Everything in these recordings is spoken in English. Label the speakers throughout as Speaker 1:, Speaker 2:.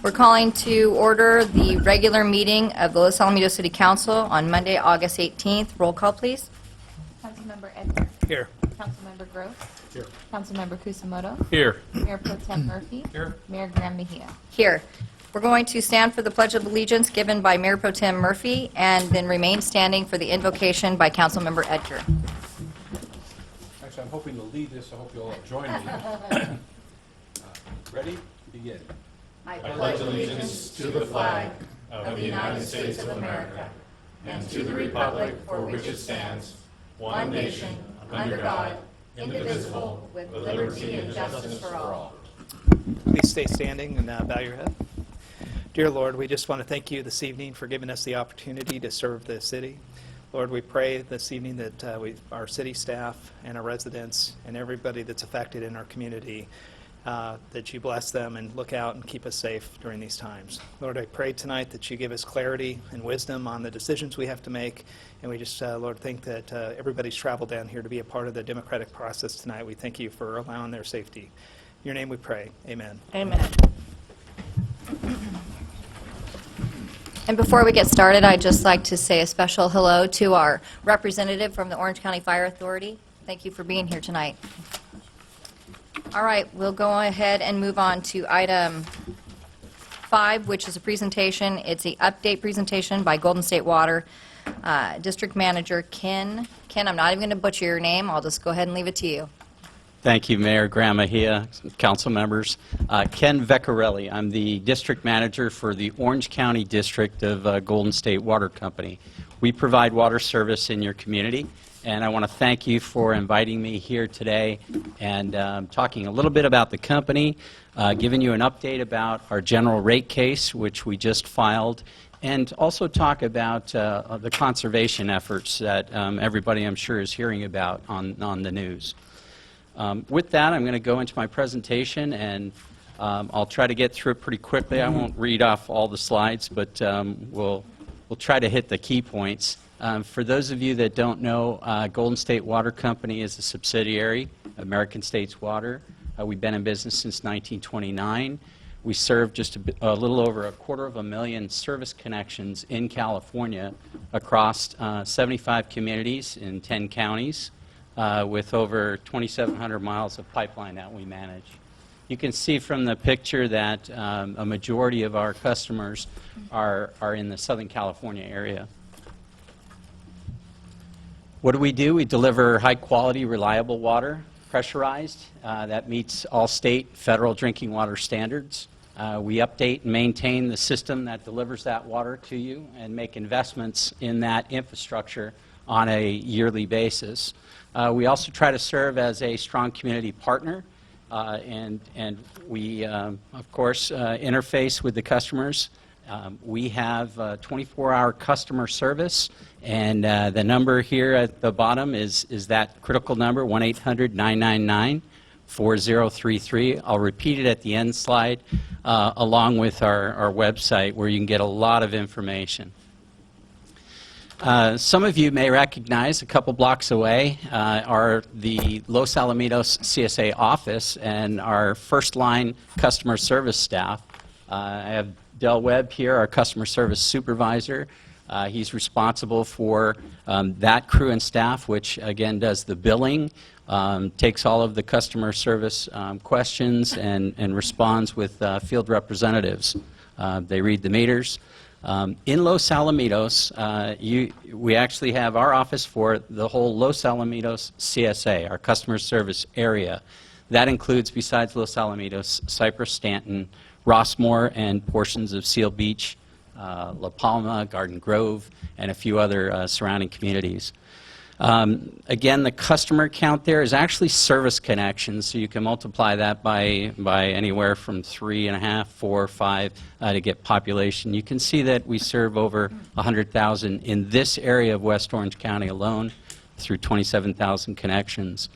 Speaker 1: We're calling to order the regular meeting of the Los Alamitos City Council on Monday, August 18th. Roll call, please.
Speaker 2: Councilmember Edgar.
Speaker 3: Here.
Speaker 2: Councilmember Gross.
Speaker 3: Here.
Speaker 2: Councilmember Kusamoto.
Speaker 3: Here.
Speaker 2: Mayor Pro Tem Murphy.
Speaker 3: Here.
Speaker 2: Mayor Graham Mejia.
Speaker 1: Here. We're going to stand for the Pledge of Allegiance given by Mayor Pro Tem Murphy and then remain standing for the invocation by Councilmember Edgar.
Speaker 4: Actually, I'm hoping to lead this. I hope you'll all join me. Ready? Begin.
Speaker 1: I
Speaker 5: pledge allegiance to the flag of the United States of America and to the republic for which it stands, one nation, under God, indivisible, with liberty and justice for all.
Speaker 3: Please stay standing and bow your head. Dear Lord, we just want to thank you this evening for giving us the opportunity to serve the city. Lord, we pray this evening that our city staff and our residents and everybody that's affected in our community, that you bless them and look out and keep us safe during these times. Lord, I pray tonight that you give us clarity and wisdom on the decisions we have to make. And we just, Lord, think that everybody's traveled down here to be a part of the democratic process tonight. We thank you for allowing their safety. In your name we pray. Amen.
Speaker 1: Amen. And before we get started, I'd just like to say a special hello to our representative from the Orange County Fire Authority. Thank you for being here tonight. All right, we'll go ahead and move on to item 5, which is a presentation. It's an update presentation by Golden State Water District Manager Ken. Ken, I'm not even going to butcher your name. I'll just go ahead and leave it to you.
Speaker 6: Thank you, Mayor Graham Mejia, council members. Ken Vecchiarelli. I'm the district manager for the Orange County District of Golden State Water Company. We provide water service in your community, and I want to thank you for inviting me here today and talking a little bit about the company, giving you an update about our general rate case, which we just filed, and also talk about the conservation efforts that everybody, I'm sure, is hearing about on the news. With that, I'm going to go into my presentation, and I'll try to get through it pretty quickly. I won't read off all the slides, but we'll try to hit the key points. For those of you that don't know, Golden State Water Company is a subsidiary of American States Water. We've been in business since 1929. We serve just a little over 250,000 service connections in California across 75 communities in 10 counties. With over 2,700 miles of pipeline that we manage. You can see from the picture that a majority of our customers are in the Southern California area. What do? We deliver high-quality, reliable water, pressurized, that meets all state, federal drinking water standards. We update and maintain the system that delivers that water to you and make investments in that infrastructure on a yearly basis. We also try to serve as a strong community partner, and we, of course, interface with the customers. We have 24-hour customer service, and the number here at the bottom is that critical number, 1-800-999-4033. I'll repeat it at the end slide, along with our website, where you can get a lot of information. Some of you may recognize a couple blocks away are the Los Alamitos CSA office and our first-line customer service staff. I have Del Webb here, our customer service supervisor. He's responsible for that crew and staff, which again does the billing, takes all of the customer service questions and responds with field representatives. They read the meters. In Los Alamitos, we actually have our office for the whole Los Alamitos CSA, our customer service area. That includes, besides Los Alamitos, Cypress, Stanton, Rossmore, and portions of Seal Beach, La Palma, Garden Grove, and a few other surrounding communities. Again, the customer count there is actually service connections, so you can multiply that by anywhere from 3.5, 4, 5 to get population. You can see that we serve over 100,000 in this area of West Orange County alone through 27,000 connections.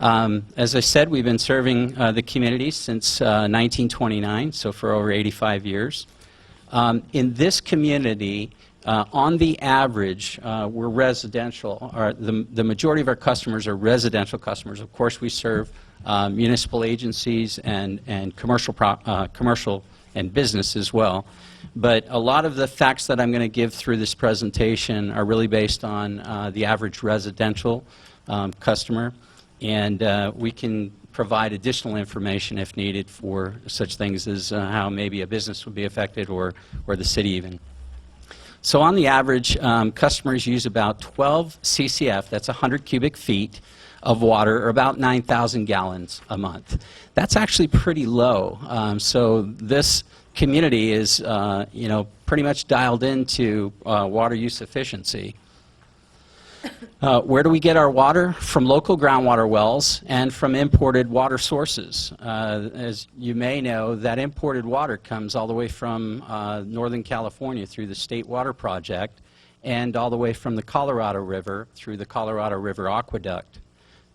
Speaker 6: As I said, we've been serving the community since 1929, so for over 85 years. In this community, on the average, we're residential. The majority of our customers are residential customers. Of course, we serve municipal agencies and commercial and business as well. But a lot of the facts that I'm going to give through this presentation are really based on the average residential customer, and we can provide additional information if needed for such things as how maybe a business would be affected or the city even. So on the average, customers use about 12 CCF, that's 100 cubic feet, of water, or about 9,000 gallons a month. That's actually pretty low. So this community is, pretty much dialed into water use efficiency. Where do we get our water? From local groundwater wells and from imported water sources. As you may know, that imported water comes all the way from Northern California through the State Water Project and all the way from the Colorado River through the Colorado River Aqueduct.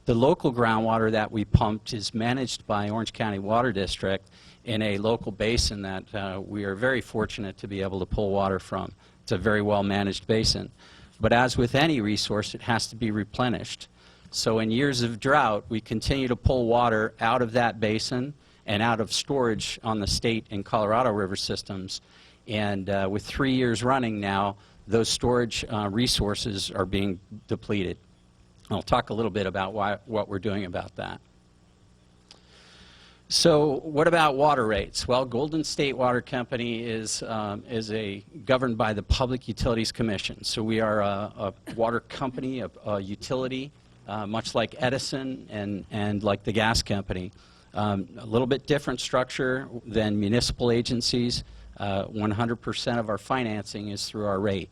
Speaker 6: The local groundwater that we pumped is managed by Orange County Water District in a local basin that we are very fortunate to be able to pull water from. It's a very well-managed basin. But as with any resource, it has to be replenished. So in years of drought, we continue to pull water out of that basin and out of storage on the state and Colorado River systems. And with 3 years running now, those storage resources are being depleted. I'll talk a little bit about what we're doing about that. So what about water rates? Well, Golden State Water Company is governed by the Public Utilities Commission. So we are a water company, a utility, much like Edison and like the gas company. A little bit different structure than municipal agencies. 100% of our financing is through our rate.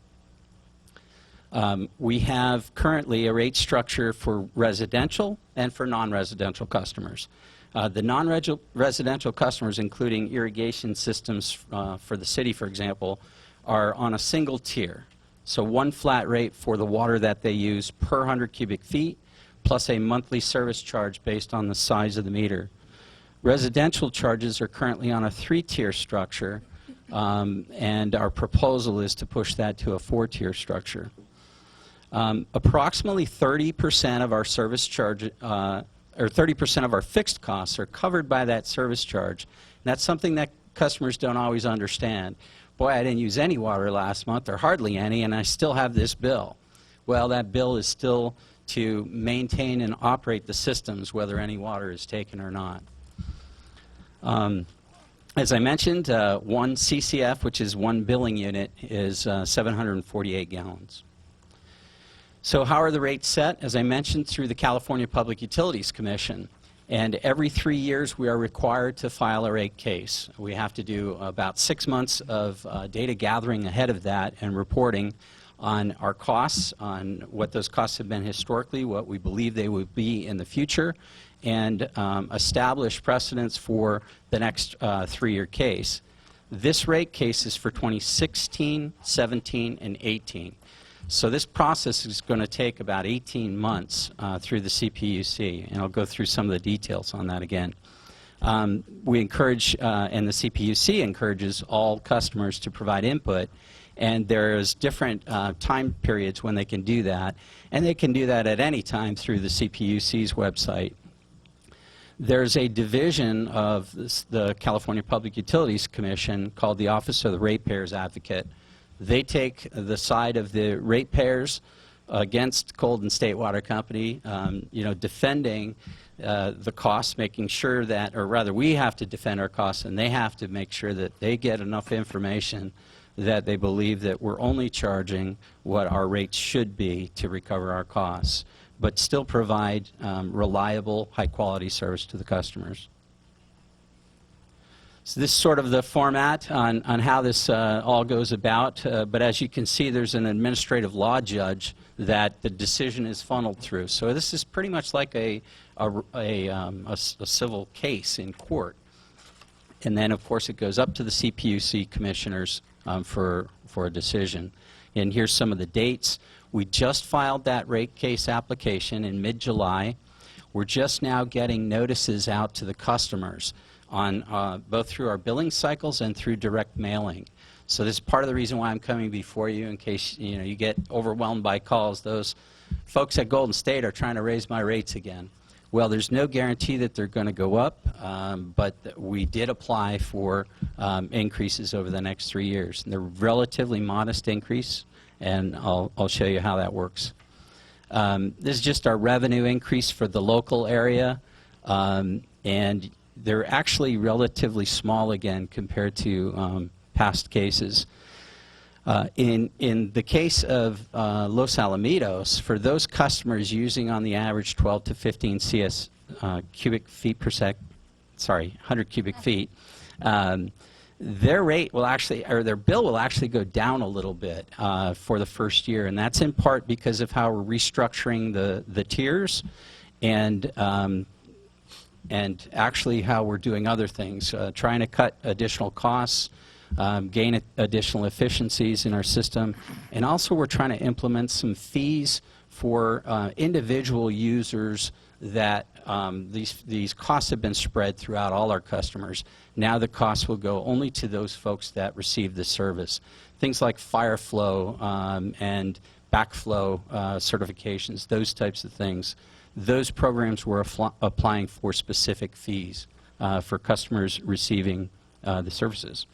Speaker 6: We have currently a rate structure for residential and for non-residential customers. The non-residential customers, including irrigation systems for the city, for example, are on a single tier. So one flat rate for the water that they use per 100 cubic feet, plus a monthly service charge based on the size of the meter. Residential charges are currently on a 3-tier structure, and our proposal is to push that to a 4-tier structure. Approximately 30% of our service charge, or 30% of our fixed costs are covered by that service charge. And that's something that customers don't always understand. Boy, I didn't use any water last month, or hardly any, and I still have this bill. Well, that bill is still to maintain and operate the systems, whether any water is taken or not. As I mentioned, 1 CCF, which is 1 billing unit, is 748 gallons. So how are the rates set? As I mentioned, through the California Public Utilities Commission. And every 3 years, we are required to file a rate case. We have to do about 6 months of data gathering ahead of that and reporting on our costs, on what those costs have been historically, what we believe they will be in the future, and establish precedents for the next 3-year case. This rate case is for 2016, 17, and 18. So this process is going to take about 18 months through the CPUC, and I'll go through some of the details on that again. We encourage, and the CPUC encourages all customers to provide input, and there's different time periods when they can do that, and they can do that at any time through the CPUC's website. There's a division of the California Public Utilities Commission called the Office of the Ratepayers Advocate. They take the side of the ratepayers against Golden State Water Company, defending the costs, making sure that, or rather we have to defend our costs, and they have to make sure that they get enough information that they believe that we're only charging what our rates should be to recover our costs, but still provide reliable, high-quality service to the customers. So this is sort of the format on how this all goes about, but as you can see, there's an administrative law judge that the decision is funneled through. So this is pretty much like a civil case in court. And then, of course, it goes up to the CPUC commissioners for a decision. And here's some of the dates. We just filed that rate case application in mid-July. We're just now getting notices out to the customers on both through our billing cycles and through direct mailing. So this is part of the reason why I'm coming before you, in case you get overwhelmed by calls. Those folks at Golden State are trying to raise my rates again. Well, there's no guarantee that they're going to go up, but we did apply for increases over the next 3 years. And they're relatively modest increase, and I'll show you how that works. This is just our revenue increase for the local area, and they're actually relatively small again compared to past cases. In the case of Los Alamitos, for those customers using on the average 12 to 15 cubic feet per sec, 100 cubic feet, their rate will actually, or their bill will actually go down a little bit for the first year, and that's in part because of how we're restructuring the tiers, and actually how we're doing other things, trying to cut additional costs, gain additional efficiencies in our system, and also we're trying to implement some fees for individual users that these costs have been spread throughout all our customers. Now the costs will go only to those folks that receive the service. Things like fire flow and backflow certifications, those types of things. Those programs were applying for specific fees for customers receiving the services.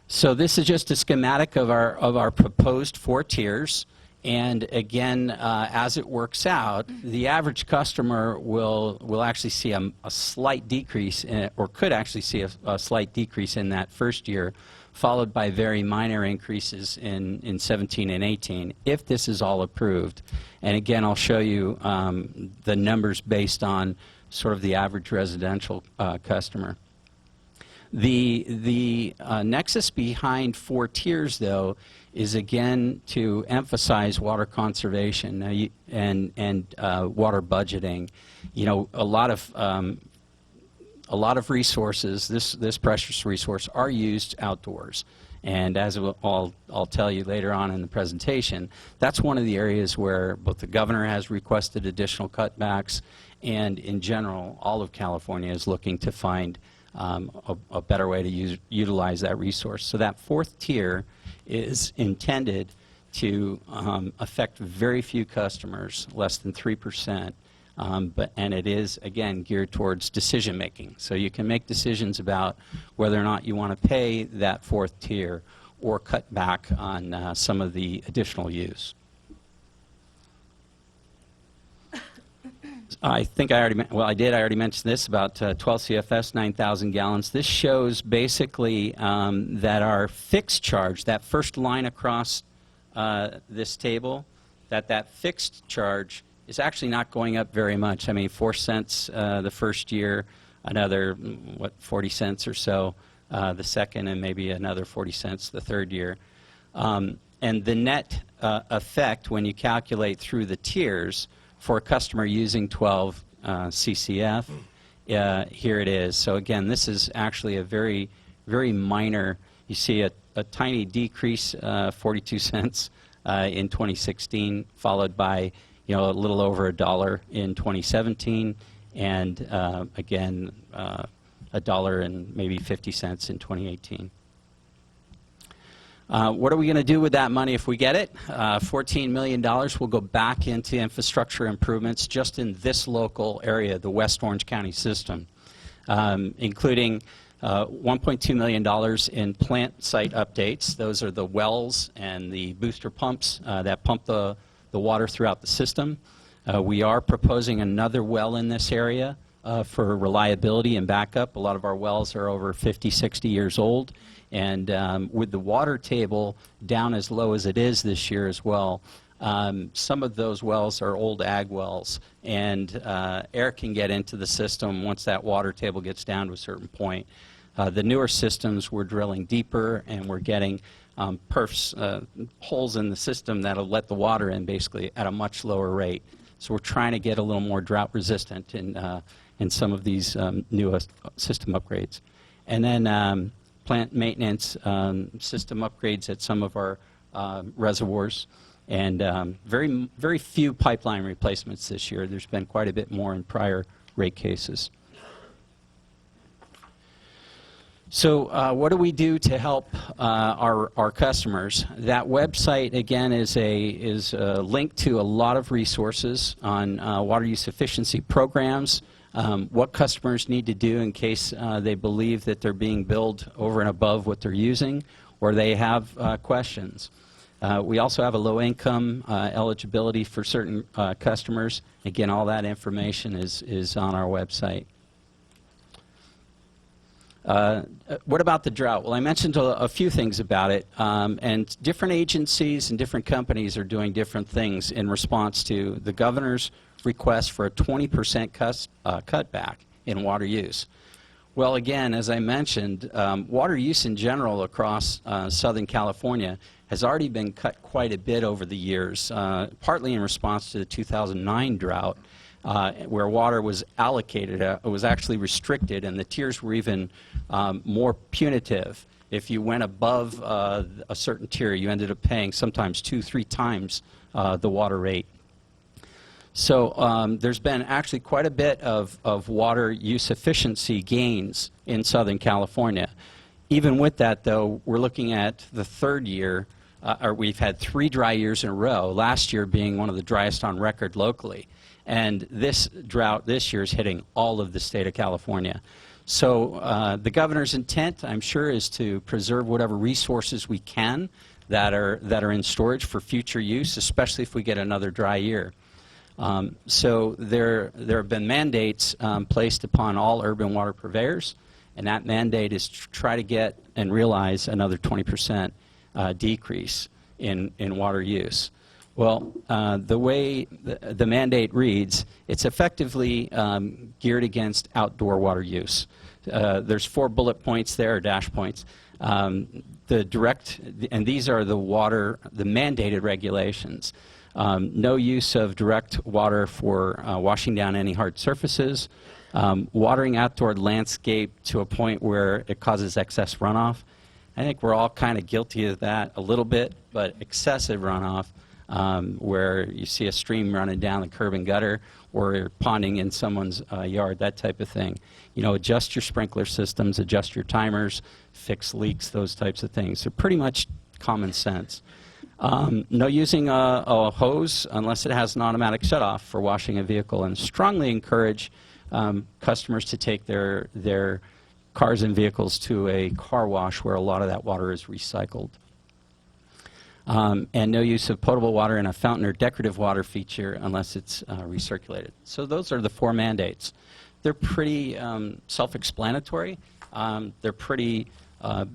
Speaker 6: So this is just a schematic of our proposed 4 tiers. And again, as it works out, the average customer will actually see a slight decrease, or could actually see a slight decrease in that first year, followed by very minor increases in 17 and 18, if this is all approved. And again, I'll show you the numbers based on sort of the average residential customer. The nexus behind 4 tiers, though, is again to emphasize water conservation and water budgeting. You know, a lot of resources, this precious resource, are used outdoors. And as I'll tell you later on in the presentation, that's one of the areas where both the governor has requested additional cutbacks, and in general, all of California is looking to find a better way to utilize that resource. So that 4th tier is intended to affect very few customers, less than 3%, and it is, again, geared towards decision making. So you can make decisions about whether or not you want to pay that 4th tier or cut back on some of the additional use. I think I already mentioned this about 12 CFS, 9,000 gallons. This shows basically that our fixed charge, that first line across this table, that fixed charge is actually not going up very much. I mean, 4 cents the first year, another, 40 cents or so the second, and maybe another 40 cents the third year. And the net effect, when you calculate through the tiers, for a customer using 12 CCF, here it is. So again, this is actually a very, very minor, you see a tiny decrease, 42 cents in 2016, followed by a little over $1 in 2017, and again, $1 and maybe 50 cents in 2018. What are we going to do with that money if we get it? $14 million will go back into infrastructure improvements just in this local area, the West Orange County system, including $1.2 million in plant site updates. Those are the wells and the booster pumps that pump the water throughout the system. We are proposing another well in this area for reliability and backup. A lot of our wells are over 50, 60 years old. And with the water table down as low as it is this year as well, some of those wells are old ag wells, and air can get into the system once that water table gets down to a certain point. The newer systems, we're drilling deeper, and we're getting perfs, holes in the system that'll let the water in basically at a much lower rate. So we're trying to get a little more drought resistant in some of these newest system upgrades. And then plant maintenance, system upgrades at some of our reservoirs, and very, very few pipeline replacements this year. There's been quite a bit more in prior rate cases. So what do we do to help our customers? That website, again, is a link to a lot of resources on water use efficiency programs, what customers need to do in case they believe that they're being billed over and above what they're using, or they have questions. We also have a low-income eligibility for certain customers. Again, all that information is on our website. What about the drought? Well, I mentioned a few things about it, and different agencies and different companies are doing different things in response to the governor's request for a 20% cutback in water use. Well, again, as I mentioned, water use in general across Southern California has already been cut quite a bit over the years, partly in response to the 2009 drought, where water was allocated, it was actually restricted, and the tiers were even more punitive. If you went above a certain tier, you ended up paying sometimes 2-3 times the water rate. So there's been actually quite a bit of water use efficiency gains in Southern California. Even with that, though, we're looking at the third year, or we've had 3 dry years in a row, last year being one of the driest on record locally. And this drought this year is hitting all of the state of California. So the governor's intent, I'm sure, is to preserve whatever resources we can that are in storage for future use, especially if we get another dry year. So there have been mandates placed upon all urban water purveyors, and that mandate is to try to get and realize another 20% decrease in water use. Well, the way the mandate reads, it's effectively geared against outdoor water use. There's 4 bullet points there, or dash points. The direct, and these are the mandated regulations. No use of direct water for washing down any hard surfaces, watering outdoor landscape to a point where it causes excess runoff. I think we're all kind of guilty of that a little bit, but excessive runoff, where you see a stream running down the curb and gutter, or you're ponding in someone's yard, that type of thing. You know, adjust your sprinkler systems, adjust your timers, fix leaks, those types of things. They're pretty much common sense. No using a hose unless it has an automatic shutoff for washing a vehicle, and strongly encourage customers to take their cars and vehicles to a car wash where a lot of that water is recycled. And no use of potable water in a fountain or decorative water feature unless it's recirculated. So those are the 4 mandates. They're pretty self-explanatory. They're pretty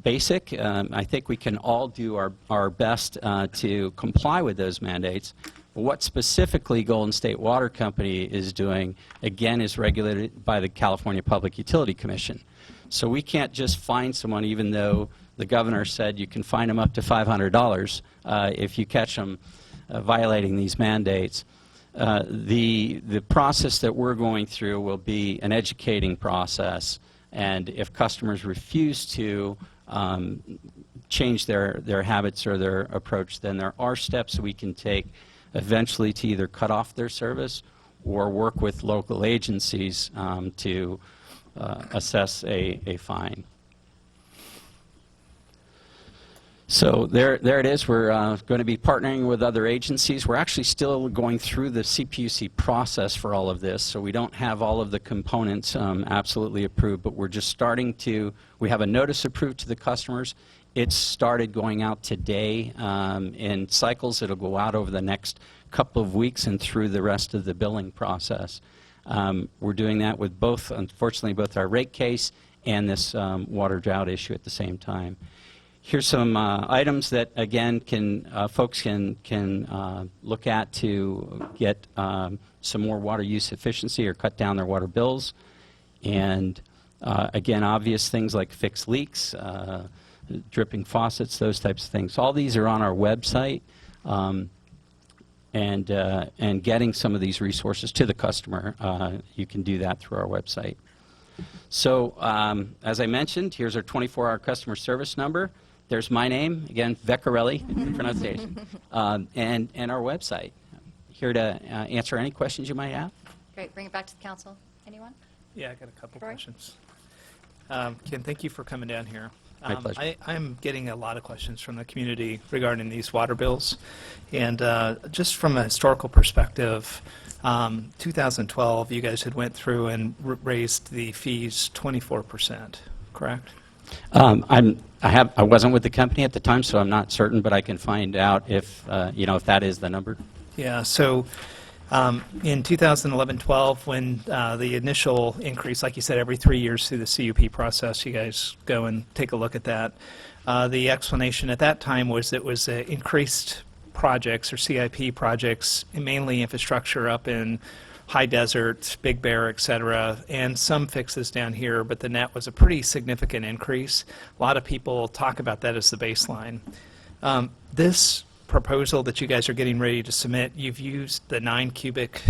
Speaker 6: basic. I think we can all do our best to comply with those mandates. But what specifically Golden State Water Company is doing, again, is regulated by the California Public Utility Commission. So we can't just fine someone, even though the governor said you can fine them up to $500 if you catch them violating these mandates. The process that we're going through will be an educating process, and if customers refuse to change their habits or their approach, then there are steps that we can take eventually to either cut off their service or work with local agencies to assess a fine. So there it is. We're going to be partnering with other agencies. We're actually still going through the CPUC process for all of this, so we don't have all of the components absolutely approved, but we're just starting to, we have a notice approved to the customers. It's started going out today in cycles. It'll go out over the next couple of weeks and through the rest of the billing process. We're doing that with both, unfortunately, both our rate case and this water drought issue at the same time. Here's some items that, again, folks can look at to get some more water use efficiency or cut down their water bills. And again, obvious things like fix leaks, dripping faucets, those types of things. All these are on our website, and getting some of these resources to the customer, you can do that through our website. So as I mentioned, here's our 24-hour customer service number. There's my name, again, Vecchiarelli, the pronunciation, and our website. Here to answer any questions you might have.
Speaker 1: Great. Bring it back to the council. Anyone?
Speaker 3: Yeah, I got a couple
Speaker 1: Roy?
Speaker 3: questions. Ken, thank you for coming down here.
Speaker 6: My pleasure.
Speaker 3: I'm getting a lot of questions from the community regarding these water bills. And just from a historical perspective, 2012, you guys had went through and raised the fees 24%, correct?
Speaker 6: I wasn't with the company at the time, so I'm not certain, but I can find out if, if that is the number.
Speaker 3: Yeah, so in 2011-12, when the initial increase, like you said, every 3 years through the CUP process, you guys go and take a look at that. The explanation at that time was it was increased projects or CIP projects, mainly infrastructure up in High Desert, Big Bear, et cetera, and some fixes down here, but the net was a pretty significant increase. A lot of people talk about that as the baseline. This proposal that you guys are getting ready to submit, you've used the 9 cubic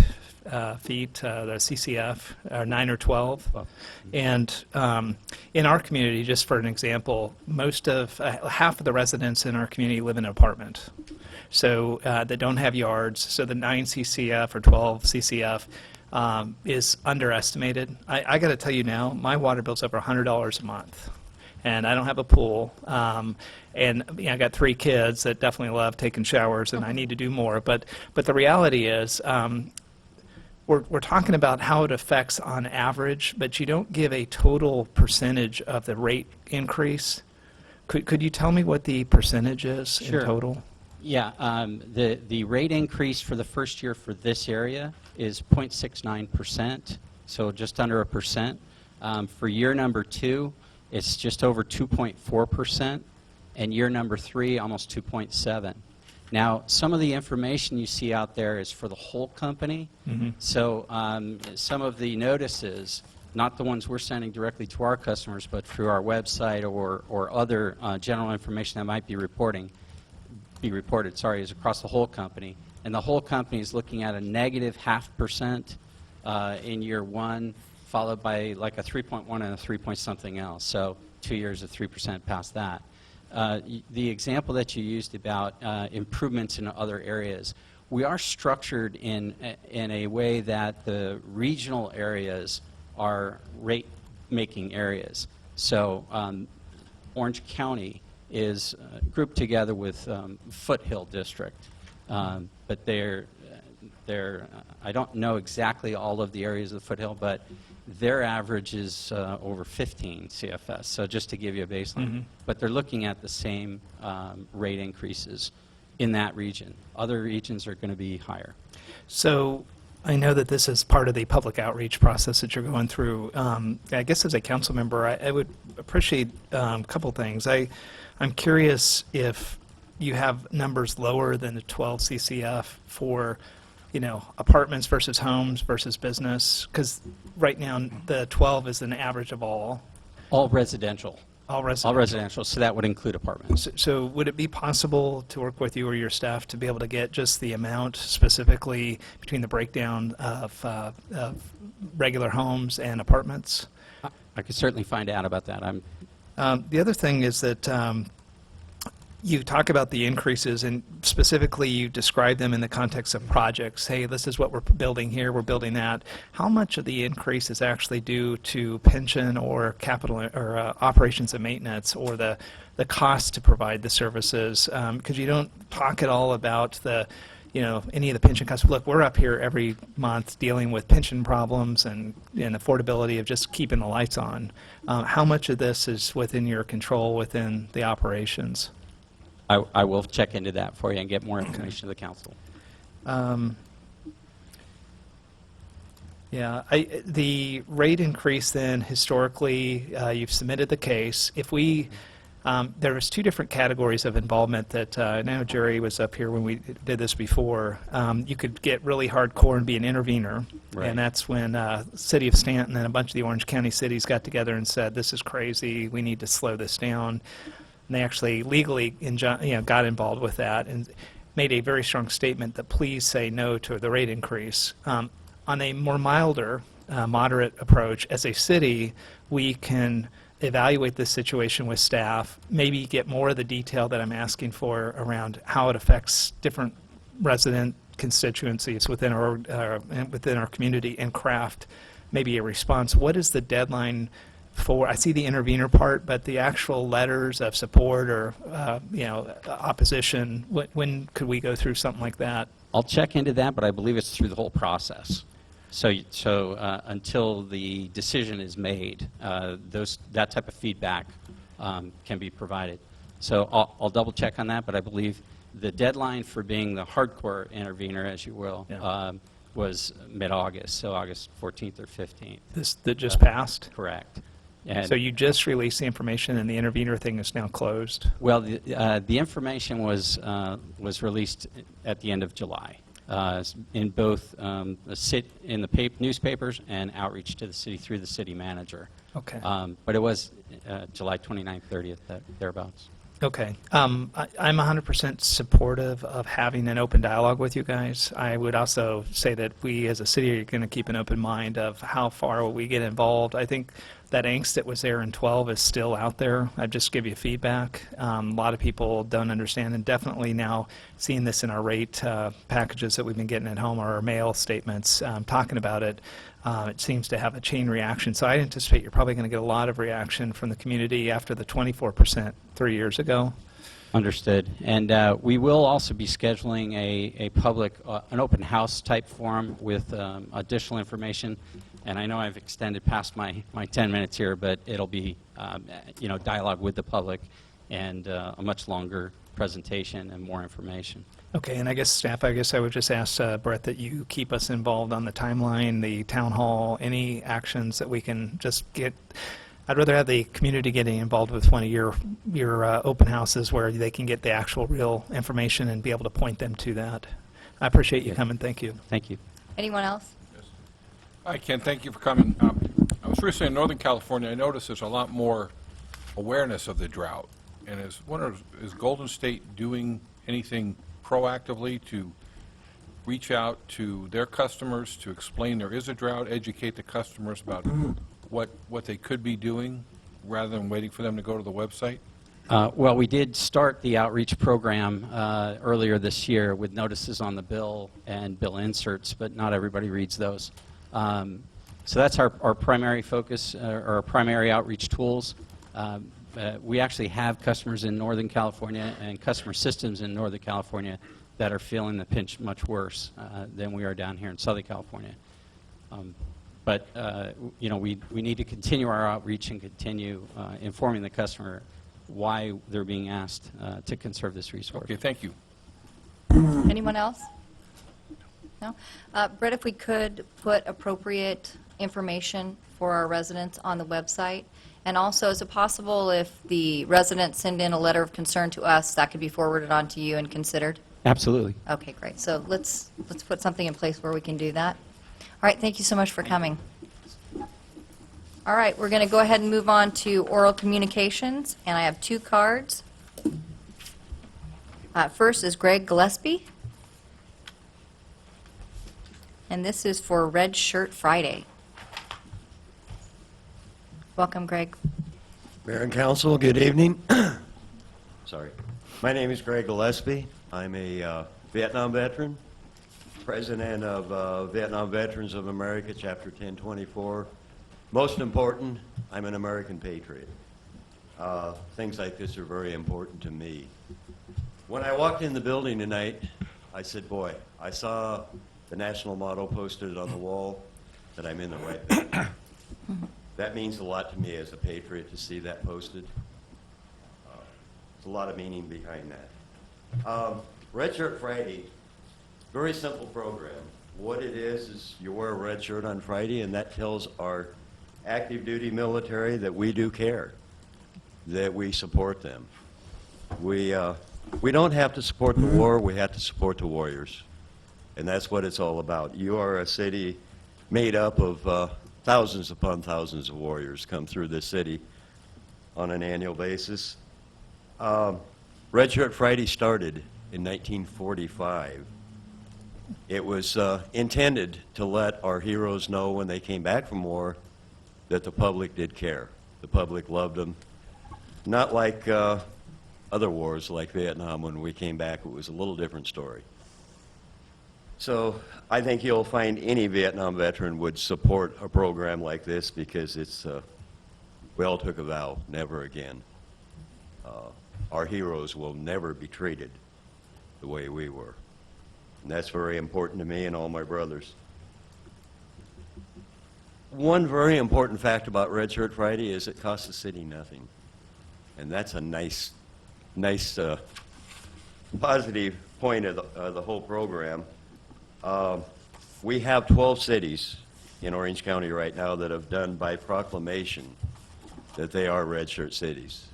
Speaker 3: feet, the CCF, 9 or 12. And in our community, just for an example, half of the residents in our community live in an apartment. So that don't have yards. So the 9 CCF or 12 CCF is underestimated. I got to tell you now, my water bill's over $100 a month. And I don't have a pool. And I got 3 kids that definitely love taking showers, and I need to do more. But the reality is, we're talking about how it affects on average, but you don't give a total percentage of the rate increase. Could you tell me what the percentage is
Speaker 6: Sure.
Speaker 3: in total?
Speaker 6: Yeah, the rate increase for the first year for this area is 0.69%, so just under 1%. For year number 2, it's just over 2.4%, and year number 3, almost 2.7. Now, some of the information you see out there is for the whole company. So some of the notices, not the ones we're sending directly to our customers, but through our website or other general information that might be reported, is across the whole company. And the whole company is looking at a negative 0.5% in year 1, followed by like a 3.1 and a 3 point something else. So 2 years of 3% past that. The example that you used about improvements in other areas, we are structured in a way that the regional areas are rate-making areas. So Orange County is grouped together with Foothill District, but they're I don't know exactly all of the areas of the Foothill, but their average is over 15 CFS, so just to give you a baseline. But they're looking at the same rate increases in that region. Other regions are going to be higher.
Speaker 3: So I know that this is part of the public outreach process that you're going through. I guess as a council member, I would appreciate a couple things. I'm curious if you have numbers lower than the 12 CCF for apartments versus homes versus business, because right now the 12 is an average of all.
Speaker 6: All residential.
Speaker 3: All residential.
Speaker 6: All residential, so that would include apartments.
Speaker 3: So would it be possible to work with you or your staff to be able to get just the amount specifically between the breakdown of regular homes and apartments?
Speaker 6: I could certainly find out about that.
Speaker 3: The other thing is that you talk about the increases, and specifically you describe them in the context of projects. Hey, this is what we're building here, we're building that. How much of the increase is actually due to pension or capital or operations and maintenance, or the cost to provide the services? Because you don't talk at all about any of the pension costs. Look, we're up here every month dealing with pension problems and affordability of just keeping the lights on. How much of this is within your control, within the operations?
Speaker 6: I will check into that for you and get more information to the council.
Speaker 3: Yeah, the rate increase then, historically, you've submitted the case. If there was 2 different categories of involvement that I know Jerry was up here when we did this before. You could get really hardcore and be an intervener,
Speaker 6: Right.
Speaker 3: and that's when City of Stanton and a bunch of the Orange County cities got together and said, this is crazy, we need to slow this down. And they actually legally got involved with that and made a very strong statement that please say no to the rate increase. On a more milder, moderate approach, as a city, we can evaluate this situation with staff, maybe get more of the detail that I'm asking for around how it affects different resident constituencies within our community, and craft maybe a response. What is the deadline I see the intervener part, but the actual letters of support or, opposition, when could we go through something like that?
Speaker 6: I'll check into that, but I believe it's through the whole process. So until the decision is made, that type of feedback can be provided. So I'll double check on that, but I believe the deadline for being the hardcore intervener, as you will,
Speaker 3: Yeah.
Speaker 6: was mid-August, so August 14th or 15th.
Speaker 3: This that just passed?
Speaker 6: Correct. And
Speaker 3: So you just released the information and the intervener thing is now closed?
Speaker 6: well, the information was released at the end of July in both in the newspapers and outreach to the city through the city manager.
Speaker 3: Okay.
Speaker 6: But it was July 29th, 30th, thereabouts.
Speaker 3: Okay. I'm 100% supportive of having an open dialogue with you guys. I would also say that we as a city are going to keep an open mind of how far will we get involved. I think that angst that was there in 12 is still out there. I'd just give you feedback. A lot of people don't understand, and definitely now seeing this in our rate packages that we've been getting at home or our mail statements talking about it. It seems to have a chain reaction. So I anticipate you're probably going to get a lot of reaction from the community after the 24% 3 years ago.
Speaker 6: Understood. And we will also be scheduling a public, an open house type forum with additional information. And I know I've extended past my 10 minutes here, but it'll be, dialogue with the public and a much longer presentation and more information.
Speaker 3: Okay, and I guess, staff, I would just ask, Brett, that you keep us involved on the timeline, the town hall, any actions that we can just get. I'd rather have the community getting involved with one of your open houses where they can get the actual real information and be able to point them to that. I appreciate you coming. Thank you.
Speaker 6: Thank you.
Speaker 1: Anyone else?
Speaker 4: Hi, Ken, thank you for coming. I was recently in Northern California. I noticed there's a lot more awareness of the drought. And is Golden State doing anything proactively to reach out to their customers to explain there is a drought, educate the customers about what they could be doing rather than waiting for them to go to the website?
Speaker 6: Well, we did start the outreach program earlier this year with notices on the bill and bill inserts, but not everybody reads those. So that's our primary focus, our primary outreach tools. We actually have customers in Northern California and customer systems in Northern California that are feeling the pinch much worse than we are down here in Southern California. But we need to continue our outreach and continue informing the customer why they're being asked to conserve this resource.
Speaker 4: Okay, thank you.
Speaker 1: Anyone else? No? Brett, if we could put appropriate information for our residents on the website. And also, is it possible if the residents send in a letter of concern to us, that could be forwarded on to you and considered?
Speaker 6: Absolutely.
Speaker 1: Okay, great. So let's put something in place where we can do that. All right, thank you so much for coming. All right, we're going to go ahead and move on to oral communications, and I have 2 cards. First is Greg Gillespie, and this is for Red Shirt Friday. Welcome, Greg.
Speaker 7: Mayor and Council, good evening. Sorry. My name is Greg Gillespie. I'm a Vietnam veteran, president of Vietnam Veterans of America, Chapter 1024. Most important, I'm an American patriot. Things like this are very important to me. When I walked in the building tonight, I said, boy, I saw the national motto posted on the wall, that I'm in the right building. That means a lot to me as a patriot to see that posted. There's a lot of meaning behind that. Red Shirt Friday, very simple program. What it is you wear a red shirt on Friday, and that tells our active duty military that we do care, that we support them. We don't have to support the war, we have to support the warriors. And that's what it's all about. You are a city made up of thousands upon thousands of warriors come through this city on an annual basis. Red Shirt Friday started in 1945. It was intended to let our heroes know when they came back from war that the public did care. The public loved them. Not like other wars like Vietnam. When we came back, it was a little different story. So I think you'll find any Vietnam veteran would support a program like this because it's we all took a vow, never again. Our heroes will never be treated the way we were. And that's very important to me and all my brothers. One very important fact about Red Shirt Friday is it costs the city nothing. And that's a nice positive point of the whole program. We have 12 cities in Orange County right now that have done by proclamation that they are red shirt cities.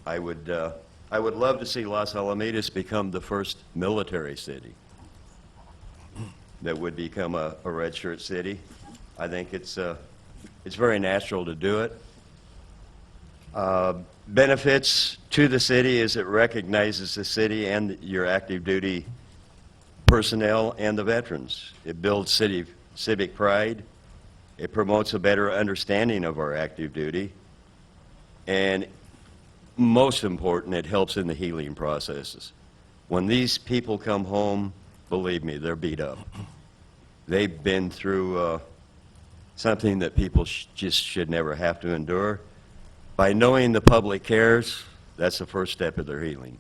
Speaker 7: I would love to see Los Alamitos become the first military city that would become a red shirt city. I think it's very natural to do it. Benefits to the city is it recognizes the city and your active duty personnel and the veterans. It builds civic pride. It promotes a better understanding of our active duty. And most important, it helps in the healing processes. When these people come home, believe me, they're beat up. They've been through something that people just should never have to endure. By knowing the public cares, that's the first step of their healing.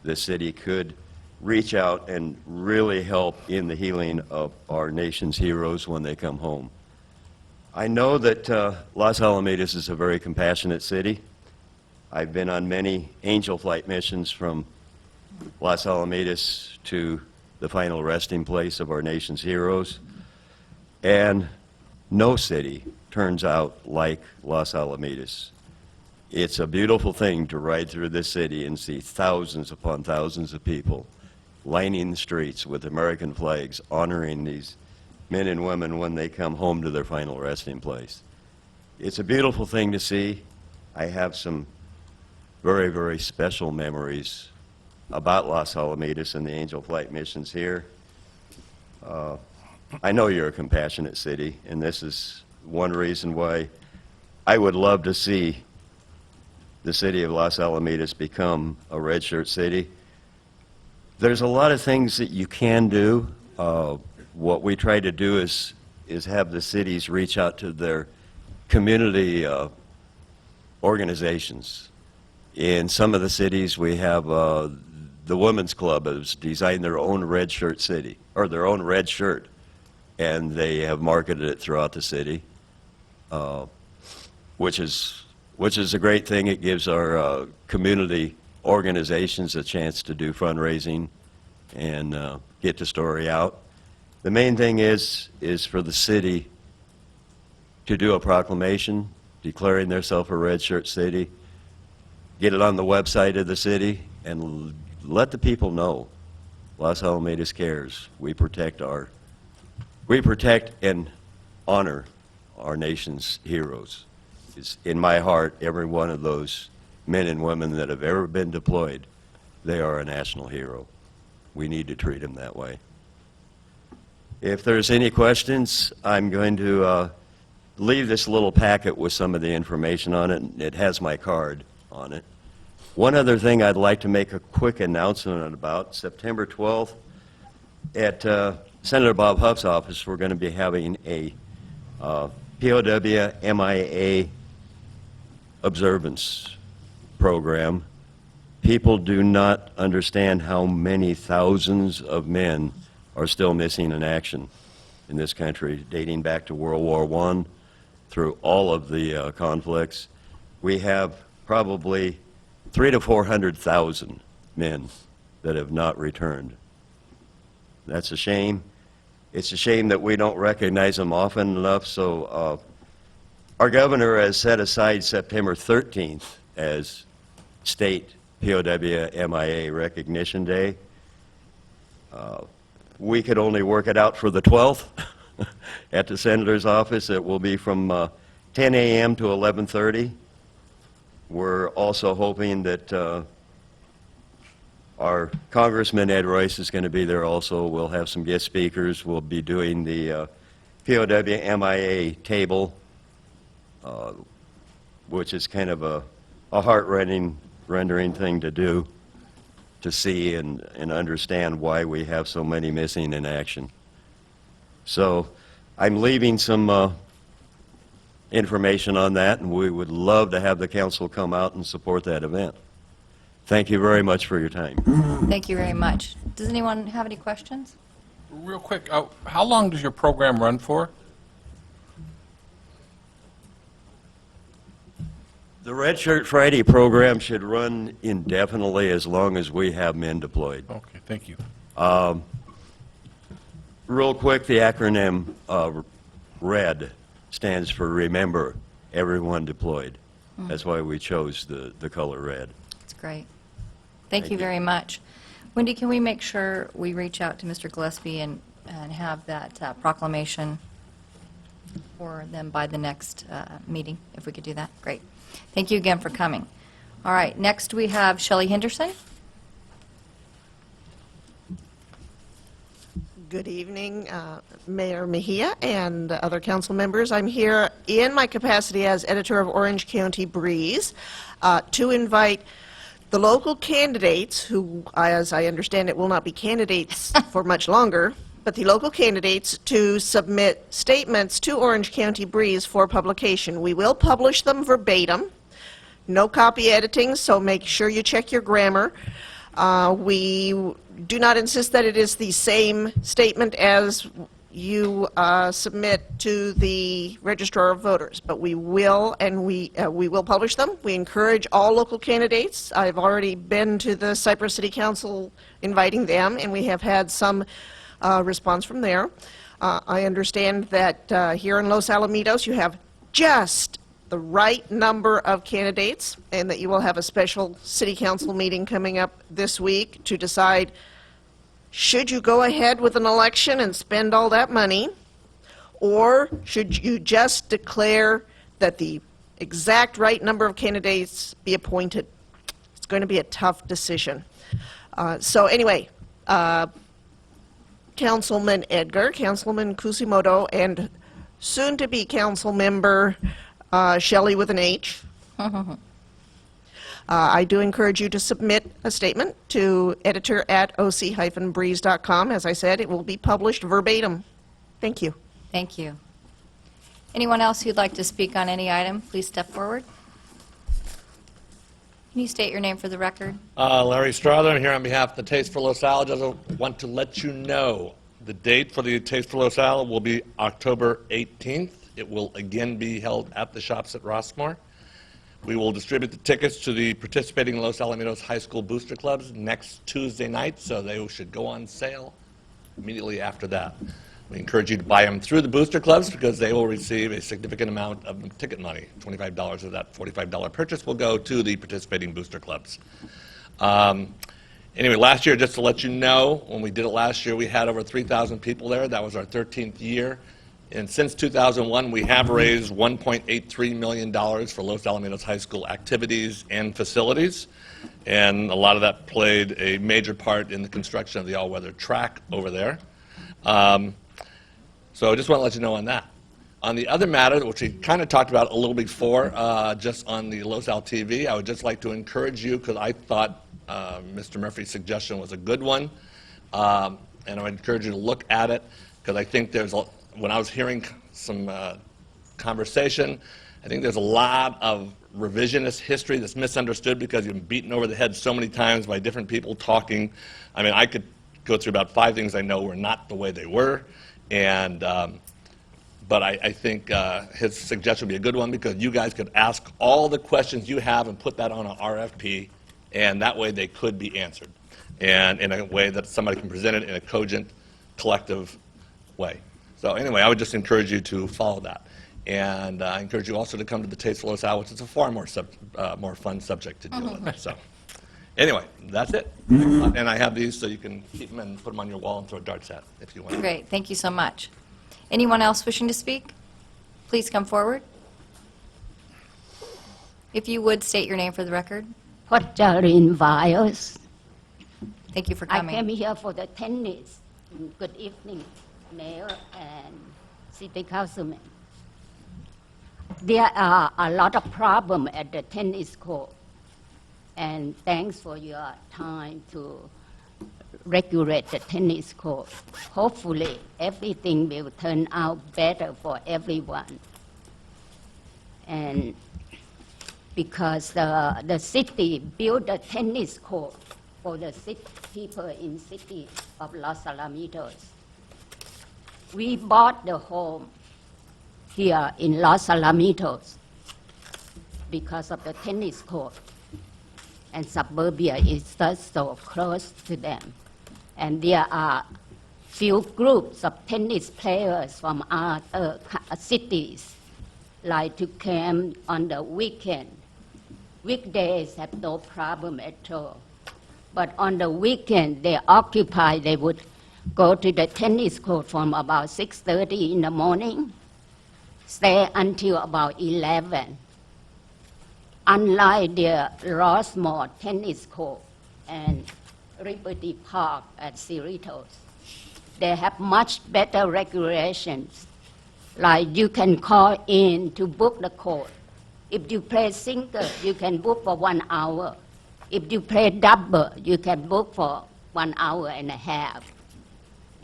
Speaker 7: The city could reach out and really help in the healing of our nation's heroes when they come home. I know that Los Alamitos is a very compassionate city. I've been on many Angel Flight missions from Los Alamitos to the final resting place of our nation's heroes. And no city turns out like Los Alamitos. It's a beautiful thing to ride through this city and see thousands upon thousands of people lining the streets with American flags, honoring these men and women when they come home to their final resting place. It's a beautiful thing to see. I have some very, very special memories about Los Alamitos and the Angel Flight missions here. I know you're a compassionate city, and this is one reason why I would love to see the city of Los Alamitos become a red shirt city. There's a lot of things that you can do. What we try to do is have the cities reach out to their community organizations. In some of the cities, we have the Women's Club has designed their own red shirt city, or their own red shirt, and they have marketed it throughout the city, which is a great thing. It gives our community organizations a chance to do fundraising and get the story out. The main thing is for the city to do a proclamation declaring themselves a red shirt city, get it on the website of the city, and let the people know Los Alamitos cares. We protect and honor our nation's heroes. It's in my heart, every one of those men and women that have ever been deployed, they are a national hero. We need to treat them that way. If there's any questions, I'm going to leave this little packet with some of the information on it. It has my card on it. One other thing I'd like to make a quick announcement about, September 12th at Senator Bob Huff's office, we're going to be having a POW MIA observance program. People do not understand how many thousands of men are still missing in action in this country, dating back to World War I through all of the conflicts. We have probably 300,000 to 400,000 men that have not returned. That's a shame. It's a shame that we don't recognize them often enough, so our governor has set aside September 13th as State POW MIA Recognition Day. We could only work it out for the 12th at the senator's office. It will be from 10 a.m. to 11:30. We're also hoping that our Congressman Ed Royce is going to be there also. We'll have some guest speakers. We'll be doing the POW MIA table, which is kind of a heart-rending thing to do, to see and understand why we have so many missing in action. So I'm leaving some information on that, and we would love to have the council come out and support that event. Thank you very much for your time.
Speaker 1: Thank you very much. Does anyone have any questions?
Speaker 4: Real quick, how long does your program run for?
Speaker 7: The Red Shirt Friday program should run indefinitely as long as we have men deployed.
Speaker 4: Okay, thank you.
Speaker 7: Real quick, the acronym RED stands for Remember Everyone Deployed. That's why we chose the color red.
Speaker 1: That's great. Thank
Speaker 7: Thank
Speaker 1: you
Speaker 7: you.
Speaker 1: very much. Wendy, can we make sure we reach out to Mr. Gillespie and have that proclamation for them by the next meeting, if we could do that? Great. Thank you again for coming. All right, next we have Shelley Henderson.
Speaker 8: Good evening, Mayor Mejia and other council members. I'm here in my capacity as editor of Orange County Breeze to invite the local candidates, who, as I understand it, will not be candidates for much longer, but the local candidates to submit statements to Orange County Breeze for publication. We will publish them verbatim, no copy editing, so make sure you check your grammar. We do not insist that it is the same statement as you submit to the Registrar of Voters, but we will, and we will publish them. We encourage all local candidates. I've already been to the Cypress City Council inviting them, and we have had some response from there. I understand that here in Los Alamitos, you have just the right number of candidates, and that you will have a special city council meeting coming up this week to decide, should you go ahead with an election and spend all that money, or should you just declare that the exact right number of candidates be appointed? It's going to be a tough decision. So anyway, Councilman Edgar, Councilman Kusimoto, and soon-to-be council member Shelley with an H. I do encourage you to submit a statement to editor@oc-breeze.com. As I said, it will be published verbatim. Thank you.
Speaker 1: Thank you. Anyone else who'd like to speak on any item, please step forward. Can you state your name for the record?
Speaker 9: Larry Strother, I'm here on behalf of the Taste for Los Al. Just want to let you know the date for the Taste for Los Al will be October 18th. It will again be held at the shops at Rossmore. We will distribute the tickets to the participating Los Alamitos High School booster clubs next Tuesday night, so they should go on sale immediately after that. We encourage you to buy them through the booster clubs because they will receive a significant amount of ticket money. $25 of that $45 purchase will go to the participating booster clubs. Anyway, last year, just to let you know, when we did it last year, we had over 3,000 people there. That was our 13th year. And since 2001, we have raised $1.83 million for Los Alamitos High School activities and facilities. And a lot of that played a major part in the construction of the all-weather track over there. So I just want to let you know on that. On the other matter, which we kind of talked about a little before, just on the Los Al TV, I would just like to encourage you, because I thought Mr. Murphy's suggestion was a good one, and I would encourage you to look at it, because I think there's when I was hearing some conversation, I think there's a lot of revisionist history that's misunderstood because you've been beaten over the head so many times by different people talking. I mean, I could go through about 5 things I know were not the way they were, and but I think his suggestion would be a good one because you guys could ask all the questions you have and put that on an RFP, and that way they could be answered, and in a way that somebody can present it in a cogent, collective way. So anyway, I would just encourage you to follow that. And I encourage you also to come to the Taste for Los Al, which is a far more fun subject to deal with. So anyway, that's it. And I have these so you can keep them and put them on your wall and throw darts at if you want.
Speaker 1: Great, thank you so much. Anyone else wishing to speak? Please come forward. If you would, state your name for the record.
Speaker 10: Potjarin Viles.
Speaker 1: Thank you for
Speaker 10: I
Speaker 1: coming.
Speaker 10: came here for the tennis. Good evening, Mayor and City Councilman. There are a lot of problems at the tennis court, and thanks for your time to regulate the tennis court. Hopefully, everything will turn out better for everyone. And because the city built a tennis court for the people in city of Los Alamitos. We bought the home here in Los Alamitos because of the tennis court. And suburbia is just so close to them. And there are few groups of tennis players from other cities like to camp on the weekend. Weekdays have no problem at all. But on the weekend, they would go to the tennis court from about 6:30 in the morning, stay until about 11. Unlike the Rossmore tennis court and Liberty Park at Cerritos, they have much better regulations. Like you can call in to book the court. If you play single, you can book for 1 hour. If you play double, you can book for 1 hour and a half.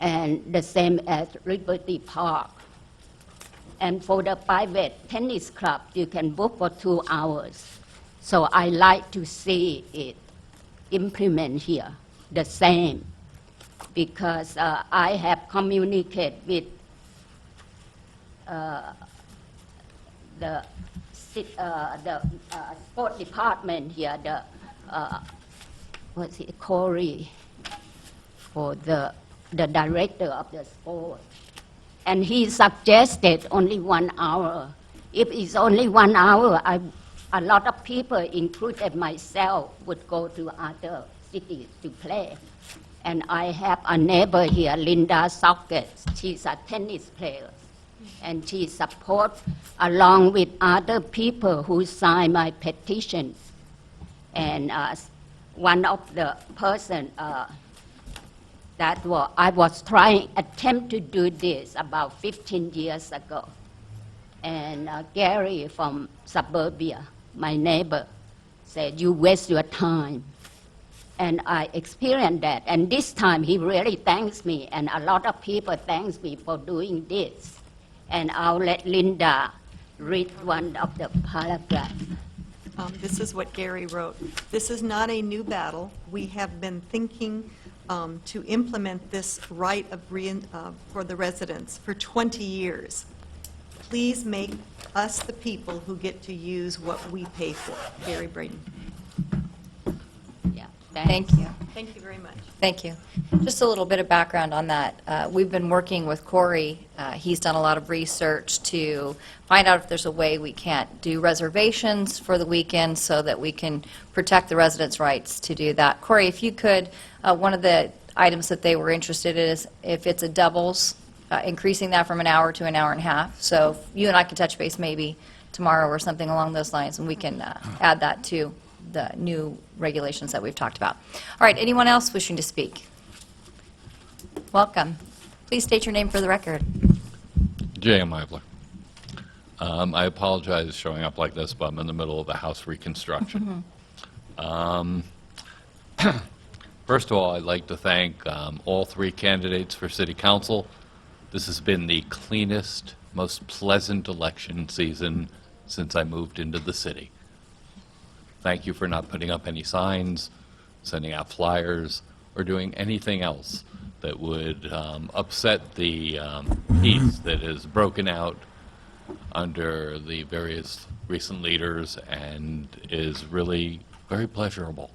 Speaker 10: And the same as Liberty Park. And for the private tennis club, you can book for 2 hours. So I like to see it implement here the same, because I have communicated with the sport department here, Corey, for the director of the sport. And he suggested only 1 hour. If it's only 1 hour, a lot of people, including myself, would go to other cities to play. And I have a neighbor here, Linda Sockets. She's a tennis player. And she supports, along with other people who sign my petitions. And one of the person I was attempt to do this about 15 years ago. And Gary from Suburbia, my neighbor, said, "You waste your time." And I experienced that. And this time he really thanks me, and a lot of people thanks me for doing this. And I'll let Linda read one of the paragraphs.
Speaker 11: This is what Gary wrote. This is not a new battle. We have been thinking to implement this right of for the residents for 20 years. Please make us the people who get to use what we pay for. Gary Braden.
Speaker 10: Yeah,
Speaker 1: Thank you.
Speaker 11: Thank you very much.
Speaker 1: Thank you. Just a little bit of background on that. We've been working with Corey. He's done a lot of research to find out if there's a way we can't do reservations for the weekend so that we can protect the residents' rights to do that. Corey, if you could, one of the items that they were interested in is if it's a doubles, increasing that from an hour to an hour and a half. So you and I can touch base maybe tomorrow or something along those lines, and we can add that to the new regulations that we've talked about. All right, anyone else wishing to speak? Welcome. Please state your name for the record.
Speaker 12: J.M. Ivler. I apologize showing up like this, but I'm in the middle of a house reconstruction. First of all, I'd like to thank all three candidates for City Council. This has been the cleanest, most pleasant election season since I moved into the city. Thank you for not putting up any signs, sending out flyers, or doing anything else that would upset the peace that is broken out under the various recent leaders and is really very pleasurable.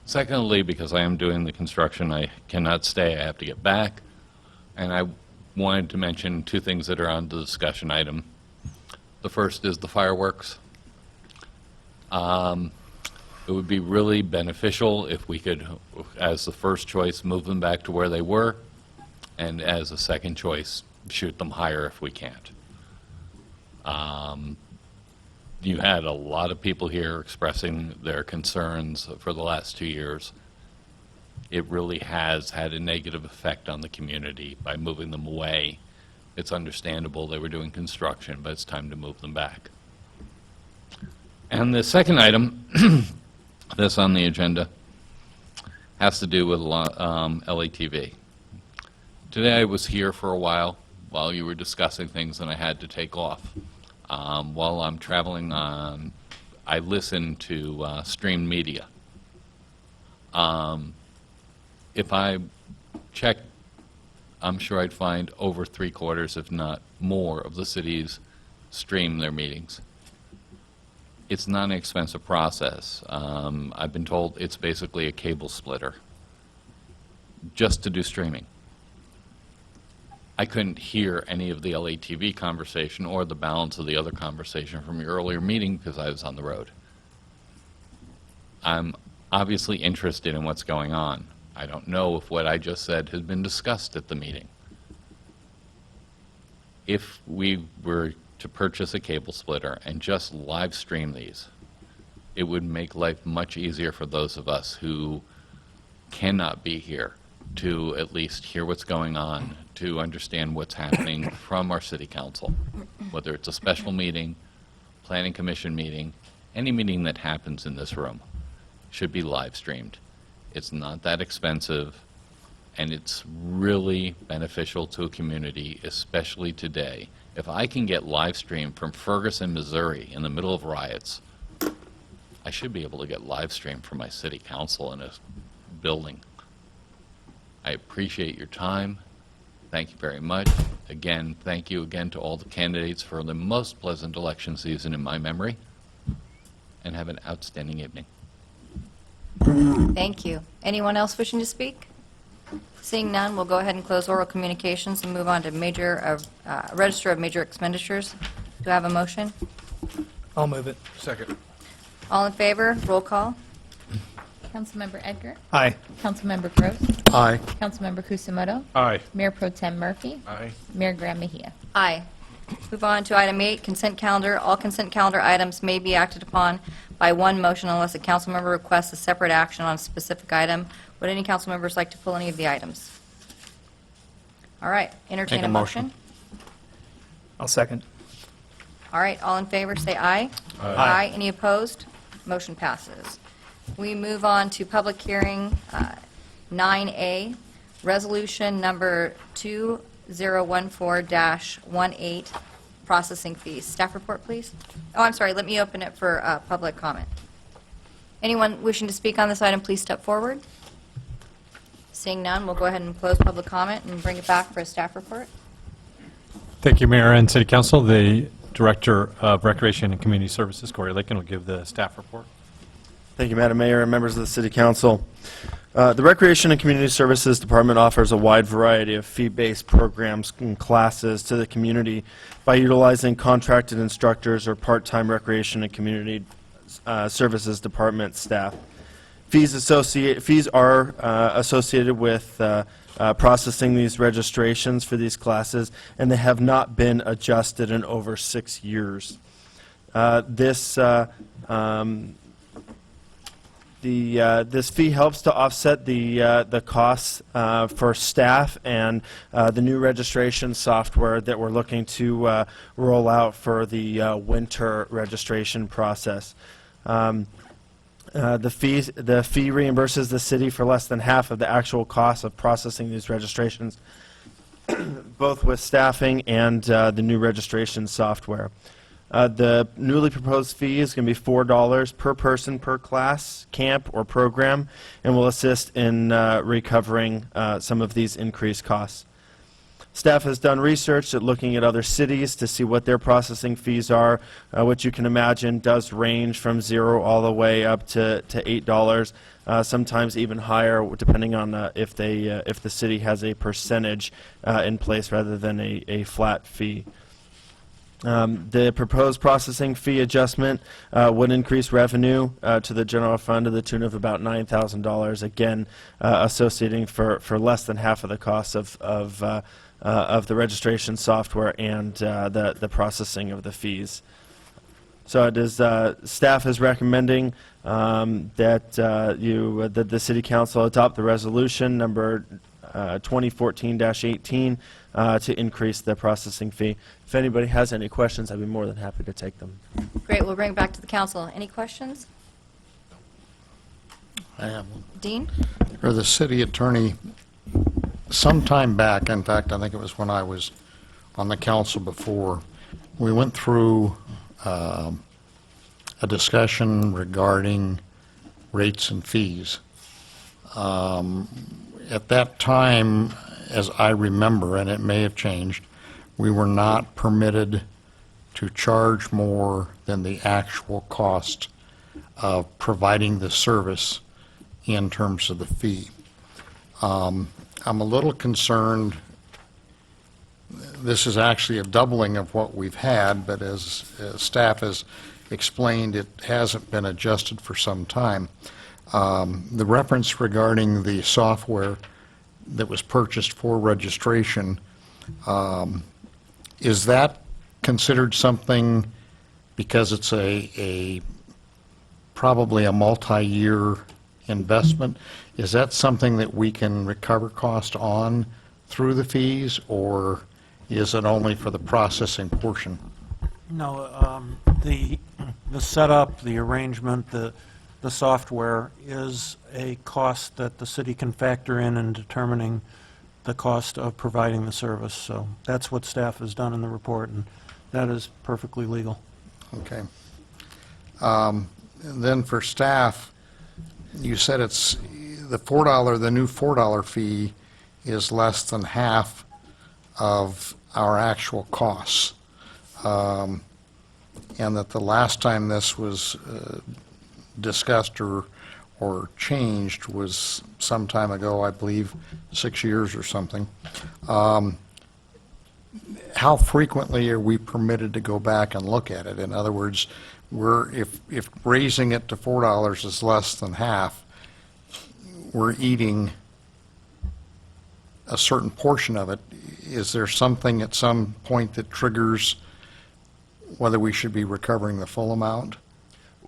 Speaker 12: Secondly, because I am doing the construction, I cannot stay. I have to get back. And I wanted to mention two things that are on the discussion item. The first is the fireworks. It would be really beneficial if we could, as the first choice, move them back to where they were, and as a second choice, shoot them higher if we can't. You had a lot of people here expressing their concerns for the last 2 years. It really has had a negative effect on the community by moving them away. It's understandable they were doing construction, but it's time to move them back. And the second item that's on the agenda has to do with LATV. Today I was here for a while you were discussing things and I had to take off. While I'm traveling, I listen to streamed media. If I check, I'm sure I'd find over 3/4, if not more, of the cities stream their meetings. It's not an expensive process. I've been told it's basically a cable splitter just to do streaming. I couldn't hear any of the LATV conversation or the balance of the other conversation from your earlier meeting because I was on the road. I'm obviously interested in what's going on. I don't know if what I just said has been discussed at the meeting. If we were to purchase a cable splitter and just live stream these, it would make life much easier for those of us who cannot be here to at least hear what's going on, to understand what's happening from our city council, whether it's a special meeting, planning commission meeting, any meeting that happens in this room should be live streamed. It's not that expensive, and it's really beneficial to a community, especially today. If I can get live stream from Ferguson, Missouri in the middle of riots, I should be able to get live stream from my city council in a building. I appreciate your time. Thank you very much. Again, thank you again to all the candidates for the most pleasant election season in my memory, and have an outstanding evening.
Speaker 1: Thank you. Anyone else wishing to speak? Seeing none, we'll go ahead and close oral communications and move on to register of major expenditures. Do I have a motion?
Speaker 3: I'll move it.
Speaker 4: Second.
Speaker 1: All in favor? Roll call.
Speaker 2: Councilmember Edgar,
Speaker 3: Aye.
Speaker 2: Councilmember Gross,
Speaker 7: Aye.
Speaker 2: Councilmember Kusamoto,
Speaker 4: Aye.
Speaker 2: Mayor Pro Tem Murphy,
Speaker 4: Aye.
Speaker 2: Mayor Graham Mejia.
Speaker 1: Aye. Move on to item 8, consent calendar. All consent calendar items may be acted upon by one motion unless a council member requests a separate action on a specific item. Would any council members like to pull any of the items? All right, entertain
Speaker 7: Make
Speaker 1: a
Speaker 7: a motion.
Speaker 1: motion.
Speaker 3: I'll second.
Speaker 1: All right, all in favor, say aye. Aye. Any opposed? Motion passes. We move on to public hearing 9A, resolution number 2014-18, processing fees. Staff report, please. Oh, I'm sorry, let me open it for public comment. Anyone wishing to speak on this item, please step forward. Seeing none, we'll go ahead and close public comment and bring it back for a staff report.
Speaker 13: Thank you, Mayor and City Council. The Director of Recreation and Community Services, Corey Lakin, will give the staff report.
Speaker 14: Thank you, Madam Mayor and members of the City Council. The Recreation and Community Services Department offers a wide variety of fee-based programs and classes to the community by utilizing contracted instructors or part-time Recreation and Community Services Department staff. Fees are associated with processing these registrations for these classes, and they have not been adjusted in over 6 years. This fee helps to offset the costs for staff and the new registration software that we're looking to roll out for the winter registration process. The fee reimburses the city for less than half of the actual cost of processing these registrations, both with staffing and the new registration software. The newly proposed fee is going to be $4 per person per class, camp, or program, and will assist in recovering some of these increased costs. Staff has done research at looking at other cities to see what their processing fees are, which you can imagine does range from 0 all the way up to $8, sometimes even higher, depending on if the city has a percentage in place rather than a flat fee. The proposed processing fee adjustment would increase revenue to the general fund to the tune of about $9,000, again associating for less than half of the cost of the registration software and the processing of the fees. So it is, staff is recommending that the City Council adopt the resolution number 2014-18 to increase the processing fee. If anybody has any questions, I'd be more than happy to take them.
Speaker 1: Great, we'll bring it back to the council. Any questions?
Speaker 15: I have one.
Speaker 1: Dean?
Speaker 15: For the city attorney, some time back, in fact, I think it was when I was on the council before, we went through a discussion regarding rates and fees. At that time, as I remember, and it may have changed, we were not permitted to charge more than the actual cost of providing the service in terms of the fee. I'm a little concerned, this is actually a doubling of what we've had, but as staff has explained, it hasn't been adjusted for some time. The reference regarding the software that was purchased for registration, is that considered something, because it's probably a multi-year investment, is that something that we can recover cost on through the fees, or is it only for the processing portion?
Speaker 16: No, the setup, the arrangement, the software is a cost that the city can factor in determining the cost of providing the service. So that's what staff has done in the report, and that is perfectly legal.
Speaker 15: Okay. And then for staff, you said it's the new $4 fee is less than half of our actual costs. And that the last time this was discussed or changed was some time ago, I believe 6 years or something. How frequently are we permitted to go back and look at it? In other words, if raising it to $4 is less than half, we're eating a certain portion of it. Is there something at some point that triggers whether we should be recovering the full amount?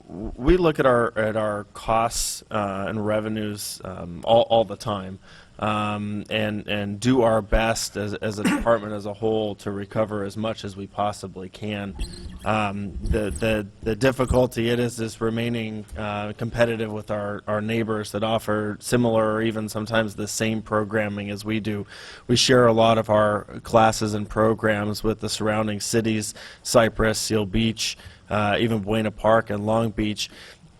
Speaker 14: We look at our costs and revenues all the time, and do our best as a department as a whole to recover as much as we possibly can. The difficulty it is remaining competitive with our neighbors that offer similar or even sometimes the same programming as we do. We share a lot of our classes and programs with the surrounding cities, Cypress, Seal Beach, even Buena Park and Long Beach.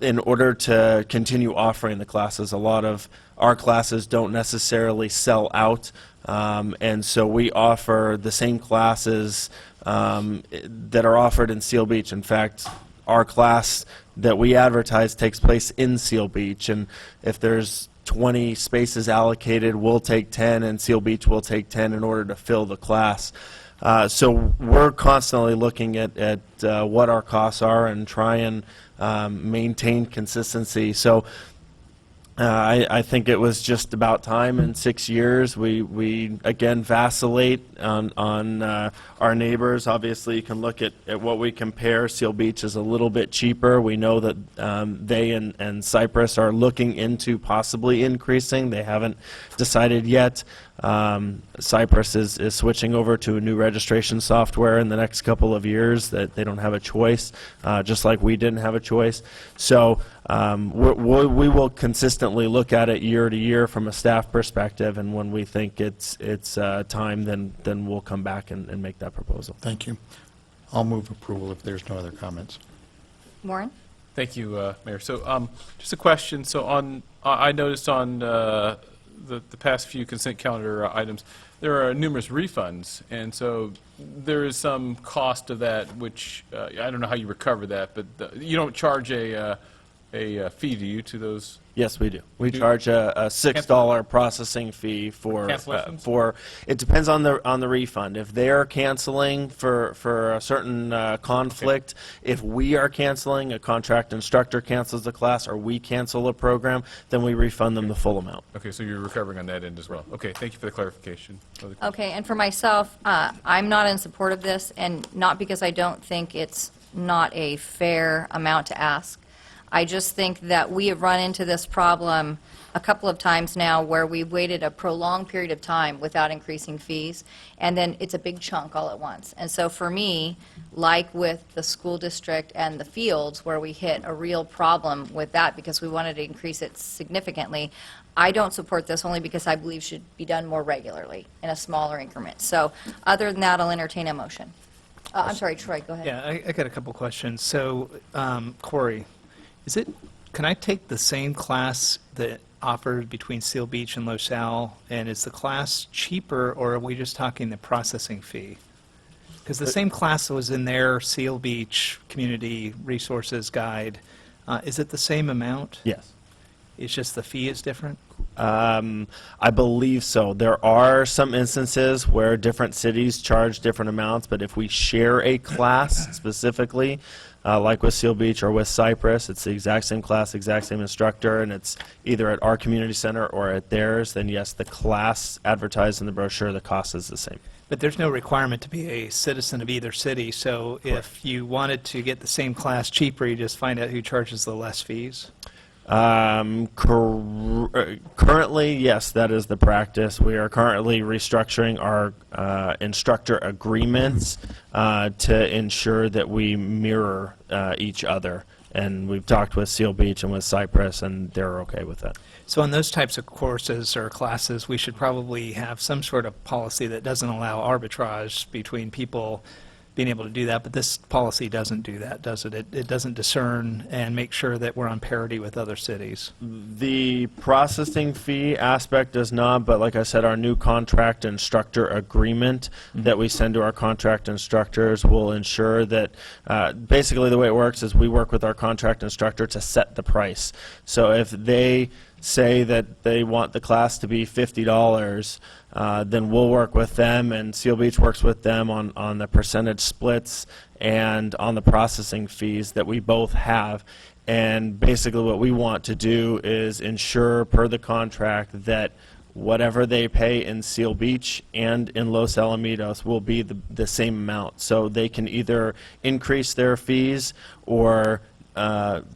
Speaker 14: In order to continue offering the classes, a lot of our classes don't necessarily sell out, and so we offer the same classes that are offered in Seal Beach. In fact, our class that we advertise takes place in Seal Beach, and if there's 20 spaces allocated, we'll take 10, and Seal Beach will take 10 in order to fill the class. So we're constantly looking at what our costs are and try and maintain consistency. So I think it was just about time. In 6 years, we again vacillate on our neighbors. Obviously, you can look at what we compare. Seal Beach is a little bit cheaper. We know that they and Cypress are looking into possibly increasing. They haven't decided yet. Cypress is switching over to a new registration software in the next couple of years, that they don't have a choice, just like we didn't have a choice. So we will consistently look at it year to year from a staff perspective, and when we think it's time, then we'll come back and make that proposal.
Speaker 15: Thank you. I'll move approval if there's no other comments.
Speaker 1: Warren?
Speaker 5: Thank you, Mayor. So just a question. So I noticed on the past few consent calendar items, there are numerous refunds, and so there is some cost of that, which I don't know how you recover that, but you don't charge a fee, do you, to those?
Speaker 14: Yes, we do. We charge a $6 processing fee for it depends on the refund. If they are canceling for a certain conflict, if we are canceling, a contract instructor cancels the class, or we cancel a program, then we refund them the full amount.
Speaker 5: Okay, so you're recovering on that end as well. Okay, thank you for the clarification.
Speaker 1: Okay, and for myself, I'm not in support of this, and not because I don't think it's not a fair amount to ask. I just think that we have run into this problem a couple of times now where we've waited a prolonged period of time without increasing fees, and then it's a big chunk all at once. And so for me, like with the school district and the fields, where we hit a real problem with that because we wanted to increase it significantly, I don't support this only because I believe it should be done more regularly in a smaller increment. So other than that, I'll entertain a motion. I'm sorry, Troy, go ahead.
Speaker 3: Yeah, I got a couple questions. So, Corey, can I take the same class that offered between Seal Beach and LaSalle, and is the class cheaper, or are we just talking the processing fee? Because the same class that was in their Seal Beach Community Resources Guide, is it the same amount?
Speaker 14: Yes.
Speaker 3: It's just the fee is different?
Speaker 14: I believe so. There are some instances where different cities charge different amounts, but if we share a class specifically, like with Seal Beach or with Cypress, it's the exact same class, exact same instructor, and it's either at our community center or at theirs, then yes, the class advertised in the brochure, the cost is the same.
Speaker 3: But there's no requirement to be a citizen of either city, so if you wanted to get the same class cheaper, you just find out who charges the less fees?
Speaker 14: Currently, yes, that is the practice. We are currently restructuring our instructor agreements to ensure that we mirror each other. And we've talked with Seal Beach and with Cypress, and they're okay with that.
Speaker 3: So on those types of courses or classes, we should probably have some sort of policy that doesn't allow arbitrage between people being able to do that, but this policy doesn't do that, does it? It doesn't discern and make sure that we're on parity with other cities.
Speaker 14: The processing fee aspect does not, but like I said, our new contract instructor agreement that we send to our contract instructors will ensure that basically the way it works is we work with our contract instructor to set the price. So if they say that they want the class to be $50, then we'll work with them, and Seal Beach works with them on the percentage splits and on the processing fees that we both have. And basically what we want to do is ensure, per the contract, that whatever they pay in Seal Beach and in Los Alamitos will be the same amount. So they can either increase their fees or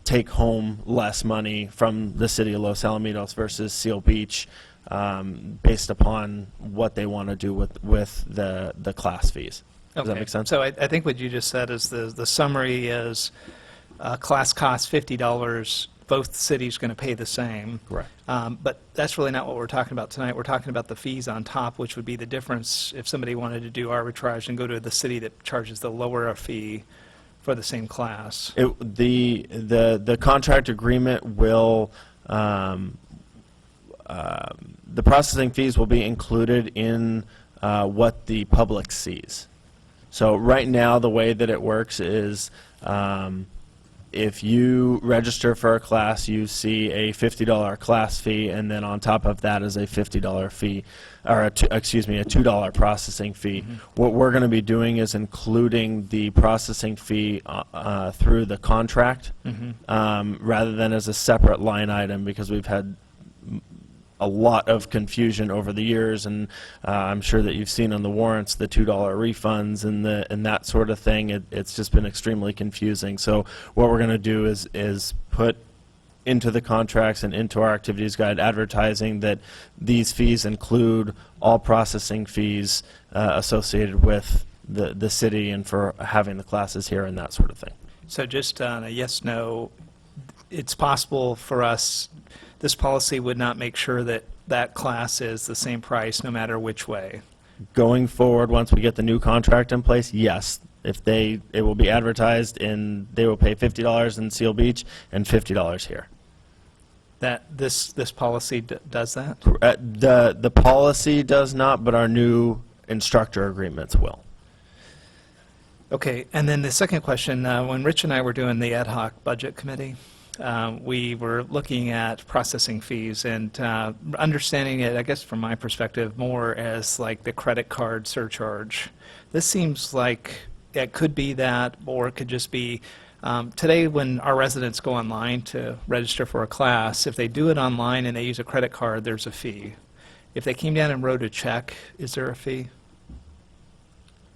Speaker 14: take home less money from the city of Los Alamitos versus Seal Beach, based upon what they want to do with the class fees. Does that make sense?
Speaker 3: So I think what you just said is the summary is class costs $50, both cities going to pay the same.
Speaker 14: Correct.
Speaker 3: But that's really not what we're talking about tonight. We're talking about the fees on top, which would be the difference if somebody wanted to do arbitrage and go to the city that charges the lower fee for the same class.
Speaker 14: The contract agreement will, the processing fees will be included in what the public sees. So right now, the way that it works is if you register for a class, you see a $50 class fee, and then on top of that is a $50 fee, or a $2 processing fee. What we're going to be doing is including the processing fee through the contract, rather than as a separate line item, because we've had a lot of confusion over the years, and I'm sure that you've seen on the warrants the $2 refunds and that sort of thing. It's just been extremely confusing. So what we're going to do is put into the contracts and into our activities guide advertising that these fees include all processing fees associated with the city and for having the classes here and that sort of thing.
Speaker 3: So just on a yes/no, it's possible for us, this policy would not make sure that that class is the same price no matter which way.
Speaker 14: Going forward, once we get the new contract in place, yes. It will be advertised and they will pay $50 in Seal Beach and $50 here.
Speaker 3: That this policy does that?
Speaker 14: The policy does not, but our new instructor agreements will.
Speaker 3: Okay, and then the second question, when Rich and I were doing the ad hoc budget committee, we were looking at processing fees and understanding it, I guess from my perspective, more as like the credit card surcharge. This seems like it could be that, or it could just be, today when our residents go online to register for a class, if they do it online and they use a credit card, there's a fee. If they came down and wrote a check, is there a fee?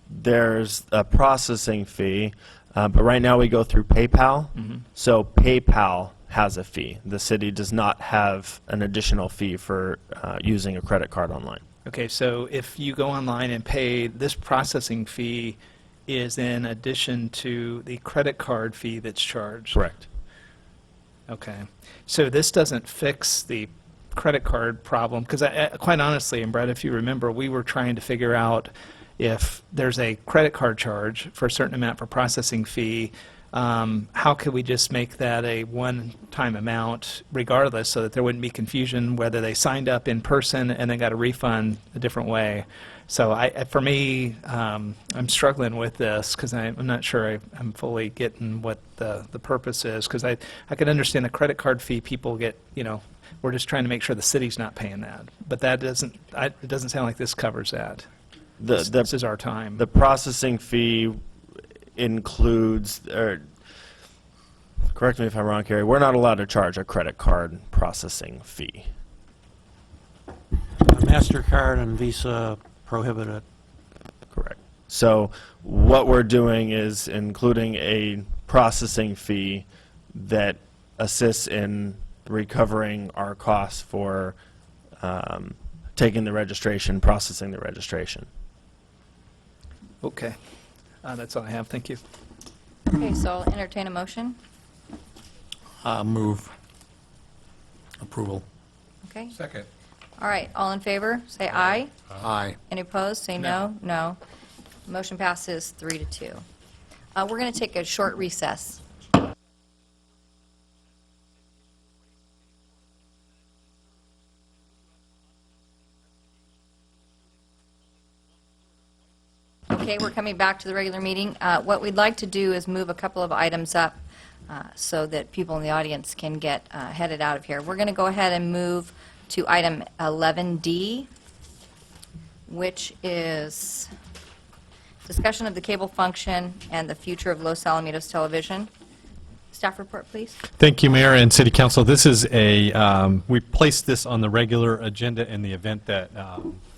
Speaker 14: There's a processing fee. But right now we go through PayPal, so PayPal has a fee. The city does not have an additional fee for using a credit card online.
Speaker 3: Okay, so if you go online and pay, this processing fee is in addition to the credit card fee that's charged?
Speaker 14: Correct.
Speaker 3: Okay, so this doesn't fix the credit card problem, because quite honestly, and Brett, if you remember, we were trying to figure out if there's a credit card charge for a certain amount for processing fee, how could we just make that a one-time amount regardless, so that there wouldn't be confusion whether they signed up in person and then got a refund a different way? So for me, I'm struggling with this because I'm not sure I'm fully getting what the purpose is, because I can understand the credit card fee people get, we're just trying to make sure the city's not paying that. But that doesn't, it doesn't sound like this covers that. This is our time.
Speaker 14: The processing fee includes, or correct me if I'm wrong, Carrie, we're not allowed to charge a credit card processing fee.
Speaker 16: MasterCard and Visa prohibit it.
Speaker 14: Correct. So what we're doing is including a processing fee that assists in recovering our costs for taking the registration, processing the registration.
Speaker 3: Okay. That's all I have. Thank you.
Speaker 1: Okay, so I'll entertain a motion.
Speaker 15: Move approval.
Speaker 1: Okay.
Speaker 4: Second.
Speaker 1: All right, all in favor, say aye.
Speaker 15: Aye.
Speaker 1: Any opposed, say no. No. Motion passes 3-2. We're going to take a short recess. Okay, we're coming back to the regular meeting. What we'd like to do is move a couple of items up so that people in the audience can get headed out of here. We're going to go ahead and move to item 11D, which is discussion of the cable function and the future of Los Alamitos Television. Staff report, please.
Speaker 13: Thank you, Mayor and City Council. This is we placed this on the regular agenda in the event that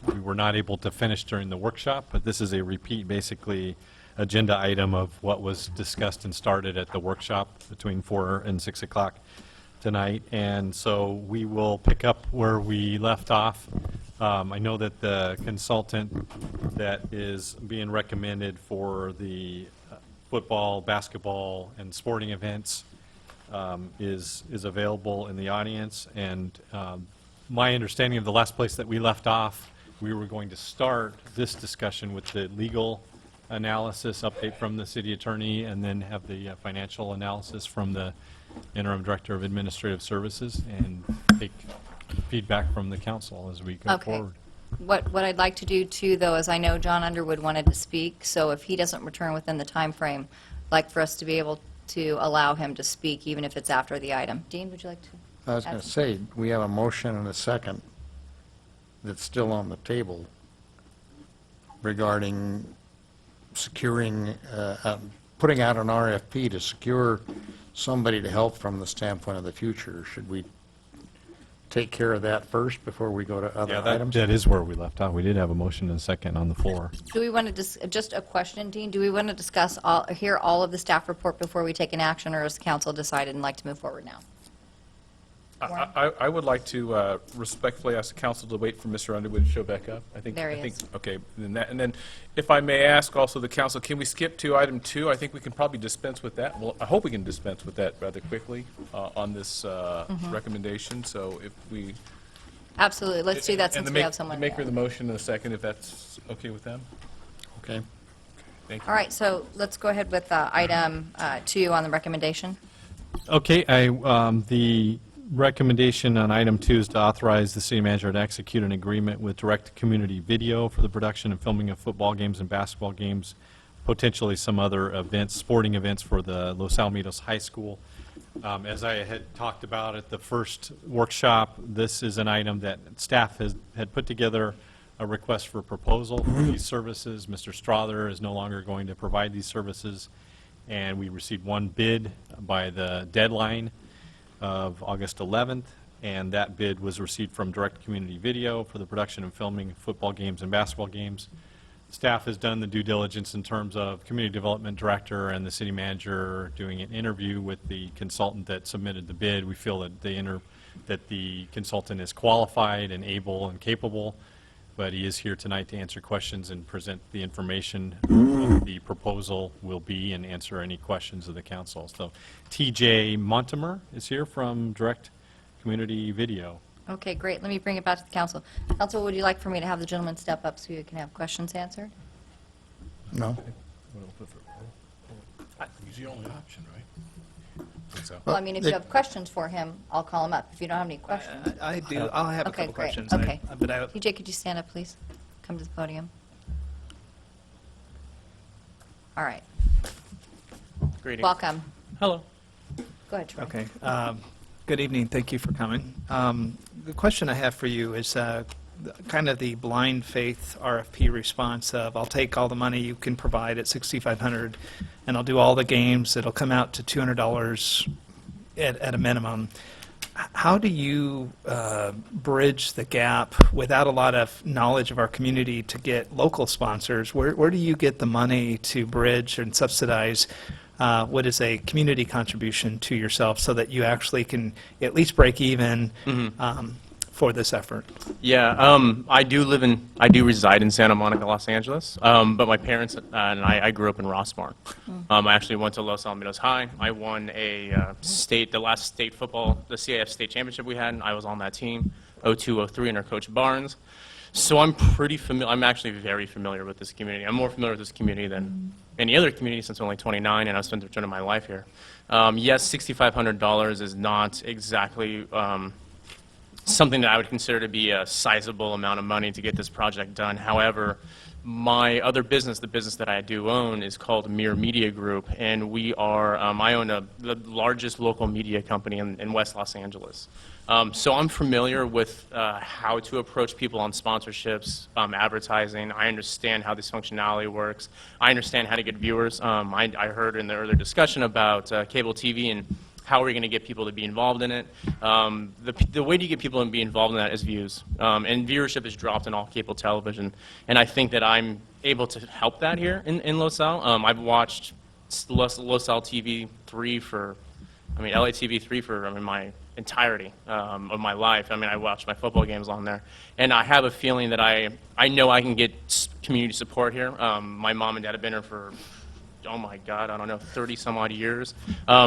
Speaker 13: we were not able to finish during the workshop, but this is a repeat, basically, agenda item of what was discussed and started at the workshop between 4 and 6 o'clock tonight. And so we will pick up where we left off. I know that the consultant that is being recommended for the football, basketball, and sporting events is available in the audience. And my understanding of the last place that we left off, we were going to start this discussion with the legal analysis update from the city attorney, and then have the financial analysis from the interim director of administrative services, and take feedback from the council as we go forward.
Speaker 1: What I'd like to do too, though, is I know John Underwood wanted to speak, so if he doesn't return within the time frame, I'd like for us to be able to allow him to speak, even if it's after the item. Dean, would you like to?
Speaker 15: I was going to say, we have a motion and a second that's still on the table regarding securing, putting out an RFP to secure somebody to help from the standpoint of the future. Should we take care of that first before we go to other items?
Speaker 13: That is where we left off. We did have a motion and a second on the floor.
Speaker 1: Do we want to, just a question, Dean, do we want to discuss, hear all of the staff report before we take an action, or has council decided and like to move forward now?
Speaker 17: I would like to respectfully ask the council to wait for Mr. Underwood to show back up.
Speaker 1: There he is.
Speaker 17: Okay, and then if I may ask also the council, can we skip to item 2? I think we can probably dispense with that. Well, I hope we can dispense with that rather quickly on this recommendation. So if we...
Speaker 1: Absolutely. Let's do that since we have someone.
Speaker 17: The maker of the motion in a second, if that's okay with them.
Speaker 15: Okay.
Speaker 17: Thank you.
Speaker 1: All right, so let's go ahead with item 2 on the recommendation.
Speaker 13: Okay, the recommendation on item 2 is to authorize the city manager to execute an agreement with Direct Community Video for the production and filming of football games and basketball games, potentially some other events, sporting events for the Los Alamitos High School. As I had talked about at the first workshop, this is an item that staff had put together a request for proposal for these services. Mr. Strother is no longer going to provide these services, and we received one bid by the deadline of August 11th, and that bid was received from Direct Community Video for the production and filming of football games and basketball games. Staff has done the due diligence in terms of community development director and the city manager doing an interview with the consultant that submitted the bid. We feel that the consultant is qualified and able and capable, but he is here tonight to answer questions and present the information what the proposal will be and answer any questions of the council. So TJ Montemer is here from Direct Community Video.
Speaker 1: Okay, great. Let me bring it back to the council. Council, would you like for me to have the gentleman step up so you can have questions answered?
Speaker 15: No?
Speaker 4: He's the only option, right? Think so.
Speaker 1: Well, I mean, if you have questions for him, I'll call him up. If you don't have any questions.
Speaker 3: I do, I'll have a
Speaker 1: Okay,
Speaker 3: couple
Speaker 1: great.
Speaker 3: questions.
Speaker 1: Okay.
Speaker 3: But I,
Speaker 1: TJ, could you stand up, please? Come to the podium. All right.
Speaker 18: Greetings.
Speaker 1: Welcome.
Speaker 18: Hello.
Speaker 1: Go ahead, Troy.
Speaker 3: okay. Good evening, thank you for coming. The question I have for you is kind of the blind faith RFP response of, I'll take all the money you can provide at $6,500, and I'll do all the games, it'll come out to $200 at a minimum. How do you bridge the gap without a lot of knowledge of our community to get local sponsors? Where do you get the money to bridge and subsidize what is a community contribution to yourself so that you actually can at least break even for this effort?
Speaker 18: Yeah, I do reside in Santa Monica, Los Angeles, but my parents and I grew up in Rossmore. I actually went to Los Alamitos High. I won the last state football, the CIF state championship we had. I was on that team, 02-03, under Coach Barnes. So I'm pretty familiar. I'm actually very familiar with this community. I'm more familiar with this community than any other community since I'm only 29, and I've spent the return of my life here. Yes, $6,500 is not exactly something that I would consider to be a sizable amount of money to get this project done. However, my other business, the business that I do own, is called Mir Media Group, and we are, I own the largest local media company in West Los Angeles. So I'm familiar with how to approach people on sponsorships, advertising. I understand how this functionality works. I understand how to get viewers. I heard in the earlier discussion about cable TV and how are we going to get people to be involved in it. The way to get people to be involved in that is views. And viewership is dropped in all cable television. And I think that I'm able to help that here in Los Al. I've watched Los Al TV 3 for, LA TV 3 for, my entirety of my life. I watch my football games on there. And I have a feeling that I know I can get community support here. My mom and dad have been here for, oh my God, I don't know, 30 some odd years.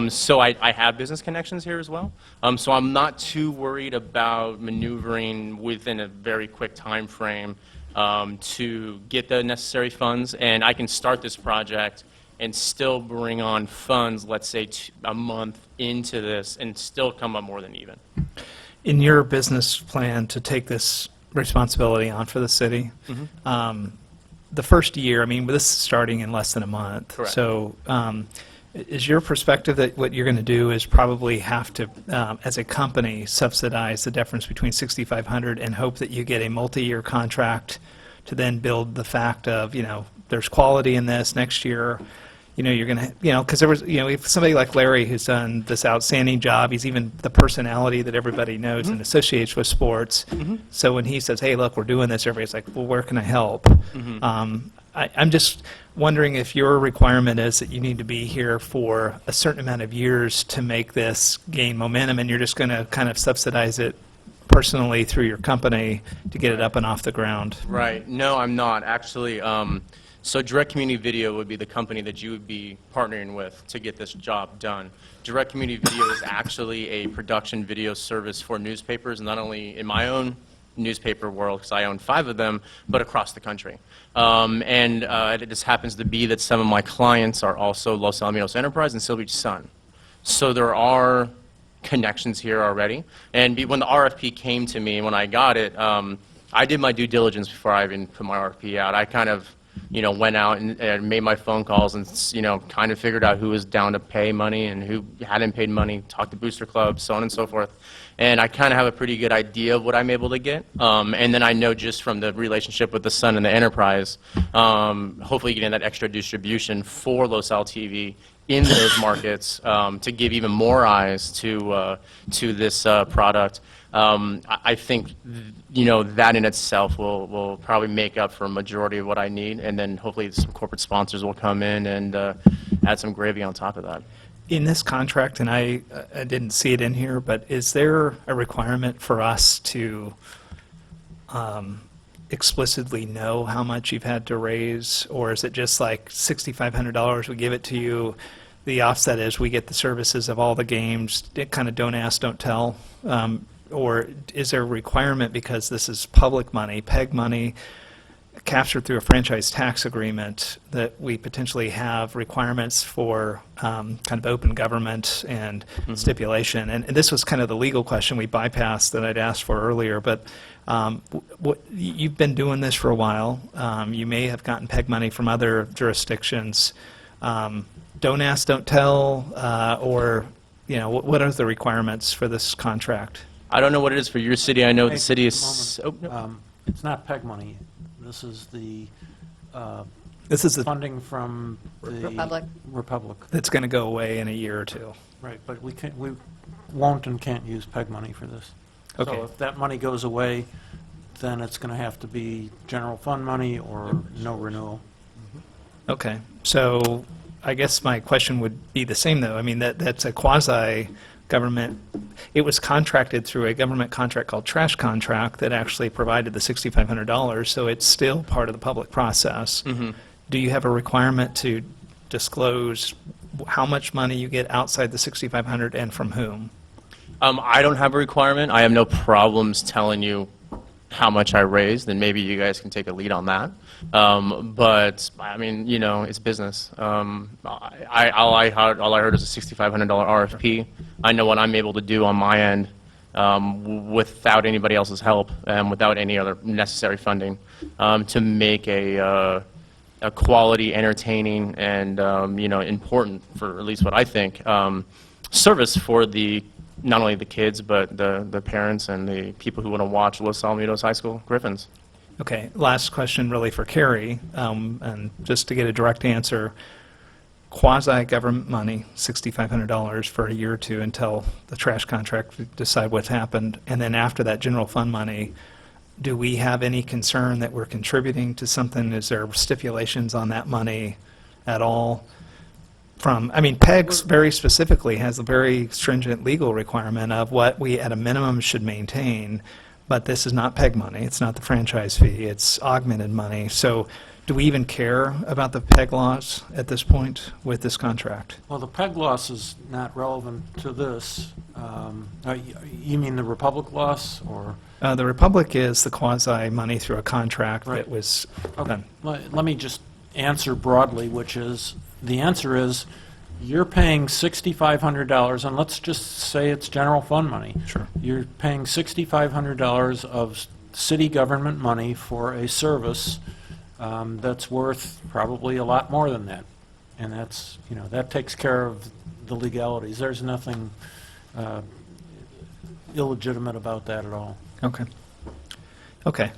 Speaker 18: So I have business connections here as well. So I'm not too worried about maneuvering within a very quick time frame to get the necessary funds. And I can start this project and still bring on funds, let's say a month into this, and still come up more than even.
Speaker 3: In your business plan to take this responsibility on for the city, the first year, this is starting in less than a month.
Speaker 18: Correct.
Speaker 3: So is your perspective that what you're going to do is probably have to, as a company, subsidize the difference between $6,500 and hope that you get a multi-year contract to then build the fact of, there's quality in this next year? You're going to, because there was, if somebody like Larry who's done this outstanding job, he's even the personality that everybody knows and associates with sports. So when he says, hey, look, we're doing this, everybody's like, well, where can I help? I'm just wondering if your requirement is that you need to be here for a certain amount of years to make this gain momentum, and you're just going to kind of subsidize it personally through your company to get it up and off the ground.
Speaker 18: Right. No, I'm not. Actually, so Direct Community Video would be the company that you would be partnering with to get this job done. Direct Community Video is actually a production video service for newspapers, not only in my own newspaper world, because I own 5 of them, but across the country. It just happens to be that some of my clients are also Los Alamitos Enterprise and Silver Beach Sun. So there are connections here already. And when the RFP came to me, when I got it, I did my due diligence before I even put my RFP out. I kind of went out and made my phone calls and, kind of figured out who was down to pay money and who hadn't paid money, talked to booster clubs, so on and so forth. And I kind of have a pretty good idea of what I'm able to get. And then I know just from the relationship with the Sun and the Enterprise, hopefully getting that extra distribution for Los Al TV in those markets to give even more eyes to this product. I think, that in itself will probably make up for a majority of what I need, and then hopefully some corporate sponsors will come in and add some gravy on top of that.
Speaker 3: In this contract, and I didn't see it in here, but is there a requirement for us to explicitly know how much you've had to raise, or is it just like $6,500, we give it to you, the offset is we get the services of all the games, it kind of don't ask, don't tell? Or is there a requirement, because this is public money, PEG money, captured through a franchise tax agreement, that we potentially have requirements for kind of open government and stipulation. And this was kind of the legal question we bypassed that I'd asked for earlier, but you've been doing this for a while. You may have gotten PEG money from other jurisdictions. Don't ask, don't tell, or, what are the requirements for this contract?
Speaker 18: I don't know what it is for your city. I know the
Speaker 16: Hey,
Speaker 18: city
Speaker 16: a
Speaker 18: is.
Speaker 16: moment.
Speaker 18: Oh, no.
Speaker 16: It's not PEG money. This is the funding from the
Speaker 1: Republic.
Speaker 16: Republic.
Speaker 3: That's going to go away in a year or two.
Speaker 16: Right, but we won't and can't use PEG money for this.
Speaker 3: Okay.
Speaker 16: So if that money goes away, then it's going to have to be general fund money or no renewal.
Speaker 3: Okay, so I guess my question would be the same, though. I mean, that's a quasi-government, it was contracted through a government contract called Trash Contract that actually provided the $6,500, so it's still part of the public process. Do you have a requirement to disclose how much money you get outside the $6,500 and from whom?
Speaker 18: I don't have a requirement. I have no problems telling you how much I raised, and maybe you guys can take a lead on that. But I mean, it's business. All I heard is a $6,500 RFP. I know what I'm able to do on my end without anybody else's help and without any other necessary funding to make a quality, entertaining, and important, for at least what I think, service for not only the kids, but the parents and the people who want to watch Los Alamitos High School Griffins.
Speaker 3: Okay, last question really for Carrie, and just to get a direct answer, quasi-government money, $6,500 for a year or two until the trash contract, decide what's happened, and then after that general fund money, do we have any concern that we're contributing to something? Is there stipulations on that money at all? PEGS very specifically has a very stringent legal requirement of what we at a minimum should maintain, but this is not PEG money, it's not the franchise fee, it's augmented money. So do we even care about the PEG laws at this point with this contract?
Speaker 16: Well, the PEG loss is not relevant to this. You mean the Republic loss, or?
Speaker 3: The Republic is the quasi money through a contract
Speaker 16: Right.
Speaker 3: that was
Speaker 16: Okay.
Speaker 3: done.
Speaker 16: Let me just answer broadly, which is, the answer is, you're paying $6,500, and let's just say it's general fund money.
Speaker 3: Sure.
Speaker 16: You're paying $6,500 of city government money for a service that's worth probably a lot more than that. And that's, that takes care of the legalities. There's nothing illegitimate about that at all.
Speaker 3: Okay. Okay.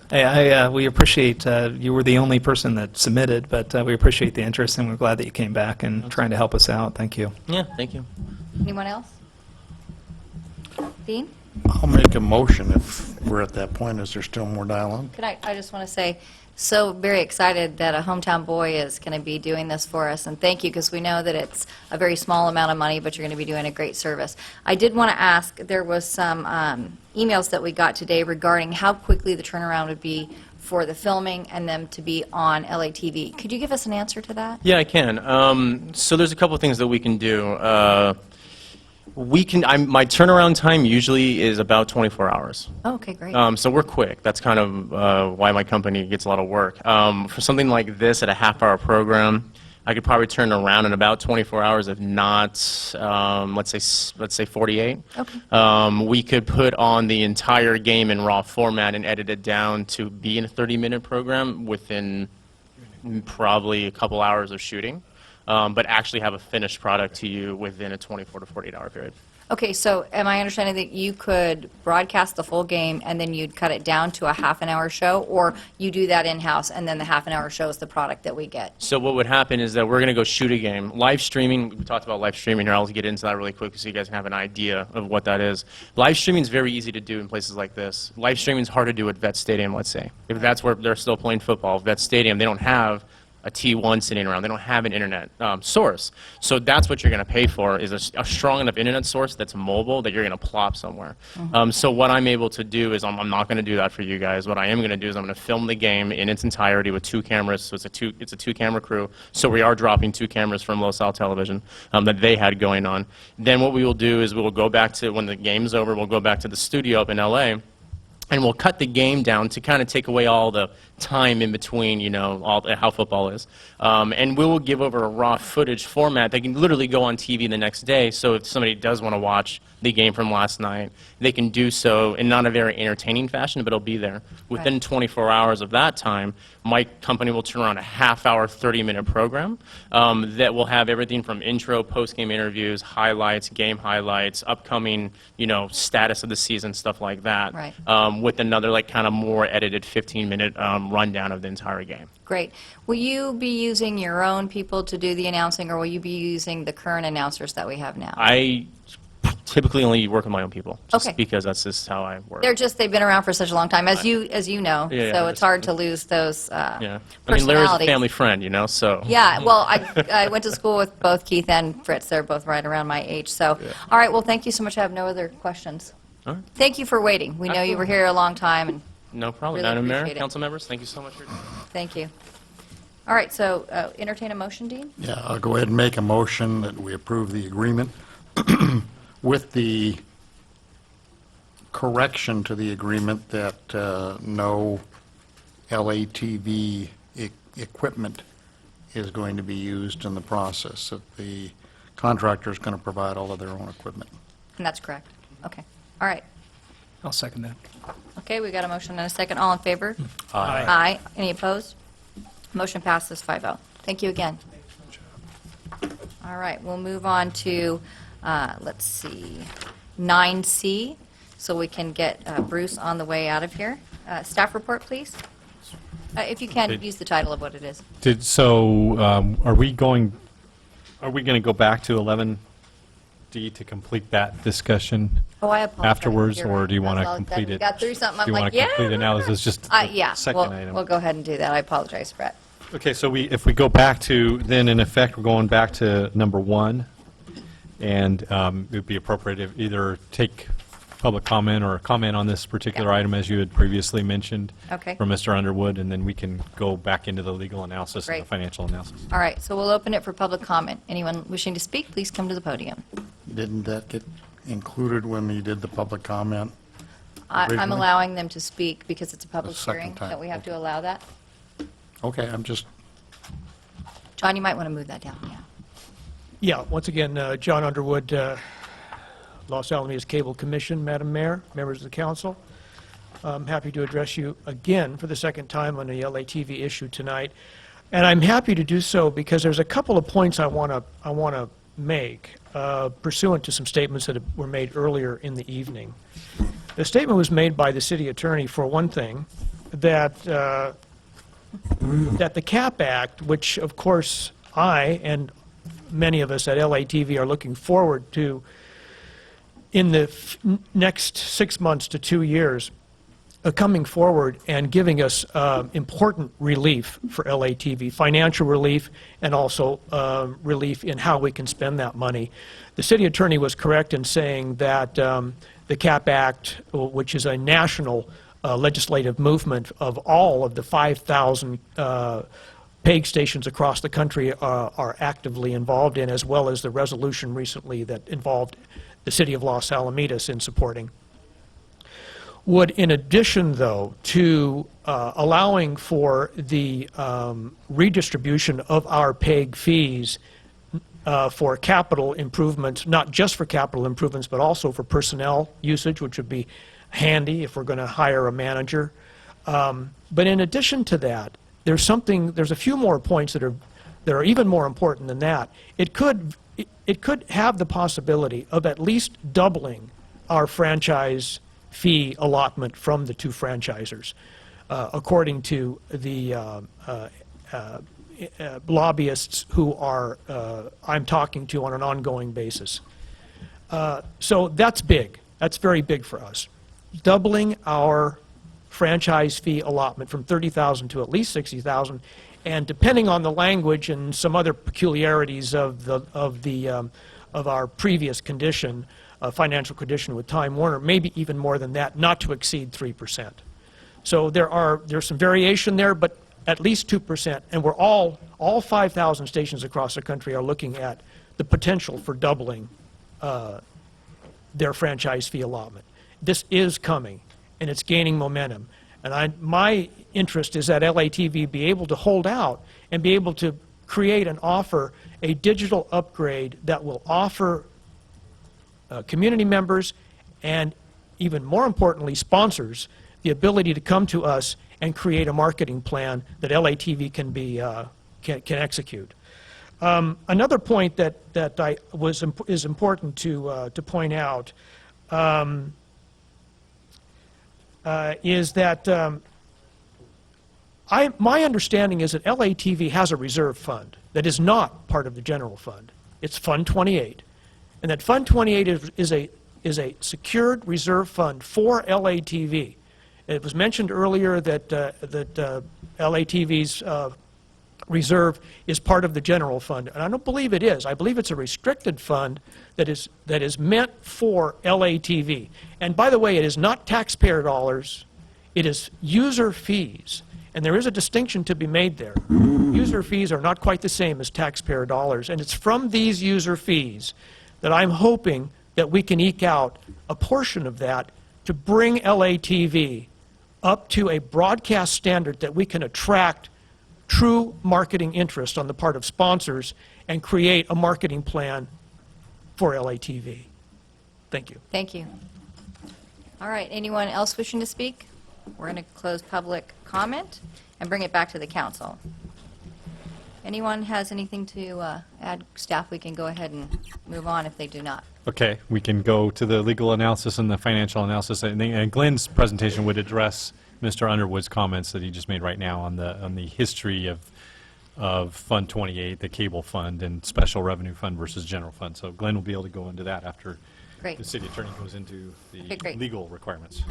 Speaker 3: We appreciate, you were the only person that submitted, but we appreciate the interest, and we're glad that you came back and trying to help us out. Thank you.
Speaker 18: Yeah, thank you.
Speaker 1: Anyone else? Dean?
Speaker 15: I'll make a motion if we're at that point. Is there still more dialogue?
Speaker 1: I just want to say, so very excited that a hometown boy is going to be doing this for us, and thank you, because we know that it's a very small amount of money, but you're going to be doing a great service. I did want to ask, there was some emails that we got today regarding how quickly the turnaround would be for the filming and them to be on LATV. Could you give us an answer to that?
Speaker 18: Yeah, I can. So there's a couple of things that we can do. My turnaround time usually is about 24 hours.
Speaker 1: Oh, okay, great.
Speaker 18: So we're quick. That's kind of why my company gets a lot of work. For something like this at a half-hour program, I could probably turn around in about 24 hours, if not, let's say 48.
Speaker 1: Okay.
Speaker 18: We could put on the entire game in raw format and edit it down to be in a 30-minute program within probably a couple hours of shooting. But actually have a finished product to you within a 24 to 48-hour period.
Speaker 1: Okay, so am I understanding that you could broadcast the full game and then you'd cut it down to a half-an-hour show, or you do that in-house and then the half-an-hour show is the product that we get?
Speaker 18: So what would happen is that we're going to go shoot a game. Live streaming, we talked about live streaming here. I'll get into that really quickly so you guys can have an idea of what that is. Live streaming is very easy to do in places like this. Live streaming is hard to do at Vet Stadium, let's say. If that's where they're still playing football, Vet Stadium, they don't have a T1 sitting around. They don't have an internet source. So that's what you're going to pay for, is a strong enough internet source that's mobile that you're going to plop somewhere. So what I'm able to do is, I'm not going to do that for you guys. What I am going to do is I'm going to film the game in its entirety with 2 cameras. So it's a two-camera crew. So we are dropping 2 cameras from Los Al Television that they had going on. Then what we will do is we will go back to, when the game's over, we'll go back to the studio up in LA, and we'll cut the game down to kind of take away all the time in between, how football is. And we will give over a raw footage format that can literally go on TV the next day. So if somebody does want to watch the game from last night, they can do so in not a very entertaining fashion, but it'll be there. Within
Speaker 1: Right.
Speaker 18: 24 hours of that time, my company will turn around a half-hour, 30-minute program that will have everything from intro, post-game interviews, highlights, game highlights, upcoming, status of the season, stuff like that.
Speaker 1: Right.
Speaker 18: With another, kind of more edited 15-minute rundown of the entire game.
Speaker 1: Great. Will you be using your own people to do the announcing, or will you be using the current announcers that we have now?
Speaker 18: I typically only work with my own people, just
Speaker 1: Okay.
Speaker 18: because that's just how I work.
Speaker 1: They've been around for such a long time, as you know,
Speaker 18: Yeah,
Speaker 1: so
Speaker 18: yeah,
Speaker 1: it's hard to lose those
Speaker 18: Yeah. I mean, Larry's a
Speaker 1: personalities.
Speaker 18: family friend, so.
Speaker 1: Yeah, well, I went to school with both Keith and Fritz. They're both right around my age. So, all right, well, thank you so much. I have no other questions.
Speaker 18: All right.
Speaker 1: Thank you for waiting. We know you were
Speaker 18: Absolutely.
Speaker 1: here a long time, and
Speaker 18: No problem.
Speaker 1: Really
Speaker 18: Madam Mayor,
Speaker 1: appreciate it.
Speaker 18: council members, thank you so much for your time.
Speaker 1: thank you. All right, so entertain a motion, Dean?
Speaker 15: Yeah, I'll go ahead and make a motion that we approve the agreement with the correction to the agreement that no LATV equipment is going to be used in the process, that the contractor is going to provide all of their own equipment.
Speaker 1: And that's correct. Okay. All right.
Speaker 3: I'll second that.
Speaker 1: Okay, we got a motion and a second. All in favor?
Speaker 3: Aye.
Speaker 1: Aye. Any opposed? Motion passes 5-0. Thank you again. All right, we'll move on to, let's see, 9C, so we can get Bruce on the way out of here. Staff report, please. If you can, use the title of what it is.
Speaker 13: Are we going to go back to 11D to complete that discussion
Speaker 1: Oh, I apologize.
Speaker 13: afterwards,
Speaker 1: You're
Speaker 13: or
Speaker 1: right.
Speaker 13: do you want to
Speaker 1: That's all-
Speaker 13: complete
Speaker 1: we
Speaker 13: it?
Speaker 1: got through something. I'm
Speaker 13: Do you
Speaker 1: like,
Speaker 13: want to
Speaker 1: yeah.
Speaker 13: complete it now? This is just the
Speaker 1: Yeah,
Speaker 13: second item.
Speaker 1: we'll go ahead and do that. I apologize, Brett.
Speaker 13: Okay, so if we go back to, then in effect, we're going back to number 1, and it would be appropriate to either take public comment or comment on this particular item, as you had previously mentioned
Speaker 1: Okay.
Speaker 13: from Mr. Underwood, and then we can go back into the legal analysis and
Speaker 1: Great.
Speaker 13: the financial analysis.
Speaker 1: All right, so we'll open it for public comment. Anyone wishing to speak, please come to the podium.
Speaker 15: Didn't that get included when we did the public comment?
Speaker 1: I'm
Speaker 15: Originally?
Speaker 1: allowing them to speak because it's a public
Speaker 15: The second
Speaker 1: hearing.
Speaker 15: time,
Speaker 1: Don't we have to allow that?
Speaker 15: Okay, I'm just,
Speaker 1: John, you might want to move that down, yeah.
Speaker 19: Yeah, once again, John Underwood, Los Alamitos Cable Commission, Madam Mayor, members of the council. I'm happy to address you again for the second time on the LATV issue tonight. And I'm happy to do so because there's a couple of points I want to make pursuant to some statements that were made earlier in the evening. The statement was made by the city attorney, for one thing, that the CAP Act, which of course I and many of us at LATV are looking forward to in the next 6 months to 2 years, coming forward and giving us important relief for LATV, financial relief, and also relief in how we can spend that money. The city attorney was correct in saying that the CAP Act, which is a national legislative movement of all of the 5,000 PEG stations across the country are actively involved in, as well as the resolution recently that involved the city of Los Alamitos in supporting, would, in addition, though, to allowing for the redistribution of our PEG fees for capital improvements, not just for capital improvements, but also for personnel usage, which would be handy if we're going to hire a manager. But in addition to that, there's a few more points that are even more important than that. It could have the possibility of at least doubling our franchise fee allotment from the two franchisors, according to the lobbyists who I'm talking to on an ongoing basis. So that's big. That's very big for us. Doubling our franchise fee allotment from $30,000 to at least $60,000, and depending on the language and some other peculiarities of our previous condition, financial condition with Time Warner, maybe even more than that, not to exceed 3%. So there's some variation there, but at least 2%, and we're all 5,000 stations across the country are looking at the potential for doubling their franchise fee allotment. This is coming, and it's gaining momentum. And my interest is that LATV be able to hold out and be able to create and offer a digital upgrade that will offer community members and, even more importantly, sponsors the ability to come to us and create a marketing plan that LATV can execute. Another point that is important to point out is that my understanding is that LATV has a reserve fund that is not part of the general fund. It's Fund 28, and that Fund 28 is a secured reserve fund for LATV. It was mentioned earlier that LATV's reserve is part of the general fund, and I don't believe it is. I believe it's a restricted fund that is meant for LATV. And by the way, it is not taxpayer dollars, it is user fees, and there is a distinction to be made there. User fees are not quite the same as taxpayer dollars, and it's from these user fees that I'm hoping that we can eke out a portion of that to bring LATV up to a broadcast standard that we can attract true marketing interest on the part of sponsors and create a marketing plan for LATV. Thank you.
Speaker 1: Thank you. All right, anyone else wishing to speak? We're going to close public comment and bring it back to the council. Anyone has anything to add? Staff, we can go ahead and move on if they do not.
Speaker 13: Okay, we can go to the legal analysis and the financial analysis. And Glenn's presentation would address Mr. Underwood's comments that he just made right now on the history of Fund 28, the cable fund, and special revenue fund versus general fund. So Glenn will be able to go into that after
Speaker 1: Great.
Speaker 13: the city attorney goes into the
Speaker 1: Okay, great.
Speaker 13: legal requirements.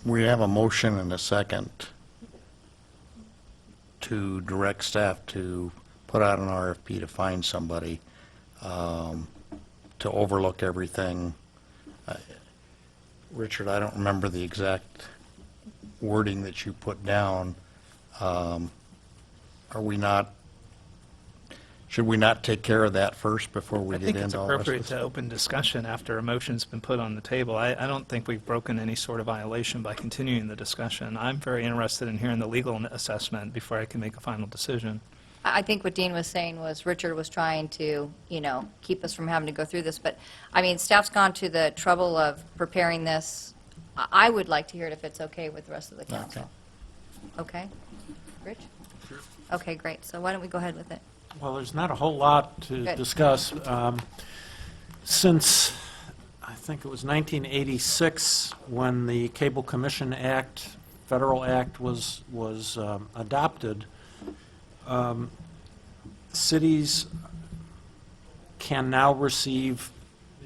Speaker 15: We have a motion and a second to direct staff to put out an RFP to find somebody to overlook everything. Richard, I don't remember the exact wording that you put down. Should we not take care of that first before we
Speaker 3: I
Speaker 15: get
Speaker 3: think it's
Speaker 15: into all the rest of
Speaker 3: appropriate
Speaker 15: this?
Speaker 3: to open discussion after a motion's been put on the table. I don't think we've broken any sort of violation by continuing the discussion. I'm very interested in hearing the legal assessment before I can make a final decision.
Speaker 1: I think what Dean was saying was Richard was trying to, keep us from having to go through this. But, I mean, staff's gone to the trouble of preparing this. I would like to hear it if it's okay with the rest of the council. Okay? Rich? Sure. Okay, great. So why don't we go ahead with it?
Speaker 16: Well, there's not a whole lot to
Speaker 1: Good.
Speaker 16: discuss. Since, I think it was 1986, when the Cable Commission Act, Federal Act, was adopted, cities can now receive,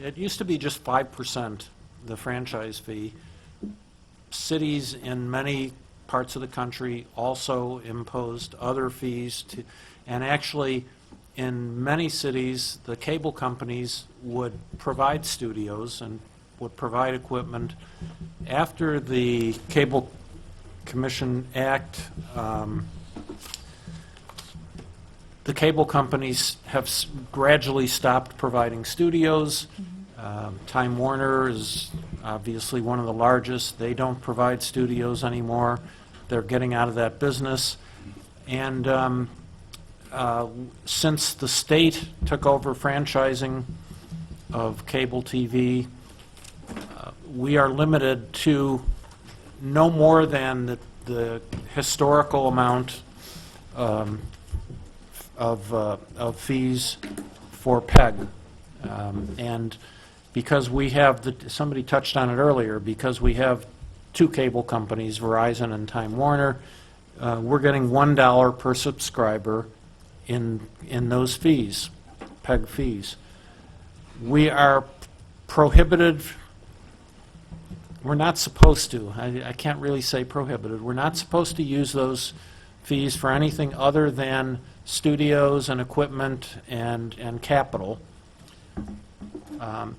Speaker 16: it used to be just 5%, the franchise fee. Cities in many parts of the country also imposed other fees to, and actually, in many cities, the cable companies would provide studios and would provide equipment. After the Cable Commission Act, the cable companies have gradually stopped providing studios. Time Warner is obviously one of the largest. They don't provide studios anymore. They're getting out of that business. And since the state took over franchising of cable TV, we are limited to no more than the historical amount of fees for PEG. And because we have, somebody touched on it earlier, because we have two cable companies, Verizon and Time Warner, we're getting $1 per subscriber in those fees, PEG fees. We are prohibited, we're not supposed to, I can't really say prohibited, we're not supposed to use those fees for anything other than studios and equipment and capital.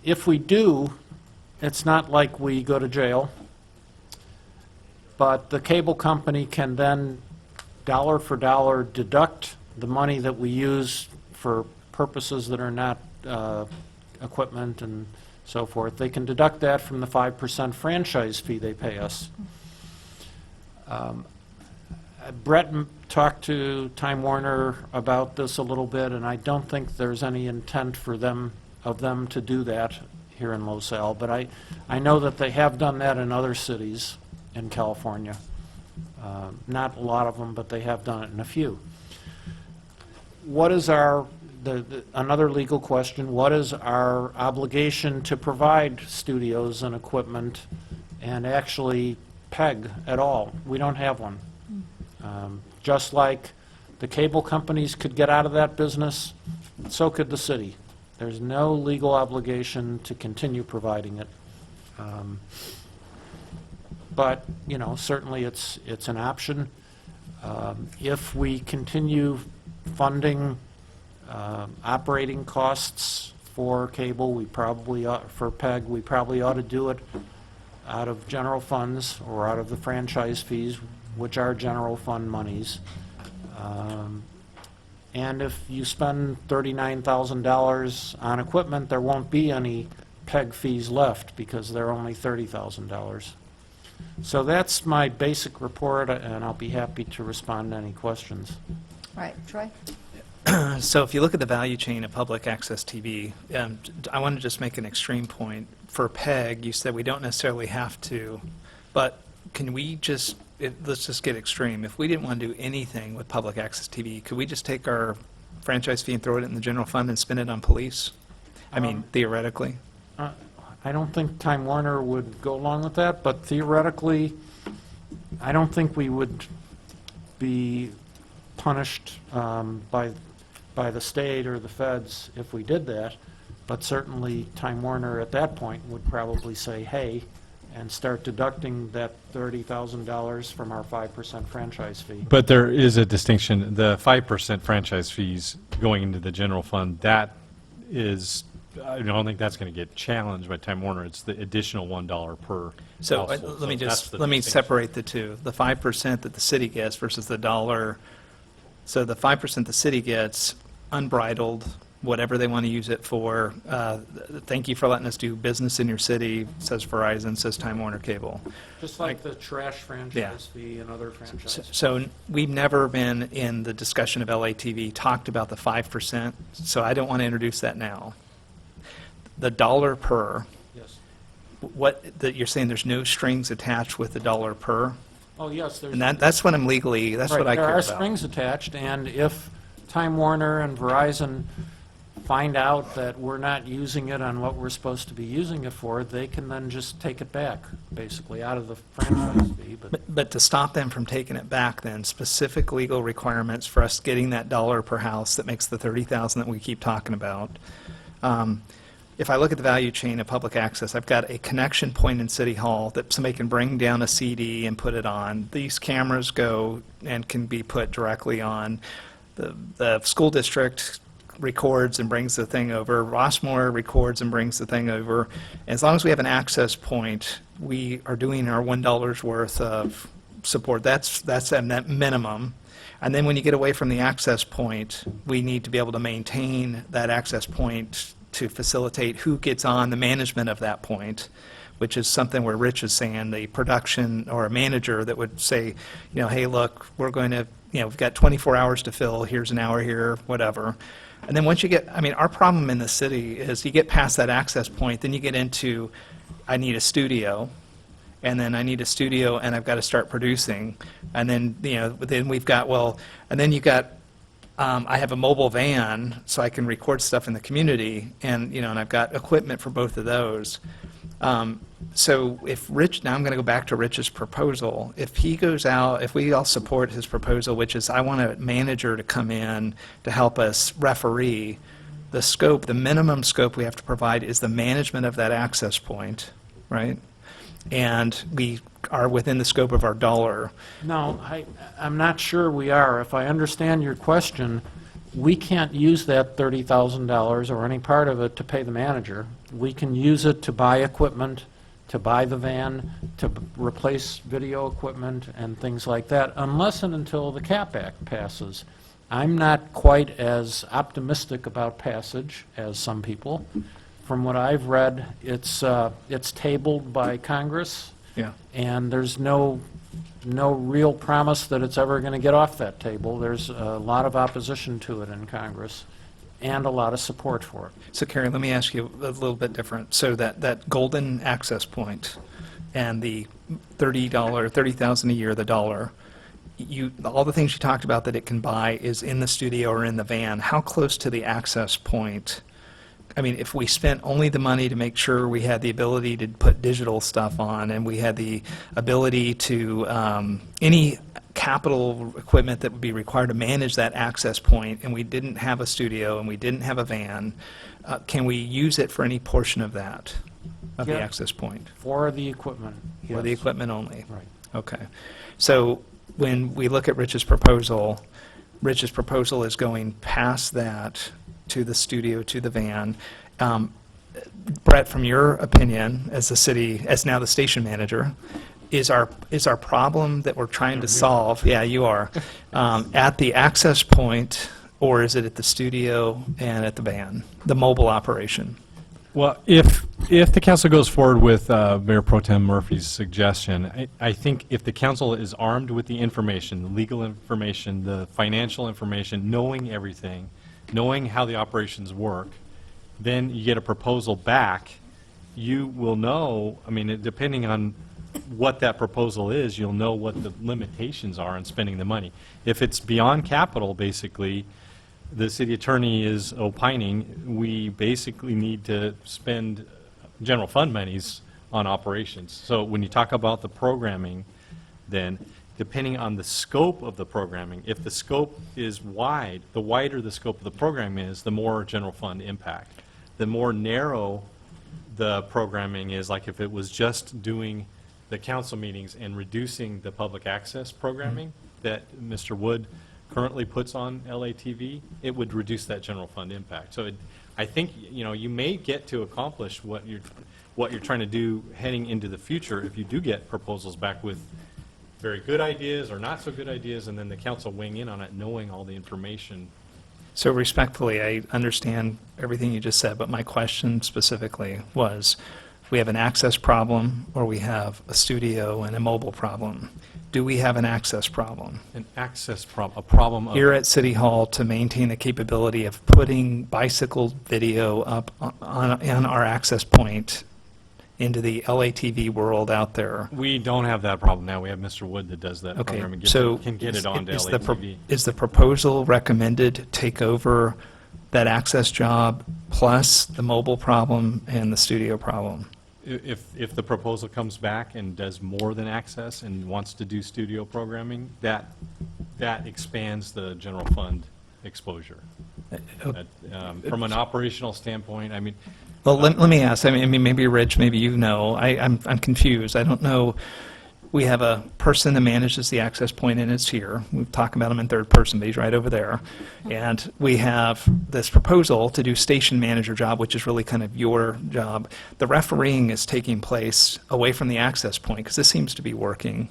Speaker 16: If we do, it's not like we go to jail, but the cable company can then dollar for dollar deduct the money that we use for purposes that are not equipment and so forth. They can deduct that from the 5% franchise fee they pay us. Brett talked to Time Warner about this a little bit, and I don't think there's any intent for them to do that here in Los Al, but I know that they have done that in other cities in California. Not a lot of them, but they have done it in a few. What is another legal question, what is our obligation to provide studios and equipment and actually PEG at all? We don't have one. Just like the cable companies could get out of that business, so could the city. There's no legal obligation to continue providing it. But, you know, certainly it's an option. If we continue funding operating costs for cable, for PEG, we probably ought to do it out of general funds or out of the franchise fees, which are general fund monies. And if you spend $39,000 on equipment, there won't be any PEG fees left because they're only $30,000. So that's my basic report, and I'll be happy to respond to any questions.
Speaker 1: All right, Troy?
Speaker 3: So if you look at the value chain of public access TV, I want to just make an extreme point. For PEG, you said we don't necessarily have to, but can we just, let's just get extreme. If we didn't want to do anything with public access TV, could we just take our franchise fee and throw it in the general fund and spend it on police? I mean, theoretically.
Speaker 16: I don't think Time Warner would go along with that, but theoretically, I don't think we would be punished by the state or the feds if we did that, but certainly Time Warner at that point would probably say, hey, and start deducting that $30,000 from our 5% franchise fee.
Speaker 13: But there is a distinction. The 5% franchise fees going into the general fund, that is, I don't think that's going to get challenged by Time Warner. It's the additional $1 per
Speaker 3: So
Speaker 13: household.
Speaker 3: let me
Speaker 13: So that's
Speaker 3: just,
Speaker 13: the
Speaker 3: let me
Speaker 13: distinction.
Speaker 3: separate the two. The 5% that the city gets versus the dollar. So the 5% the city gets, unbridled, whatever they want to use it for. Thank you for letting us do business in your city, says Verizon, says Time Warner Cable.
Speaker 16: Just like the trash franchise fee and other franchise.
Speaker 3: So we've never been in the discussion of LATV talked about the 5%, so I don't want to introduce that now. The dollar per,
Speaker 16: Yes.
Speaker 3: that you're saying there's no strings attached with the dollar per?
Speaker 16: Oh, yes, there's.
Speaker 3: And that's what I'm legally, that's what I care
Speaker 16: There are
Speaker 3: about.
Speaker 16: strings attached, and if Time Warner and Verizon find out that we're not using it on what we're supposed to be using it for, they can then just take it back, basically, out of the franchise fee.
Speaker 3: But to stop them from taking it back, then, specific legal requirements for us getting that dollar per house that makes the 30,000 that we keep talking about. If I look at the value chain of public access, I've got a connection point in City Hall that somebody can bring down a CD and put it on. These cameras go and can be put directly on. The school district records and brings the thing over. Rossmore records and brings the thing over. As long as we have an access point, we are doing our $1 worth of support. That's a net minimum. And then when you get away from the access point, we need to be able to maintain that access point to facilitate who gets on the management of that point, which is something where Rich is saying the production or a manager that would say, you know, hey, look, we're going to, you know, we've got 24 hours to fill, here's an hour here, whatever. And then once you get, I mean, our problem in the city is you get past that access point, then you get into, I need a studio, and then I need a studio and I've got to start producing. And then, you know, then we've got, well, and then you've got, I have a mobile van so I can record stuff in the community, and, you know, and I've got equipment for both of those. So if Rich, now I'm going to go back to Rich's proposal. If he goes out, if we all support his proposal, which is I want a manager to come in to help us referee, the scope, the minimum scope we have to provide is the management of that access point, right? And we are within the scope of our dollar.
Speaker 16: No, I'm not sure we are. If I understand your question, we can't use that $30,000 or any part of it to pay the manager. We can use it to buy equipment, to buy the van, to replace video equipment and things like that, unless and until the CAP Act passes. I'm not quite as optimistic about passage as some people. From what I've read, it's tabled by Congress.
Speaker 3: Yeah.
Speaker 16: And there's no no real promise that it's ever going to get off that table. There's a lot of opposition to it in Congress and a lot of support for it.
Speaker 3: So Carrie, let me ask you a little bit different. So that golden access point and the $30,000 a year, the dollar, all the things you talked about that it can buy is in the studio or in the van. How close to the access point? I mean, if we spent only the money to make sure we had the ability to put digital stuff on and we had the ability to, any capital equipment that would be required to manage that access point, and we didn't have a studio and we didn't have a van, can we use it for any portion of that, of the
Speaker 16: Yeah.
Speaker 3: access point?
Speaker 16: For the equipment,
Speaker 3: For the
Speaker 16: yes.
Speaker 3: equipment only?
Speaker 16: Right.
Speaker 3: Okay. So when we look at Rich's proposal is going past that to the studio, to the van. Brett, from your opinion, as now the station manager, is our problem that we're trying to solve, yeah, you are, at the access point, or is it at the studio and at the van, the mobile operation?
Speaker 13: Well, if the council goes forward with Mayor Pro Tem Murphy's suggestion, I think if the council is armed with the information, the legal information, the financial information, knowing everything, knowing how the operations work, then you get a proposal back, you will know, I mean, depending on what that proposal is, you'll know what the limitations are on spending the money. If it's beyond capital, basically, the city attorney is opining, we basically need to spend general fund monies on operations. So when you talk about the programming, then depending on the scope of the programming, if the scope is wide, the wider the scope of the program is, the more general fund impact. The more narrow the programming is, like if it was just doing the council meetings and reducing the public access programming that Mr. Wood currently puts on LATV, it would reduce that general fund impact. So I think, you may get to accomplish what you're trying to do heading into the future if you do get proposals back with very good ideas or not so good ideas, and then the council weighing in on it, knowing all the information.
Speaker 3: So respectfully, I understand everything you just said, but my question specifically was, we have an access problem or we have a studio and a mobile problem. Do we have an access problem?
Speaker 13: An access problem, a problem of...
Speaker 3: Here at City Hall to maintain the capability of putting bicycle video up on our access point into the LATV world out there.
Speaker 13: We don't have that problem now. We have Mr. Wood that does that
Speaker 3: Okay,
Speaker 13: program and
Speaker 3: so
Speaker 13: can get it onto
Speaker 3: is
Speaker 13: LATV.
Speaker 3: is the proposal recommended take over that access job plus the mobile problem and the studio problem?
Speaker 13: If the proposal comes back and does more than access and wants to do studio programming, that expands the general fund exposure. From an operational standpoint, I mean...
Speaker 3: Well, let me ask, I mean, maybe Rich, maybe you know, I'm confused. I don't know. We have a person that manages the access point, and it's here. We've talked about him in third person, but he's right over there. And we have this proposal to do station manager job, which is really kind of your job. The refereeing is taking place away from the access point, because this seems to be working.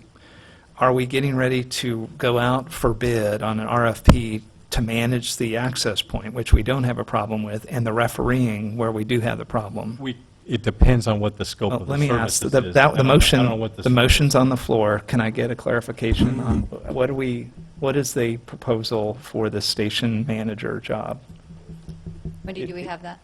Speaker 3: Are we getting ready to go out for bid on an RFP to manage the access point, which we don't have a problem with, and the refereeing where we do have the problem?
Speaker 13: It depends on what the scope
Speaker 3: Well,
Speaker 13: of the
Speaker 3: let me ask,
Speaker 13: services
Speaker 3: the
Speaker 13: is. I don't know what
Speaker 3: the motion's on the floor. Can I get a clarification on what is the proposal for the station manager job?
Speaker 1: Wendy, do we have that?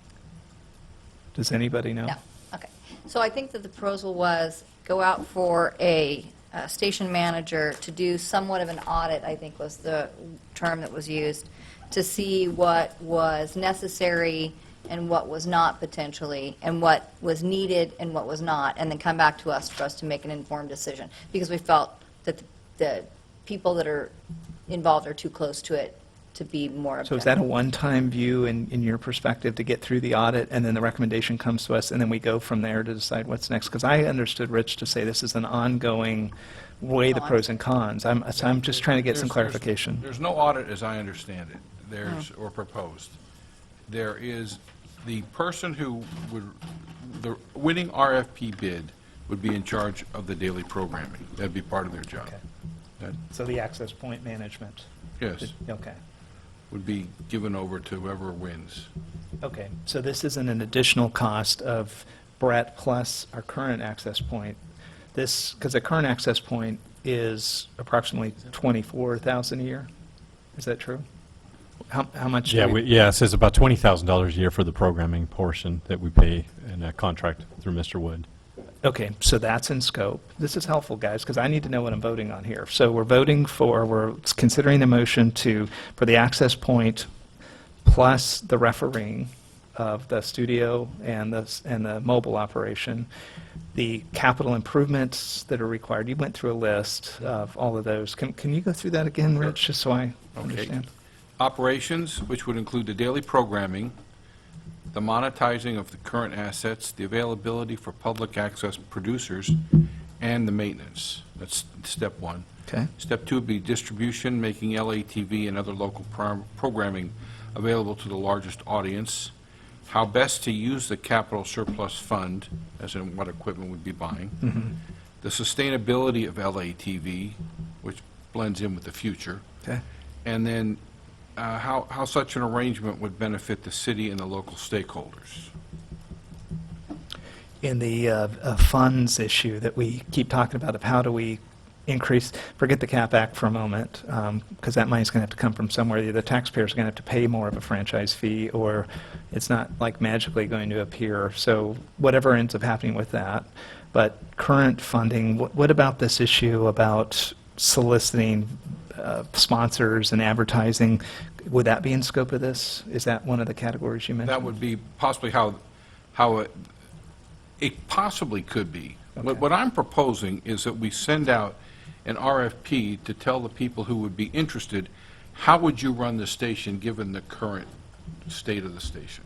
Speaker 3: Does anybody know?
Speaker 1: No, okay. So I think that the proposal was go out for a station manager to do somewhat of an audit, I think was the term that was used, to see what was necessary and what was not potentially, and what was needed and what was not, and then come back to us for us to make an informed decision. Because we felt that the people that are involved are too close to it to be more
Speaker 3: So
Speaker 1: objective.
Speaker 3: is that a one-time view in your perspective to get through the audit, and then the recommendation comes to us, and then we go from there to decide what's next? Because I understood Rich to say this is an ongoing, weigh the pros and cons. I'm just trying to get some clarification.
Speaker 4: There's no audit, as I understand it, or proposed. There is, the person who the winning RFP bid would be in charge of the daily programming. That'd be part of their job.
Speaker 3: So the access point management?
Speaker 4: Yes.
Speaker 3: Okay.
Speaker 4: Would be given over to whoever wins.
Speaker 3: Okay, so this isn't an additional cost of Brett plus our current access point. This, because the current access point is approximately 24,000 a year. Is that true? How much?
Speaker 13: Yeah,
Speaker 3: do we-
Speaker 13: yeah, it says about $20,000 a year for the programming portion that we pay in a contract through Mr. Wood.
Speaker 3: Okay, so that's in scope. This is helpful, guys, because I need to know what I'm voting on here. So we're considering the motion for the access point plus the refereeing of the studio and the mobile operation, the capital improvements that are required. You went through a list of all of those. Can you go through that again, Rich, just so I understand?
Speaker 4: Operations, which would include the daily programming, the monetizing of the current assets, the availability for public access producers, and the maintenance. That's step one.
Speaker 3: Okay.
Speaker 4: Step two would be distribution, making LATV and other local programming available to the largest audience. How best to use the capital surplus fund, as in what equipment we'd be buying.
Speaker 3: Mhm.
Speaker 4: The sustainability of LATV, which blends in with the future.
Speaker 3: Okay.
Speaker 4: And then how such an arrangement would benefit the city and the local stakeholders.
Speaker 3: In the funds issue that we keep talking about of how do we increase, forget the CAP Act for a moment, because that money's going to have to come from somewhere. Either the taxpayers are going to have to pay more of a franchise fee, or it's not like magically going to appear. So whatever ends up happening with that. But current funding, what about this issue about soliciting sponsors and advertising? Would that be in scope of this? Is that one of the categories you mentioned?
Speaker 4: That would be possibly how it possibly could be.
Speaker 3: Okay.
Speaker 4: What I'm proposing is that we send out an RFP to tell the people who would be interested, how would you run the station given the current state of the station?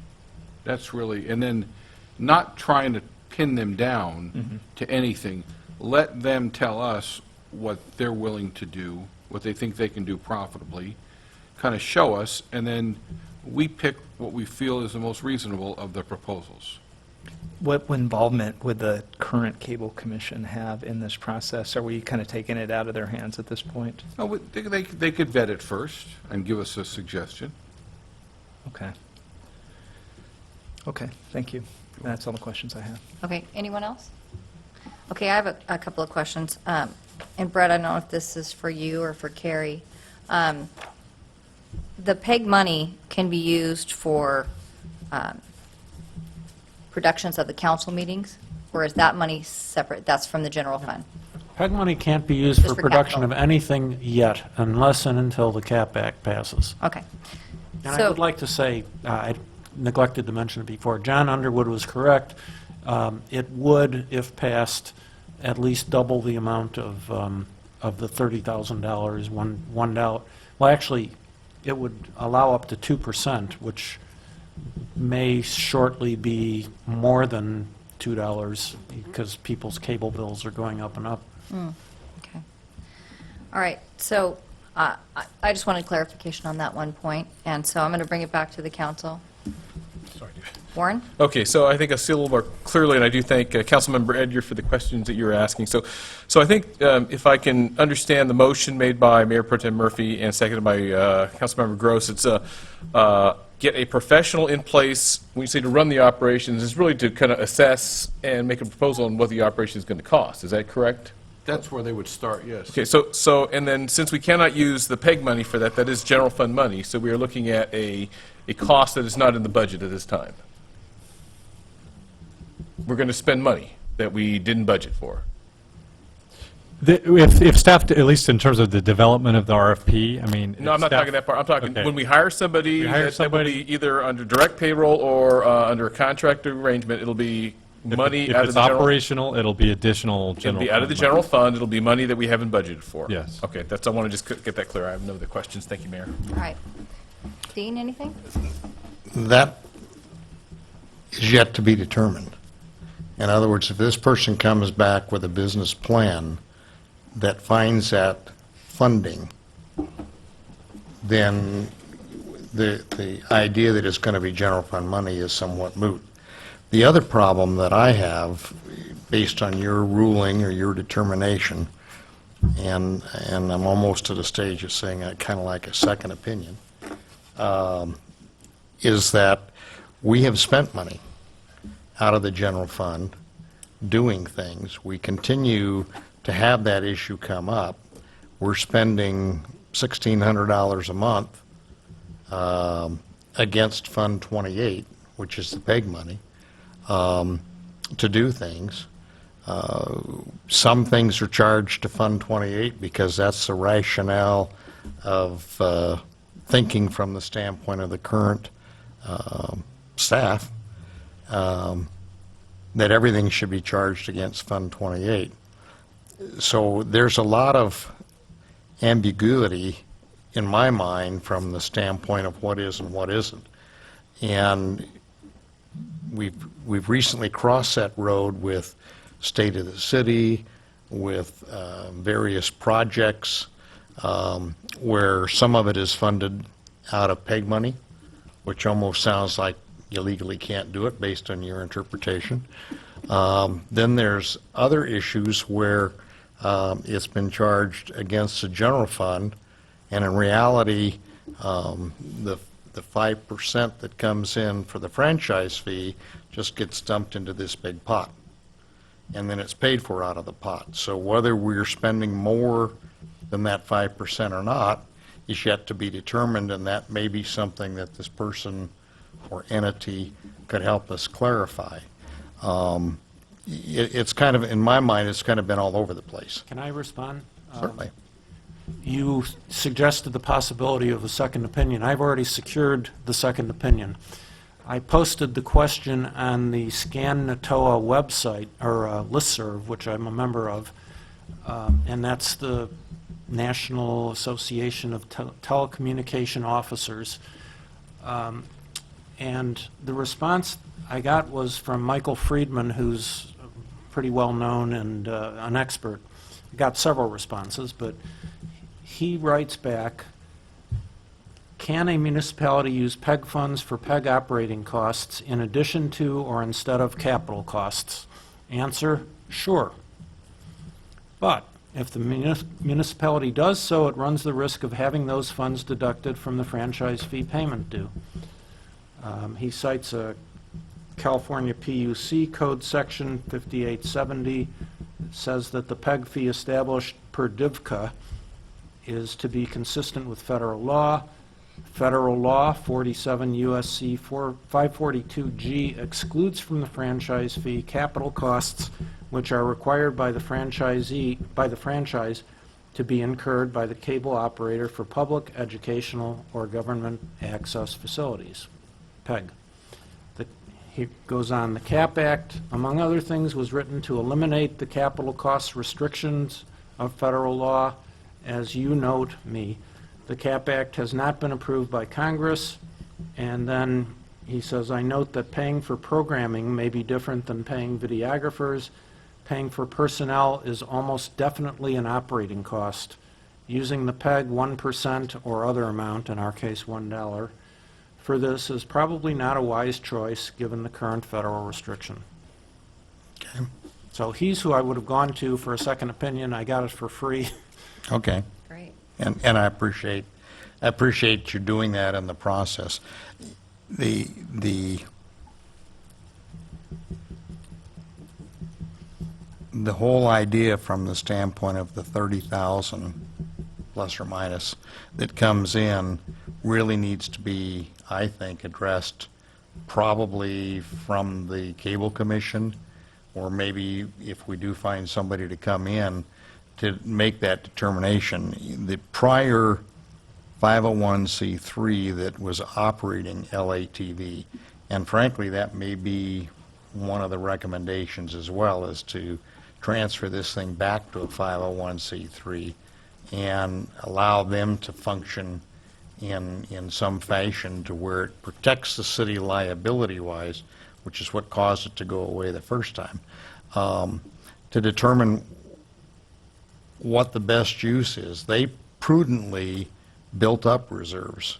Speaker 4: That's really, and then not trying to pin them down to anything. Let them tell us what they're willing to do, what they think they can do profitably, kind of show us, and then we pick what we feel is the most reasonable of the proposals.
Speaker 3: What involvement would the current cable commission have in this process? Are we kind of taking it out of their hands at this point?
Speaker 4: Oh, they could vet it first and give us a suggestion.
Speaker 3: Okay. Okay, thank you. That's all the questions I have.
Speaker 1: Okay, anyone else? Okay, I have a couple of questions. And Brett, I don't know if this is for you or for Carrie. The PEG money can be used for productions of the council meetings, or is that money separate? That's from the general fund?
Speaker 16: PEG money can't be used
Speaker 1: Just
Speaker 16: for
Speaker 1: for
Speaker 16: production
Speaker 1: capital.
Speaker 16: of anything yet, unless and until the CAP Act passes.
Speaker 1: Okay.
Speaker 16: And I
Speaker 1: So-
Speaker 16: would like to say, I neglected to mention it before, John Underwood was correct. It would, if passed, at least double the amount of the $30,000, $1. Well, actually, it would allow up to 2%, which may shortly be more than $2 because people's cable bills are going up and up.
Speaker 1: Okay. All right, so I just wanted clarification on that one point, and so I'm going to bring it back to the council.
Speaker 17: Sorry.
Speaker 1: Warren?
Speaker 17: Okay, so I think I see a little more clearly, and I do thank Councilmember Edgar for the questions that you were asking. So I think if I can understand the motion made by Mayor Pro Tem Murphy and seconded by Councilmember Gross, it's get a professional in place. When you say to run the operations, it's really to kind of assess and make a proposal on what the operation is going to cost. Is that correct?
Speaker 4: That's where they would start, yes.
Speaker 17: Okay, so and then since we cannot use the PEG money for that, that is general fund money, so we are looking at a cost that is not in the budget at this time. We're going to spend money that we didn't budget for.
Speaker 13: If staff, at least in terms of the development of the RFP, I mean.
Speaker 17: No, I'm not talking that part. I'm talking
Speaker 13: Okay.
Speaker 17: when we hire somebody,
Speaker 13: We hire
Speaker 17: that will be either under direct payroll or under a contract arrangement, it'll be money
Speaker 13: If
Speaker 17: out of
Speaker 13: it's
Speaker 17: the general.
Speaker 13: operational, it'll be additional
Speaker 17: It'll
Speaker 13: general.
Speaker 17: be out of the
Speaker 13: fund
Speaker 17: general
Speaker 13: money.
Speaker 17: fund, it'll be money that we haven't budgeted for.
Speaker 13: Yes.
Speaker 17: Okay, I want to just get that clear. I have no other questions. Thank you, Mayor.
Speaker 1: All right. Dean, anything?
Speaker 15: That is yet to be determined. In other words, if this person comes back with a business plan that finds that funding, then the idea that it's going to be general fund money is somewhat moot. The other problem that I have, based on your ruling or your determination, and I'm almost to the stage of saying I kind of like a second opinion, is that we have spent money out of the general fund doing things. We continue to have that issue come up, we're spending $1,600 a month against Fund 28, which is the PEG money, to do things. Some things are charged to Fund 28 because that's the rationale of thinking from the standpoint of the current staff, that everything should be charged against Fund 28. So there's a lot of ambiguity in my mind from the standpoint of what is and what isn't. And we've recently crossed that road with State of the City, with various projects where some of it is funded out of PEG money, which almost sounds like you legally can't do it based on your interpretation. Then there's other issues where it's been charged against the general fund, and in reality, the 5% that comes in for the franchise fee just gets dumped into this big pot, and then it's paid for out of the pot. So whether we're spending more than that 5% or not is yet to be determined, and that may be something that this person or entity could help us clarify. It's kind of, in my mind, it's kind of been all over the place.
Speaker 16: Can I respond?
Speaker 15: Certainly.
Speaker 16: You suggested the possibility of a second opinion. I've already secured the second opinion. I posted the question on the Scan NATOA website, or listserv, which I'm a member of, and that's the National Association of Telecommunication Officers. And the response I got was from Michael Friedman, who's pretty well known and an expert. I got several responses, but he writes back, can a municipality use PEG funds for PEG operating costs in addition to or instead of capital costs? Answer, sure. But if the municipality does so, it runs the risk of having those funds deducted from the franchise fee payment due. He cites a California PUC code section 5870. It says that the PEG fee established per DIVCA is to be consistent with federal law. Federal law 47 USC 542G excludes from the franchise fee capital costs which are required by the franchise to be incurred by the cable operator for public, educational, or government access facilities. PEG. He goes on, the CAP Act, among other things, was written to eliminate the capital cost restrictions of federal law. As you note, the CAP Act has not been approved by Congress. And then he says, I note that paying for programming may be different than paying videographers. Paying for personnel is almost definitely an operating cost. Using the PEG 1% or other amount, in our case $1, for this is probably not a wise choice given the current federal restriction.
Speaker 15: Okay.
Speaker 16: So he's who I would have gone to for a second opinion. I got it for free.
Speaker 15: Okay.
Speaker 1: Great.
Speaker 15: And I appreciate you doing that in the process. The whole idea from the standpoint of the 30,000 plus or minus that comes in really needs to be, I think, addressed probably from the Cable Commission, or maybe if we do find somebody to come in to make that determination. The prior 501c3 that was operating LATV, and frankly, that may be one of the recommendations as well, is to transfer this thing back to a 501c3 and allow them to function in some fashion to where it protects the city liability-wise, which is what caused it to go away the first time, to determine what the best use is. They prudently built up reserves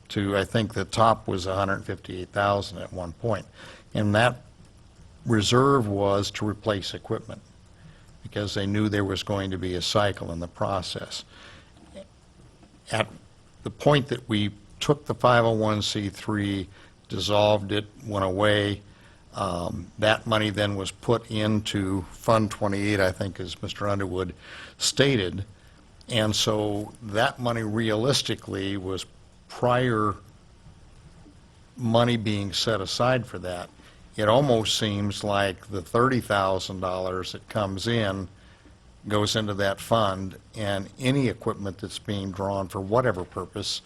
Speaker 15: to, I think the top was 158,000 at one point, and that reserve was to replace equipment because they knew there was going to be a cycle in the process. At the point that we took the 501c3, dissolved it, went away, That money then was put into Fund 28, I think, as Mr. Underwood stated. And so that money realistically was prior money being set aside for that. It almost seems like the $30,000 that comes in goes into that fund, and any equipment that's being drawn for whatever purpose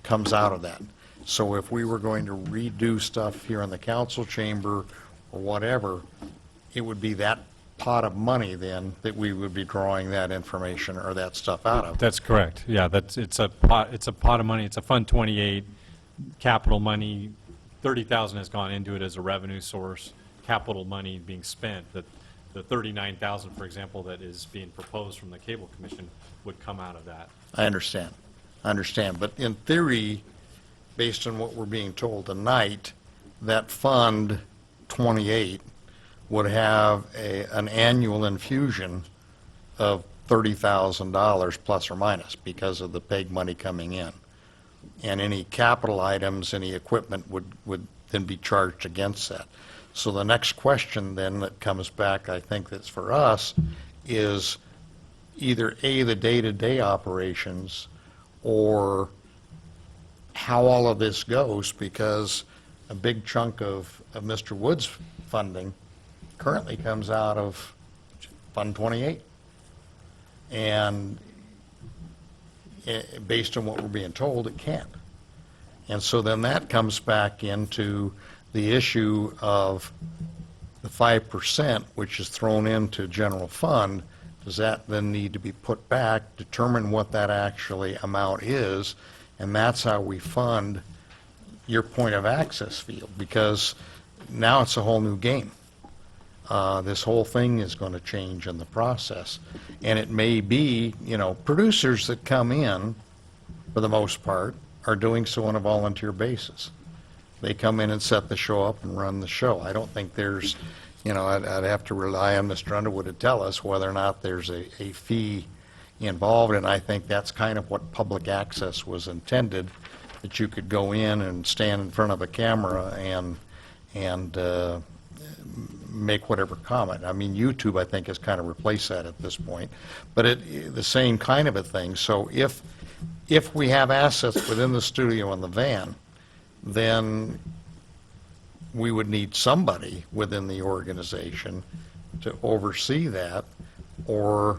Speaker 15: comes out of that. So if we were going to redo stuff here in the council chamber or whatever, it would be that pot of money then that we would be drawing that information or that stuff out of.
Speaker 13: That's correct. Yeah, it's a pot of money. It's a Fund 28 capital money. 30,000 has gone into it as a revenue source, capital money being spent. The 39,000, for example, that is being proposed from the Cable Commission would come out of that.
Speaker 15: I understand. But in theory, based on what we're being told tonight, that Fund 28 would have an annual infusion of $30,000 plus or minus because of the PEG money coming in. And any capital items, any equipment would then be charged against that. So the next question then that comes back, I think that's for us, is either A, the day-to-day operations, or how all of this goes, because a big chunk of Mr. Wood's funding currently comes out of Fund 28. And based on what we're being told, it can't. And so then that comes back into the issue of the 5%, which is thrown into general fund. Does that then need to be put back, determine what that actually amount is, and that's how we fund your point of access field, because now it's a whole new game. This whole thing is going to change in the process. And it may be, producers that come in, for the most part, are doing so on a volunteer basis. They come in and set the show up and run the show. I don't think there's, I'd have to rely on Mr. Underwood to tell us whether or not there's a fee involved, and I think that's kind of what public access was intended, that you could go in and stand in front of a camera and make whatever comment. I mean, YouTube, I think, has kind of replaced that at this point, but the same kind of a thing. So if we have assets within the studio and the van, then we would need somebody within the organization to oversee that or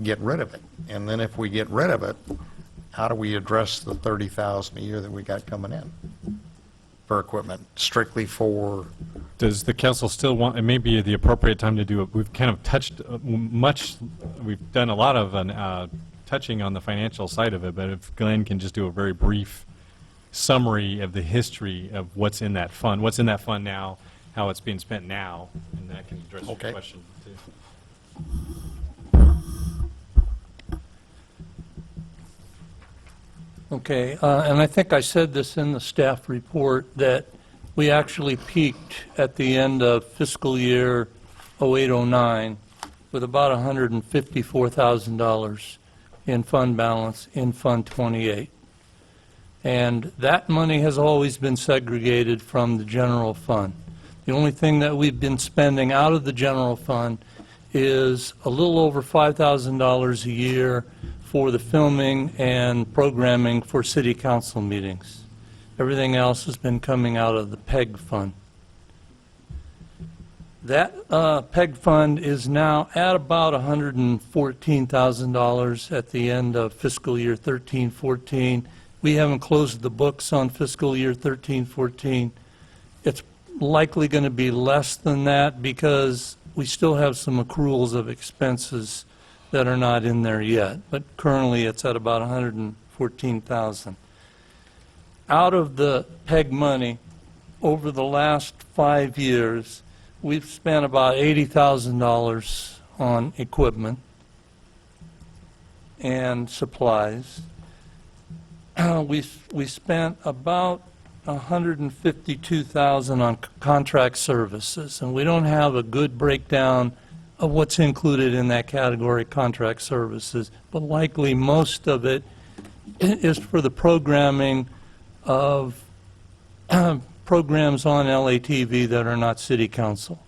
Speaker 15: get rid of it. And then if we get rid of it, how do we address the $30,000 a year that we got coming in for equipment, strictly for...
Speaker 13: Does the council still want, it may be the appropriate time to do it, we've kind of touched we've done a lot of touching on the financial side of it, but if Glenn can just do a very brief summary of the history of what's in that fund now, how it's being spent now, and that can address your question too.
Speaker 20: Okay, and I think I said this in the staff report, that we actually peaked at the end of fiscal year 08-09 with about $154,000 in fund balance in Fund 28. And that money has always been segregated from the general fund. The only thing that we've been spending out of the general fund is a little over $5,000 a year for the filming and programming for city council meetings. Everything else has been coming out of the PEG fund. That PEG fund is now at about $114,000 at the end of fiscal year 13-14. We haven't closed the books on fiscal year 13-14. It's likely going to be less than that because we still have some accruals of expenses that are not in there yet, but currently it's at about $114,000. Out of the PEG money, over the last 5 years, we've spent about $80,000 on equipment and supplies. We spent about $152,000 on contract services, and we don't have a good breakdown of what's included in that category, contract services, but likely most of it is for the programming of programs on LATV that are not city council.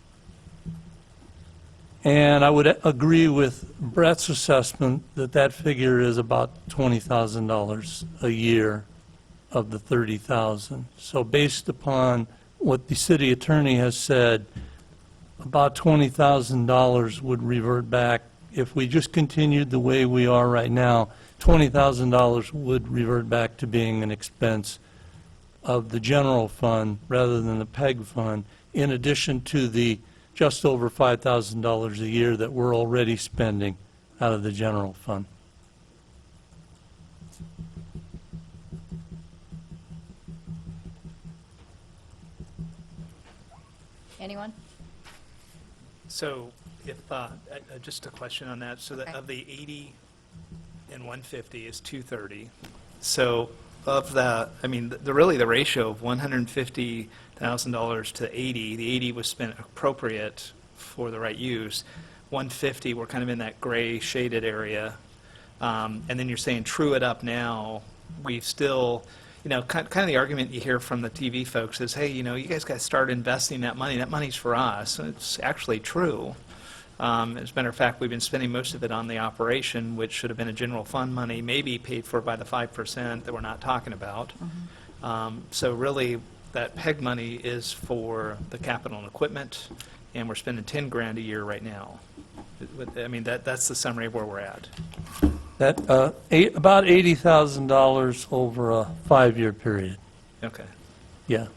Speaker 20: And I would agree with Brett's assessment that that figure is about $20,000 a year of the $30,000. So based upon what the city attorney has said, about $20,000 would revert back. If we just continued the way we are right now, $20,000 would revert back to being an expense of the general fund rather than the PEG fund, in addition to the just over $5,000 a year that we're already spending out of the general fund.
Speaker 1: Anyone?
Speaker 3: So if, just a question on that, so that of the 80 and 150 is 230. So of that, I mean, really the ratio of $150,000 to 80, the 80 was spent appropriate for the right use. 150, we're kind of in that gray shaded area. And then you're saying true it up now, we've still, you know, kind of the argument you hear from the TV folks is, hey, you know, you guys got to start investing that money. That money's for us. And it's actually true. As a matter of fact, we've been spending most of it on the operation, which should have been a general fund money, maybe paid for by the 5% that we're not talking about. So really, that PEG money is for the capital and equipment, and we're spending 10 grand a year right now. I mean, that's the summary of where we're at.
Speaker 20: That, about $80,000 over a 5-year period.
Speaker 3: Okay.
Speaker 20: Yeah.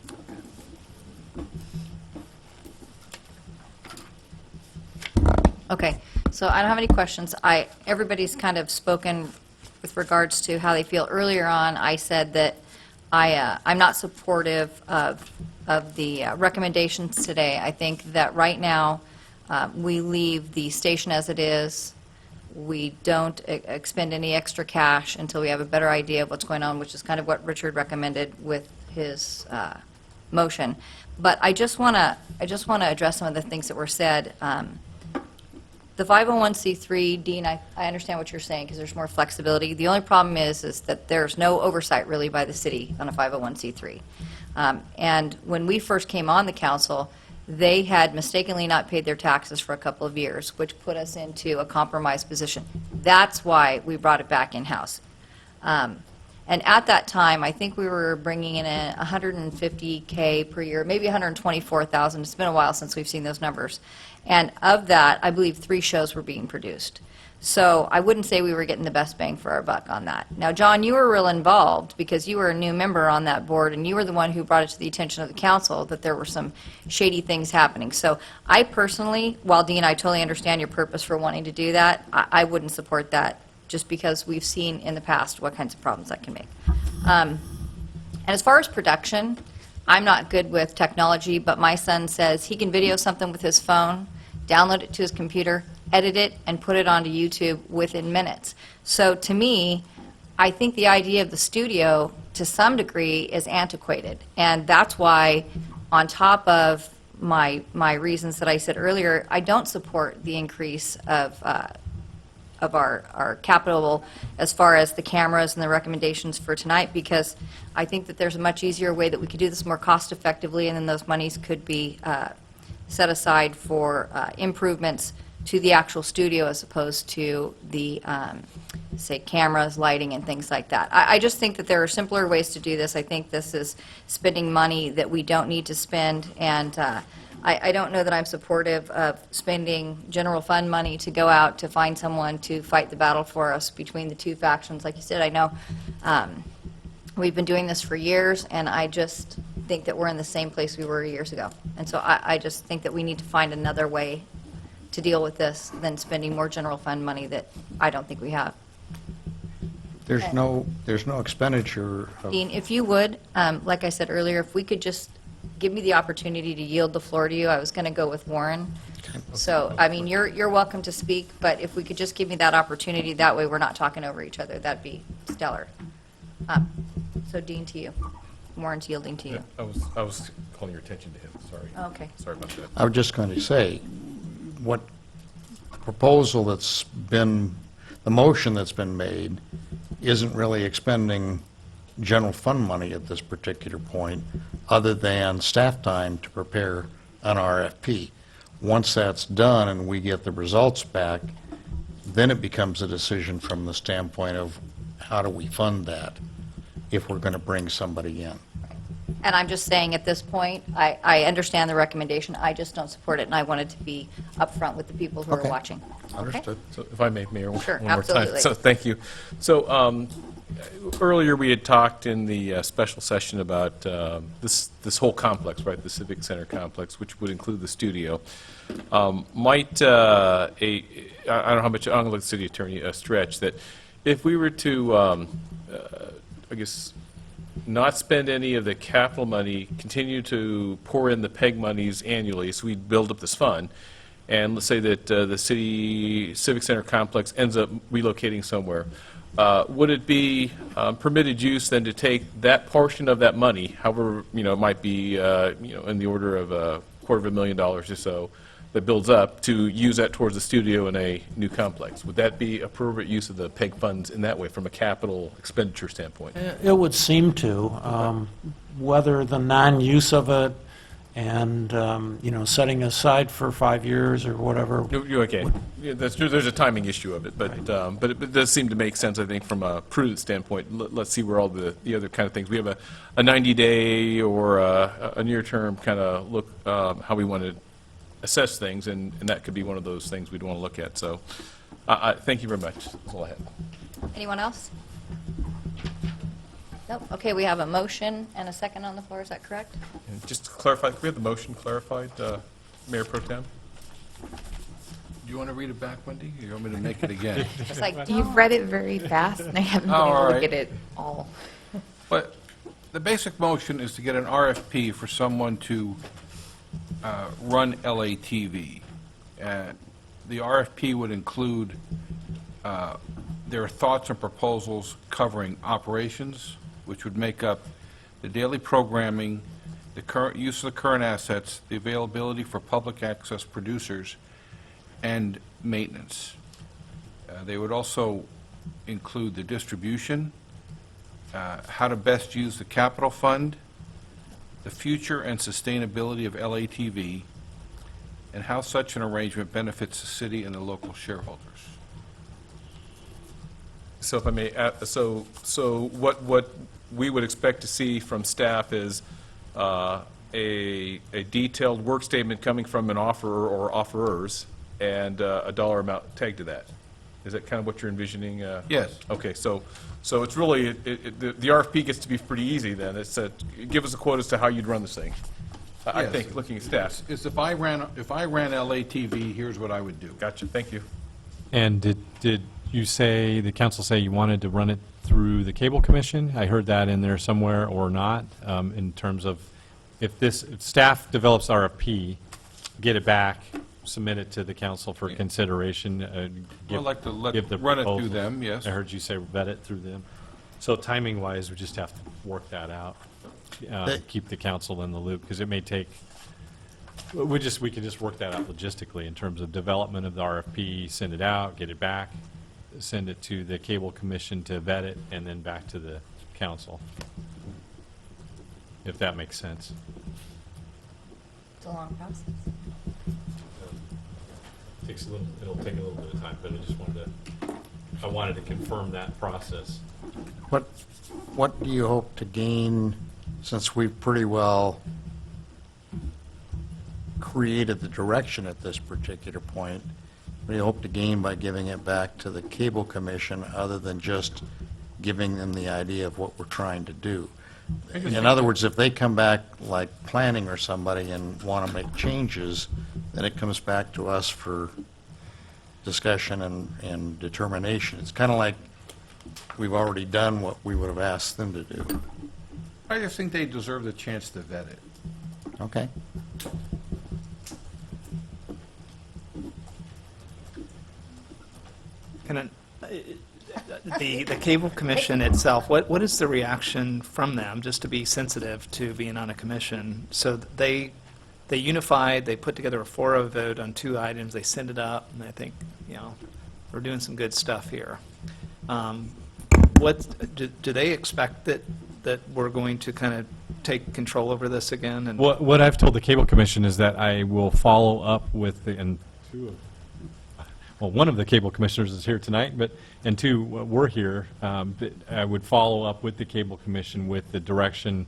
Speaker 1: Okay, so I don't have any questions. Everybody's kind of spoken with regards to how they feel. Earlier on, I said that I'm not supportive of the recommendations today. I think that right now, we leave the station as it is. We don't expend any extra cash until we have a better idea of what's going on, which is kind of what Richard recommended with his motion. But I just want to address some of the things that were said. The 501c3, Dean, I understand what you're saying because there's more flexibility. The only problem is that there's no oversight really by the city on a 501c3. And when we first came on the council, they had mistakenly not paid their taxes for a couple of years, which put us into a compromised position. That's why we brought it back in-house. And at that time, I think we were bringing in $150K per year, maybe $124,000. It's been a while since we've seen those numbers. And of that, I believe 3 shows were being produced. So I wouldn't say we were getting the best bang for our buck on that. Now, John, you were real involved because you were a new member on that board, and you were the one who brought it to the attention of the council that there were some shady things happening. So I personally, while Dean, I totally understand your purpose for wanting to do that, I wouldn't support that just because we've seen in the past what kinds of problems that can make. And as far as production, I'm not good with technology, but my son says he can video something with his phone, download it to his computer, edit it, and put it onto YouTube within minutes. So to me, I think the idea of the studio, to some degree, is antiquated. And that's why, on top of my reasons that I said earlier, I don't support the increase of our capital as far as the cameras and the recommendations for tonight, because I think that there's a much easier way that we could do this more cost effectively, and then those monies could be set aside for improvements to the actual studio as opposed to the, say, cameras, lighting, and things like that. I just think that there are simpler ways to do this. I think this is spending money that we don't need to spend, and I don't know that I'm supportive of spending general fund money to go out to find someone to fight the battle for us between the two factions. Like you said, I know we've been doing this for years, and I just think that we're in the same place we were years ago. And so I just think that we need to find another way to deal with this than spending more general fund money that I don't think we have.
Speaker 15: There's no expenditure of...
Speaker 1: Dean, if you would, like I said earlier, if we could just give me the opportunity to yield the floor to you. I was going to go with Warren. So, I mean, you're welcome to speak, but if we could just give me that opportunity, that way we're not talking over each other, that'd be stellar. So, Dean, to you. Warren's yielding to you.
Speaker 17: I was calling your attention to him, sorry.
Speaker 1: Okay.
Speaker 17: Sorry about that.
Speaker 15: I was just going to say, what proposal that's been, the motion that's been made isn't really expending general fund money at this particular point, other than staff time to prepare an RFP. Once that's done and we get the results back, then it becomes a decision from the standpoint of how do we fund that if we're going to bring somebody in.
Speaker 1: And I'm just saying, at this point, I understand the recommendation, I just don't support it, and I wanted to be upfront with the people who are
Speaker 15: Okay.
Speaker 1: watching.
Speaker 15: Understood.
Speaker 17: So if I may, Mayor,
Speaker 1: Sure,
Speaker 17: one more time.
Speaker 1: absolutely.
Speaker 17: So thank you. So earlier, we had talked in the special session about this whole complex, right, the Civic Center complex, which would include the studio. I don't know how much, I'm going to let the city attorney stretch, that if we were to, I guess, not spend any of the capital money, continue to pour in the PEG monies annually, so we build up this fund, and let's say that the city Civic Center complex ends up relocating somewhere, would it be permitted use then to take that portion of that money, however, it might be, in the order of $250,000 or so, that builds up, to use that towards the studio in a new complex? Would that be appropriate use of the PEG funds in that way, from a capital expenditure standpoint?
Speaker 16: It would seem to, whether the non-use of it and, setting aside for 5 years or whatever.
Speaker 17: You're okay. Yeah, that's true. There's a timing issue of it, but it does seem to make sense, I think, from a prudent standpoint. Let's see where all the other kind of things. We have a 90-day or a near-term kind of look, how we want to assess things, and that could be one of those things we'd want to look at. So thank you very much. That's all I had.
Speaker 1: Anyone else? Nope. Okay, we have a motion and a second on the floor, is that correct?
Speaker 17: And just to clarify, can we have the motion clarified, Mayor Pro Tem?
Speaker 4: Do you want to read it back, Wendy? Or you want me to make it again?
Speaker 1: It's like,
Speaker 2: You've read it very fast, and I haven't been
Speaker 4: Oh,
Speaker 2: able
Speaker 4: all
Speaker 2: to
Speaker 4: right.
Speaker 2: get it all.
Speaker 4: But the basic motion is to get an RFP for someone to run LATV. The RFP would include their thoughts and proposals covering operations, which would make up the daily programming, the current use of the current assets, the availability for public access producers, and maintenance. They would also include the distribution, how to best use the capital fund, the future and sustainability of LATV, and how such an arrangement benefits the city and the local shareholders.
Speaker 17: So if I may, so what we would expect to see from staff is a detailed work statement coming from an offerer or offerers, and a dollar amount tagged to that. Is that kind of what you're envisioning?
Speaker 4: Yes.
Speaker 17: Okay, so it's really, the RFP gets to be pretty easy then. It's give us a quote as to how you'd run this thing. I
Speaker 4: Yes.
Speaker 17: think, looking at staff.
Speaker 4: Is if I ran LATV, here's what I would do.
Speaker 17: Gotcha, thank you.
Speaker 13: And did you say, the council say you wanted to run it through the Cable Commission? I heard that in there somewhere, or not, in terms of if staff develops RFP, get it back, submit it to the council for consideration.
Speaker 4: I'd like to
Speaker 13: give the
Speaker 4: run it through
Speaker 13: proposals.
Speaker 4: them, yes.
Speaker 13: I heard you say vet it through them. So timing-wise, we just have to work that out, keep the council in the loop, because it may take, we can just work that out logistically in terms of development of the RFP, send it out, get it back, send it to the Cable Commission to vet it, and then back to the council, if that makes sense.
Speaker 1: it's a long process.
Speaker 13: It'll take a little bit of time, but I wanted to confirm that process.
Speaker 15: What do you hope to gain, since we've pretty well created the direction at this particular point? What do you hope to gain by giving it back to the Cable Commission, other than just giving them the idea of what we're trying to do? In other words, if they come back like planning or somebody and want to make changes, then it comes back to us for discussion and determination. It's kind of like we've already done what we would have asked them to do.
Speaker 4: I just think they deserve the chance to vet it.
Speaker 15: Okay?
Speaker 3: And the Cable Commission itself, what is the reaction from them, just to be sensitive to being on a commission? So they unified, they put together a 4-0 vote on 2 items, they send it up, and I think, we're doing some good stuff here. Do they expect that that we're going to kind of take control over this again? And
Speaker 13: What I've told the Cable Commission is that I will follow up with, one of the Cable Commissioners is here tonight, and two, we're here. But I would follow up with the Cable Commission with the direction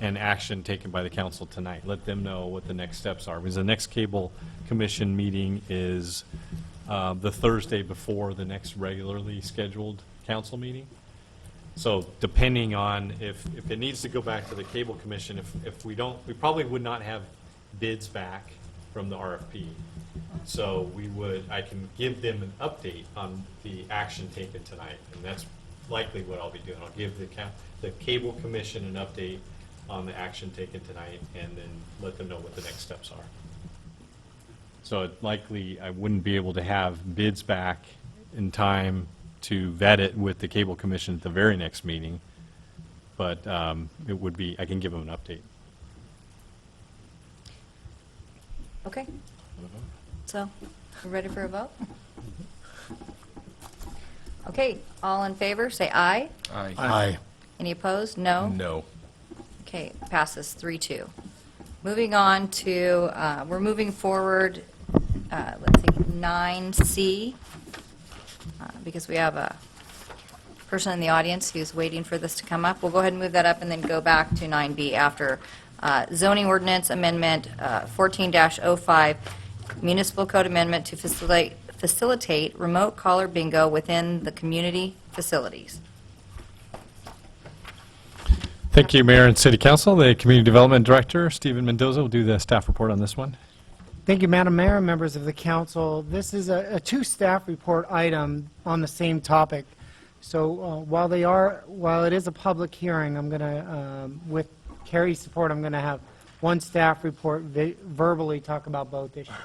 Speaker 13: and action taken by the council tonight. Let them know what the next steps are. Because the next Cable Commission meeting is the Thursday before the next regularly scheduled council meeting. So depending on if it needs to go back to the Cable Commission, if we don't, we probably would not have bids back from the RFP. So I can give them an update on the action taken tonight, and that's likely what I'll be doing. I'll give the Cable Commission an update on the action taken tonight, and then let them know what the next steps are. So likely, I wouldn't be able to have bids back in time to vet it with the Cable Commission at the very next meeting, but it would be, I can give them an update.
Speaker 1: Okay. So, we're ready for a vote? Okay, all in favor, say aye.
Speaker 4: Aye.
Speaker 15: Aye.
Speaker 1: Any opposed? No?
Speaker 4: No.
Speaker 1: Okay, passes 3-2. Moving on to, we're moving forward, let's see, 9C, because we have a person in the audience who's waiting for this to come up. We'll go ahead and move that up and then go back to 9B after zoning ordinance amendment 14-05, municipal code amendment to facilitate remote caller bingo within the community facilities.
Speaker 13: Thank you, Mayor and City Council. The Community Development Director, Stephen Mendoza, will do the staff report on this one.
Speaker 21: Thank you, Madam Mayor and members of the council. This is a two staff report item on the same topic. So while it is a public hearing, I'm going to, with Carrie's support, I'm going to have one staff report verbally talk about both issues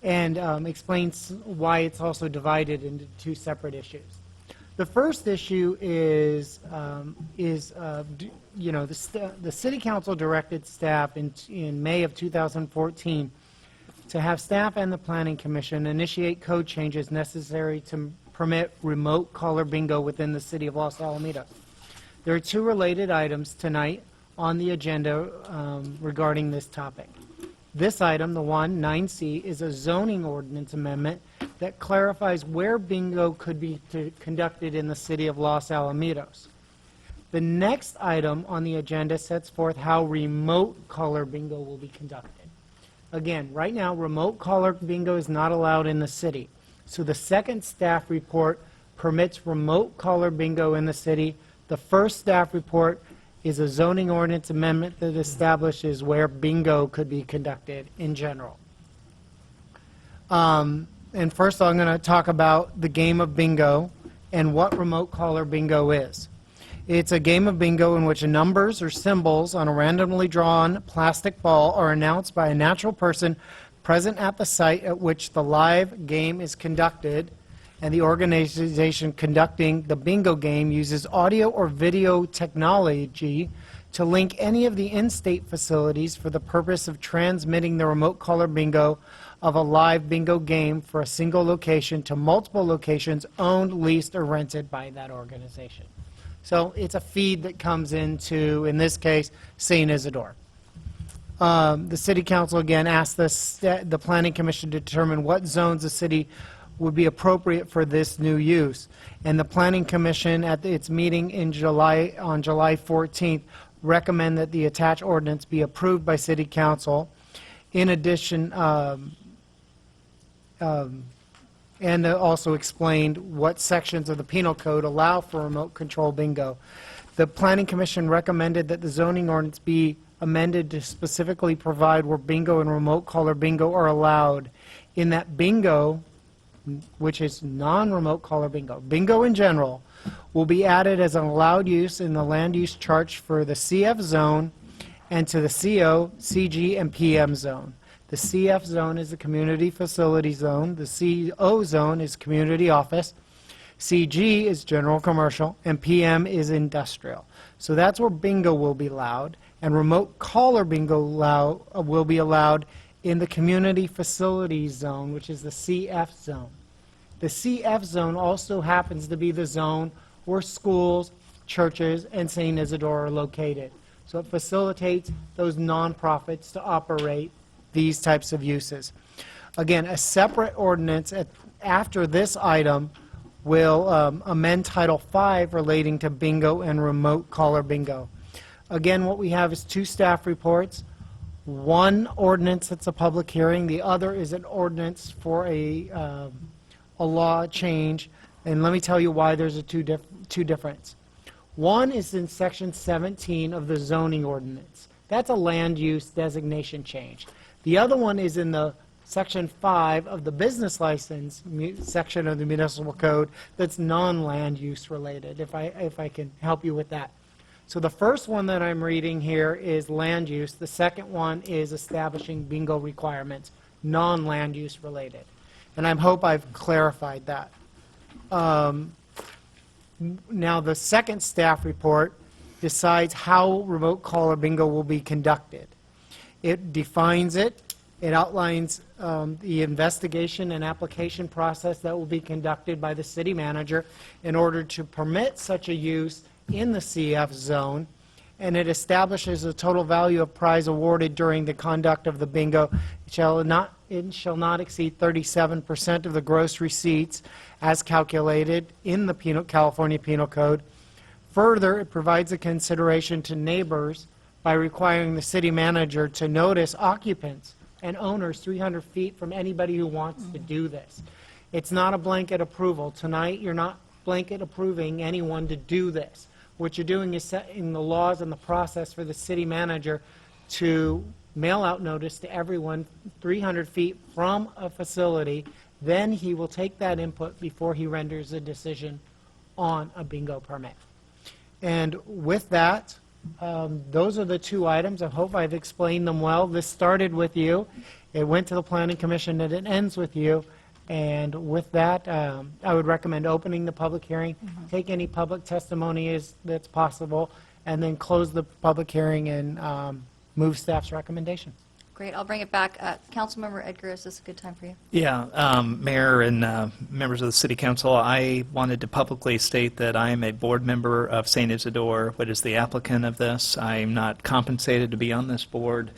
Speaker 21: and explains why it's also divided into two separate issues. The first issue is the City Council directed staff in May of 2014 to have staff and the Planning Commission initiate code changes necessary to permit remote caller bingo within the City of Los Alamitos. There are two related items tonight on the agenda regarding this topic. This item, the 9C, is a zoning ordinance amendment that clarifies where bingo could be conducted in the City of Los Alamitos. The next item on the agenda sets forth how remote caller bingo will be conducted. Again, right now, remote caller bingo is not allowed in the city. So the second staff report permits remote caller bingo in the city. The first staff report is a zoning ordinance amendment that establishes where bingo could be conducted in general. And first, I'm going to talk about the game of bingo and what remote caller bingo is. It's a game of bingo in which numbers or symbols on a randomly drawn plastic ball are announced by a natural person present at the site at which the live game is conducted, and the organization conducting the bingo game uses audio or video technology to link any of the in-state facilities for the purpose of transmitting the remote caller bingo of a live bingo game for a single location to multiple locations owned, leased, or rented by that organization. So it's a feed that comes into, in this case, St. Isidore. The City Council, again, asked the Planning Commission to determine what zones the city would be appropriate for this new use. And the Planning Commission, at its meeting in July, on July 14th, recommend that the attached ordinance be approved by City Council. In addition, and also explained what sections of the penal code allow for remote control bingo. The Planning Commission recommended that the zoning ordinance be amended to specifically provide where bingo and remote caller bingo are allowed, in that bingo, which is non-remote caller bingo, bingo in general, will be added as an allowed use in the land use chart for the CF zone and to the CO, CG, and PM zone. The CF zone is the community facility zone, the CO zone is community office, CG is general commercial, and PM is industrial. So that's where bingo will be allowed, and remote caller bingo will be allowed in the community facilities zone, which is the CF zone. The CF zone also happens to be the zone where schools, churches, and St. Isidore are located. So it facilitates those nonprofits to operate these types of uses. Again, a separate ordinance after this item will amend Title V relating to bingo and remote caller bingo. Again, what we have is 2 staff reports, 1 ordinance that's a public hearing, the other is an ordinance for a law change, and let me tell you why there's a two difference. One is in Section 17 of the zoning ordinance. That's a land use designation change. The other one is in the Section 5 of the business license section of the municipal code that's non-land use related, if I can help you with that. So the first one that I'm reading here is land use. The second one is establishing bingo requirements, non-land use related. And I hope I've clarified that. Now, the second staff report decides how remote caller bingo will be conducted. It defines it. It outlines the investigation and application process that will be conducted by the city manager in order to permit such a use in the CF zone, and it establishes a total value of prize awarded during the conduct of the bingo. It shall not exceed 37% of the gross receipts as calculated in the California Penal Code. Further, it provides a consideration to neighbors by requiring the city manager to notice occupants and owners 300 feet from anybody who wants to do this. It's not a blanket approval. Tonight, you're not blanket approving anyone to do this. What you're doing is setting the laws and the process for the city manager to mail out notice to everyone 300 feet from a facility. Then he will take that input before he renders a decision on a bingo permit. And with that, those are the 2 items. I hope I've explained them well. This started with you. It went to the Planning Commission, and it ends with you. And with that, I would recommend opening the public hearing, take any public testimony that's possible, and then close the public hearing and move staff's recommendations.
Speaker 1: Great, I'll bring it back. Councilmember Edgar, is this a good time for you?
Speaker 3: Yeah, Mayor and members of the City Council, I wanted to publicly state that I am a board member of St. Isidore, what is the applicant of this. I am not compensated to be on this board.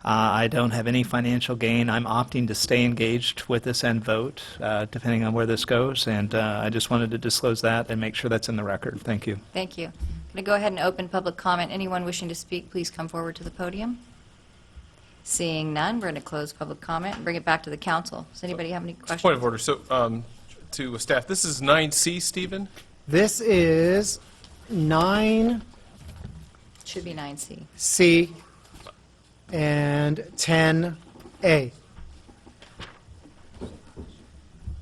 Speaker 3: I don't have any financial gain. I'm opting to stay engaged with this and vote, depending on where this goes, and I just wanted to disclose that and make sure that's in the record. Thank you.
Speaker 1: Thank you. I'm going to go ahead and open public comment. Anyone wishing to speak, please come forward to the podium. Seeing none, we're going to close public comment and bring it back to the council. Does anybody have any questions?
Speaker 17: Point of order. So, to staff, this is 9C, Stephen?
Speaker 21: This is 9C
Speaker 1: Should be 9C.
Speaker 21: and 10A.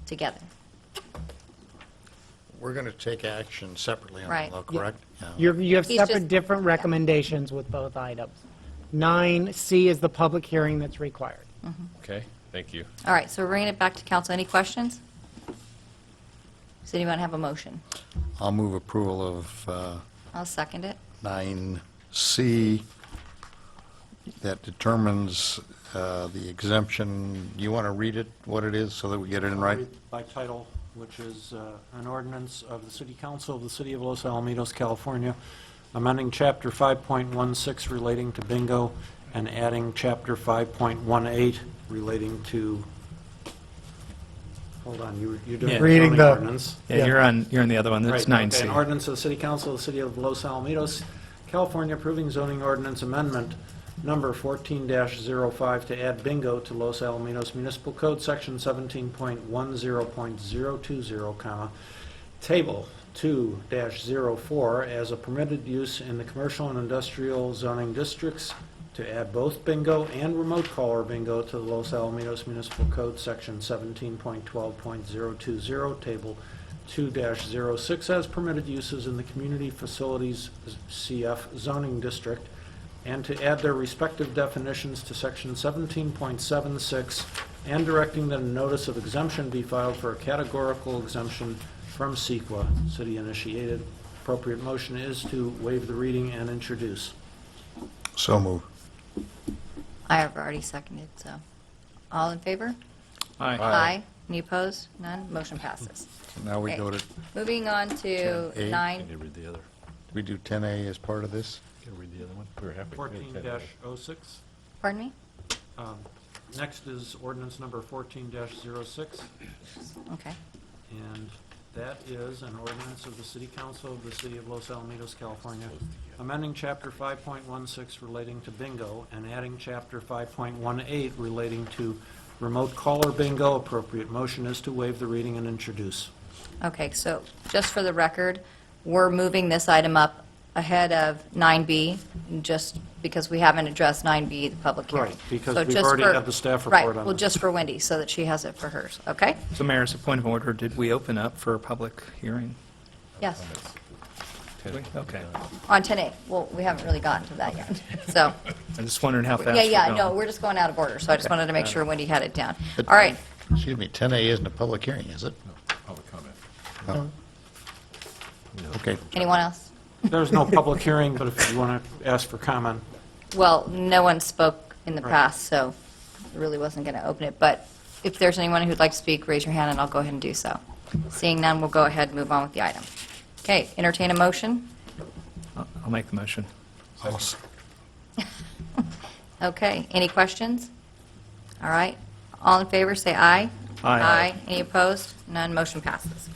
Speaker 1: Together.
Speaker 15: We're going to take action separately on
Speaker 1: Right.
Speaker 15: them, though, correct?
Speaker 21: You have
Speaker 1: He's
Speaker 21: separate,
Speaker 1: just-
Speaker 21: different recommendations with both items. 9C is the public hearing that's required.
Speaker 17: Okay, thank you.
Speaker 1: All right, so we're bringing it back to council. Any questions? Does anyone have a motion?
Speaker 15: I'll move approval of
Speaker 1: I'll second it.
Speaker 15: 9C that determines the exemption. You want to read it, what it is, so that we get it in right?
Speaker 16: By title, which is an ordinance of the City Council of the City of Los Alamitos, California, amending Chapter 5.16 relating to bingo and adding Chapter 5.18 relating to, hold on, you're doing
Speaker 3: Yeah.
Speaker 16: the
Speaker 21: Reading
Speaker 16: zoning
Speaker 21: the-
Speaker 16: ordinance.
Speaker 3: Yeah, you're on the other one. That's
Speaker 16: Right,
Speaker 3: 9C.
Speaker 16: okay, an ordinance of the City Council of the City of Los Alamitos, California, approving zoning ordinance amendment number 14-05 to add bingo to Los Alamitos Municipal Code, Section 17.10.020, comma, Table 2-04 as a permitted use in the commercial and industrial zoning districts to add both bingo and remote caller bingo to the Los Alamitos Municipal Code, Section 17.12.020, Table 2-06 as permitted uses in the Community Facilities CF zoning district, and to add their respective definitions to Section 17.76, and directing that a notice of exemption be filed for a categorical exemption from CEQA, city-initiated. Appropriate motion is to waive the reading and introduce.
Speaker 15: So move.
Speaker 1: I have already seconded, so. All in favor?
Speaker 3: Aye.
Speaker 1: Aye. Any opposed? None? Motion passes.
Speaker 15: Now we
Speaker 1: Okay.
Speaker 15: go to
Speaker 1: Moving on to
Speaker 15: 10A.
Speaker 1: 9.
Speaker 12: Can you read the other?
Speaker 15: We do 10A as part of this?
Speaker 13: Can I read the other one? We were happy.
Speaker 16: 14-06.
Speaker 1: Pardon me?
Speaker 16: Next is ordinance number 14-06,
Speaker 1: Okay.
Speaker 16: and that is an ordinance of the City Council of the City of Los Alamitos, California, amending Chapter 5.16 relating to bingo and adding Chapter 5.18 relating to remote caller bingo. Appropriate motion is to waive the reading and introduce.
Speaker 1: Okay, so just for the record, we're moving this item up ahead of 9B, just because we haven't addressed 9B, the public hearing.
Speaker 16: Right, because
Speaker 1: So
Speaker 16: we've
Speaker 1: just
Speaker 16: already
Speaker 1: for-
Speaker 16: had the staff report on
Speaker 1: Right, well,
Speaker 16: this.
Speaker 1: just for Wendy, so that she has it for hers, okay?
Speaker 3: So Mayor, as a point of order, did we open up for a public hearing?
Speaker 1: Yes.
Speaker 3: Did we? Okay.
Speaker 1: On 10A, well, we haven't really gotten to that yet, so.
Speaker 3: I'm just wondering how fast
Speaker 1: Yeah,
Speaker 3: we're
Speaker 1: yeah,
Speaker 3: going.
Speaker 1: no, we're just going out of order, so I just
Speaker 3: Okay.
Speaker 1: wanted to make sure Wendy had it down.
Speaker 15: But-
Speaker 1: All right,
Speaker 15: Excuse me, 10A isn't a public hearing, is it?
Speaker 4: Public comment.
Speaker 15: Oh. Okay.
Speaker 1: anyone else?
Speaker 16: There's no public hearing, but if you want to ask for comment.
Speaker 1: Well, no one spoke in the
Speaker 16: Right.
Speaker 1: past, so I really wasn't going to open it, but if there's anyone who'd like to speak, raise your hand and I'll go ahead and do so. Seeing none, we'll go ahead and move on with the item. Okay, entertain a motion?
Speaker 3: I'll make the motion.
Speaker 1: Okay, any questions? All right, all in favor, say aye.
Speaker 3: Aye.
Speaker 1: Any opposed? None, motion passes.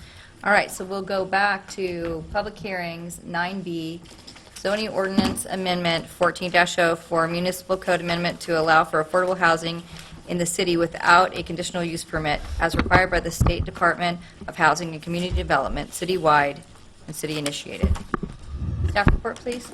Speaker 1: All right, so we'll go back to public hearings, 9B, zoning ordinance amendment 14-0 for municipal code amendment to allow for affordable housing in the city without a conditional use permit as required by the State Department of Housing and Community Development, citywide and city initiated. Staff report, please.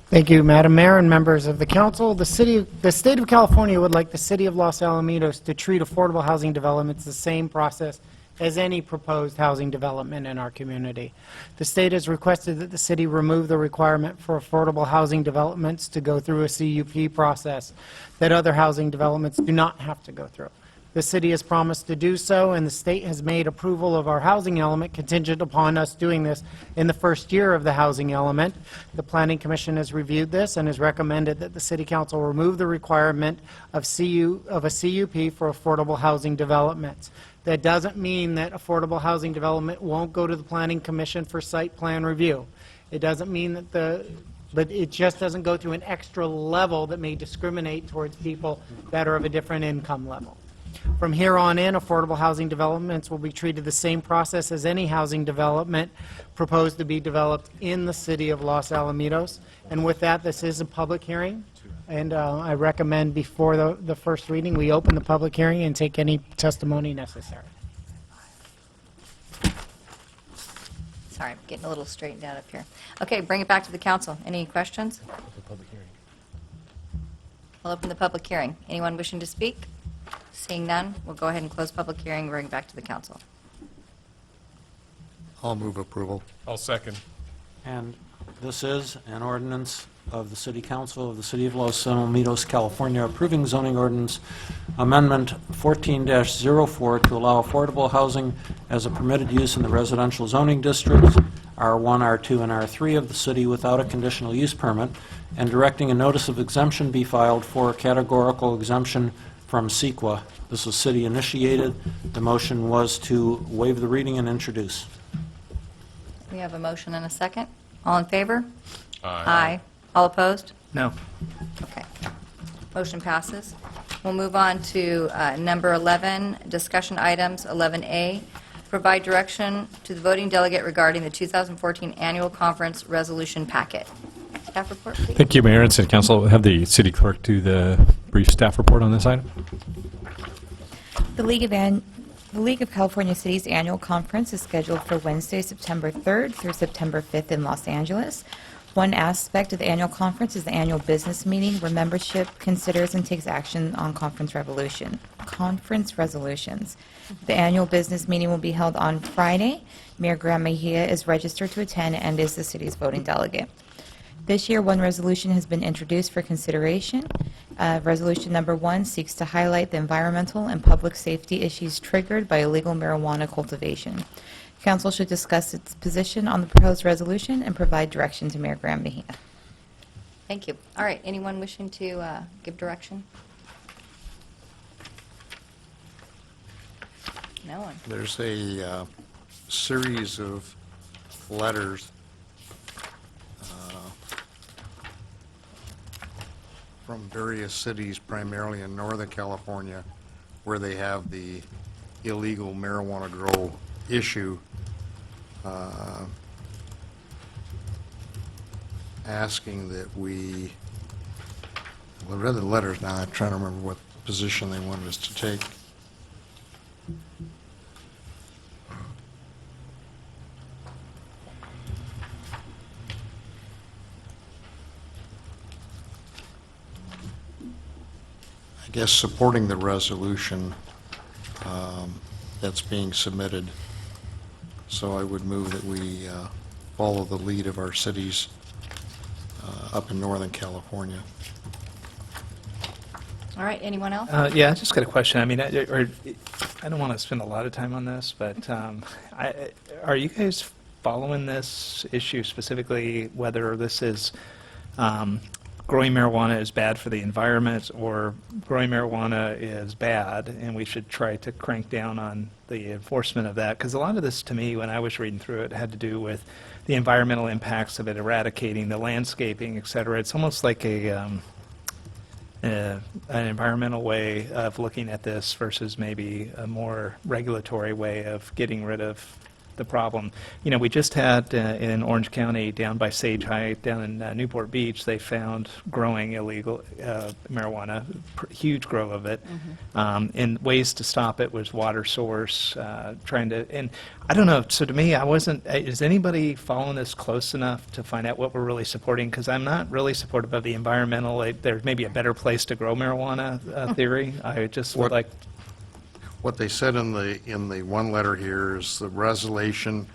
Speaker 21: Thank you, Madam Mayor and members of the council. The state of California would like the city of Los Alamitos to treat affordable housing developments the same process as any proposed housing development in our community. The state has requested that the city remove the requirement for affordable housing developments to go through a CUP process that other housing developments do not have to go through. The city has promised to do so, and the state has made approval of our housing element contingent upon us doing this in the first year of the housing element. The Planning Commission has reviewed this and has recommended that the City Council remove the requirement of a CUP for affordable housing developments. That doesn't mean that affordable housing development won't go to the Planning Commission for site plan review. It doesn't mean that but it just doesn't go to an extra level that may discriminate towards people that are of a different income level. From here on in, affordable housing developments will be treated the same process as any housing development proposed to be developed in the city of Los Alamitos. And with that, this is a public hearing, and I recommend before the first reading, we open the public hearing and take any testimony necessary.
Speaker 1: Sorry, I'm getting a little straightened out up here. Okay, bring it back to the council. Any questions? I'll open the public hearing. Anyone wishing to speak? Seeing none, we'll go ahead and close public hearing, bring it back to the council.
Speaker 15: I'll move approval.
Speaker 17: I'll second.
Speaker 16: And this is an ordinance of the City Council of the City of Los Alamitos, California, approving zoning ordinance amendment 14-04 to allow affordable housing as a permitted use in the residential zoning districts, R1, R2, and R3 of the city without a conditional use permit, and directing a notice of exemption be filed for a categorical exemption from CEQA. This was city initiated. The motion was to waive the reading and introduce.
Speaker 1: We have a motion and a second. All in favor?
Speaker 4: Aye.
Speaker 1: All opposed?
Speaker 3: No.
Speaker 1: Okay. Motion passes. We'll move on to number 11, discussion items, 11A. Provide direction to the voting delegate regarding the 2014 annual conference resolution packet. Staff report, please.
Speaker 13: Thank you, Mayor and City Council. Have the city clerk do the brief staff report on this item.
Speaker 2: The League of California Cities Annual Conference is scheduled for Wednesday, September 3rd through September 5th in Los Angeles. One aspect of the annual conference is the annual business meeting, where membership considers and takes action on conference resolutions. The annual business meeting will be held on Friday. Mayor Graham Mejia is registered to attend and is the city's voting delegate. This year, one resolution has been introduced for consideration. Resolution number 1 seeks to highlight the environmental and public safety issues triggered by illegal marijuana cultivation. Council should discuss its position on the proposed resolution and provide direction to Mayor Graham Mejia.
Speaker 1: Thank you. All right, anyone wishing to give direction? No one.
Speaker 15: There's a series of letters from various cities, primarily in Northern California, where they have the illegal marijuana grow issue, asking that we, well, I read the letters now, I'm trying to remember what position they wanted us to take. I guess supporting the resolution that's being submitted. So I would move that we follow the lead of our cities up in Northern California.
Speaker 1: All right, anyone else?
Speaker 3: Yeah, I just got a question. I mean, I don't want to spend a lot of time on this, but are you guys following this issue specifically, whether this is growing marijuana is bad for the environment or growing marijuana is bad and we should try to crank down on the enforcement of that? Because a lot of this, to me, when I was reading through it, had to do with the environmental impacts of it, eradicating the landscaping, et cetera. It's almost like an environmental way of looking at this versus maybe a more regulatory way of getting rid of the problem. You know, we just had in Orange County, down by Sage Heights, down in Newport Beach, they found growing illegal marijuana, huge grow of it. And ways to stop it was water source, trying to, and I don't know, so to me, I wasn't, is anybody following this close enough to find out what we're really supporting? Because I'm not really supportive of the environmental, there's maybe a better place to grow marijuana theory. I just would like.
Speaker 15: What they said in the one letter here is the resolution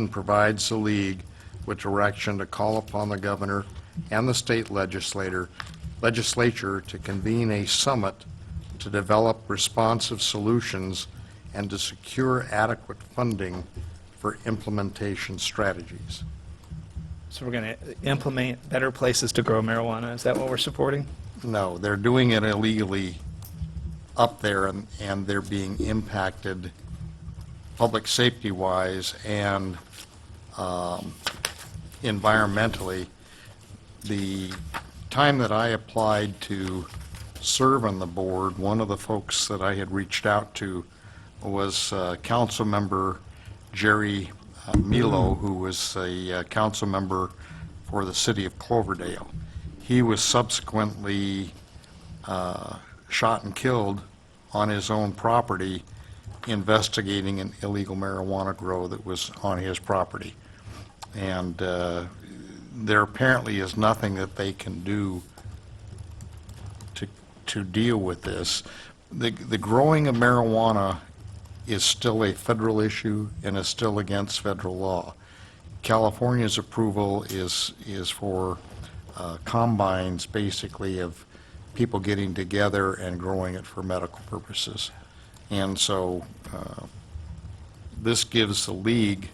Speaker 15: provides the league with direction to call upon the governor and the state legislature to convene a summit to develop responsive solutions and to secure adequate funding for implementation strategies.
Speaker 3: So we're going to implement better places to grow marijuana. Is that what we're supporting?
Speaker 15: No, they're doing it illegally up there, and they're being impacted public safety-wise and environmentally. The time that I applied to serve on the board, one of the folks that I had reached out to was council member Jerry Milo, who was a council member for the city of Cloverdale. He was subsequently shot and killed on his own property investigating an illegal marijuana grow that was on his property. And there apparently is nothing that they can do to deal with this. The growing of marijuana is still a federal issue and is still against federal law. California's approval is for combines, basically, of people getting together and growing it for medical purposes. And so this gives the league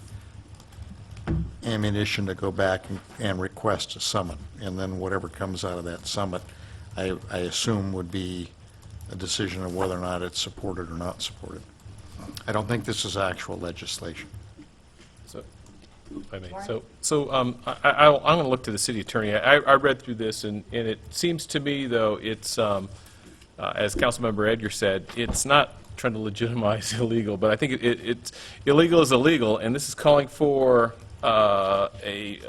Speaker 15: ammunition to go back and request a summit. And then whatever comes out of that summit, I assume would be a decision of whether or not it's supported or not supported. I don't think this is actual legislation.
Speaker 17: So, if I may. I'm going to look to the city attorney. I read through this, and it seems to me, though, it's, as Councilmember Edgar said, it's not trying to legitimize illegal, but I think it's illegal is illegal, and this is calling for a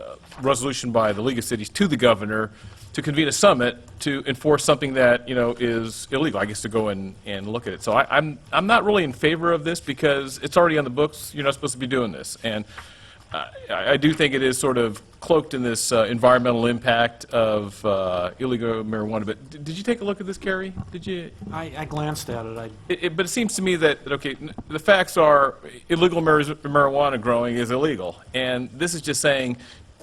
Speaker 17: resolution by the League of Cities to the governor to convene a summit to enforce something that, you know, is illegal, I guess, to go and look at it. So I'm not really in favor of this because it's already on the books. You're not supposed to be doing this. And I do think it is sort of cloaked in this environmental impact of illegal marijuana. But did you take a look at this, Kerry? Did you?
Speaker 16: I glanced at it.
Speaker 17: But it seems to me that, okay, the facts are illegal marijuana growing is illegal. And this is just saying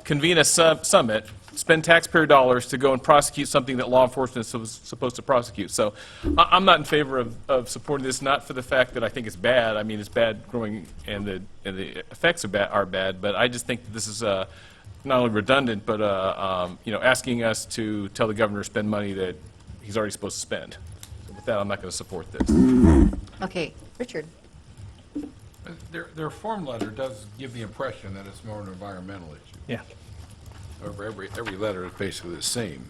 Speaker 17: convene a summit, spend taxpayer dollars to go and prosecute something that law enforcement is supposed to prosecute. So I'm not in favor of supporting this, not for the fact that I think it's bad. I mean, it's bad growing and the effects are bad, but I just think that this is not only redundant, but you know, asking us to tell the governor to spend money that he's already supposed to spend. So with that, I'm not going to support this.
Speaker 1: Okay, Richard.
Speaker 4: Their form letter does give the impression that it's more an environmental issue.
Speaker 3: Yeah.
Speaker 4: However, every letter is basically the same.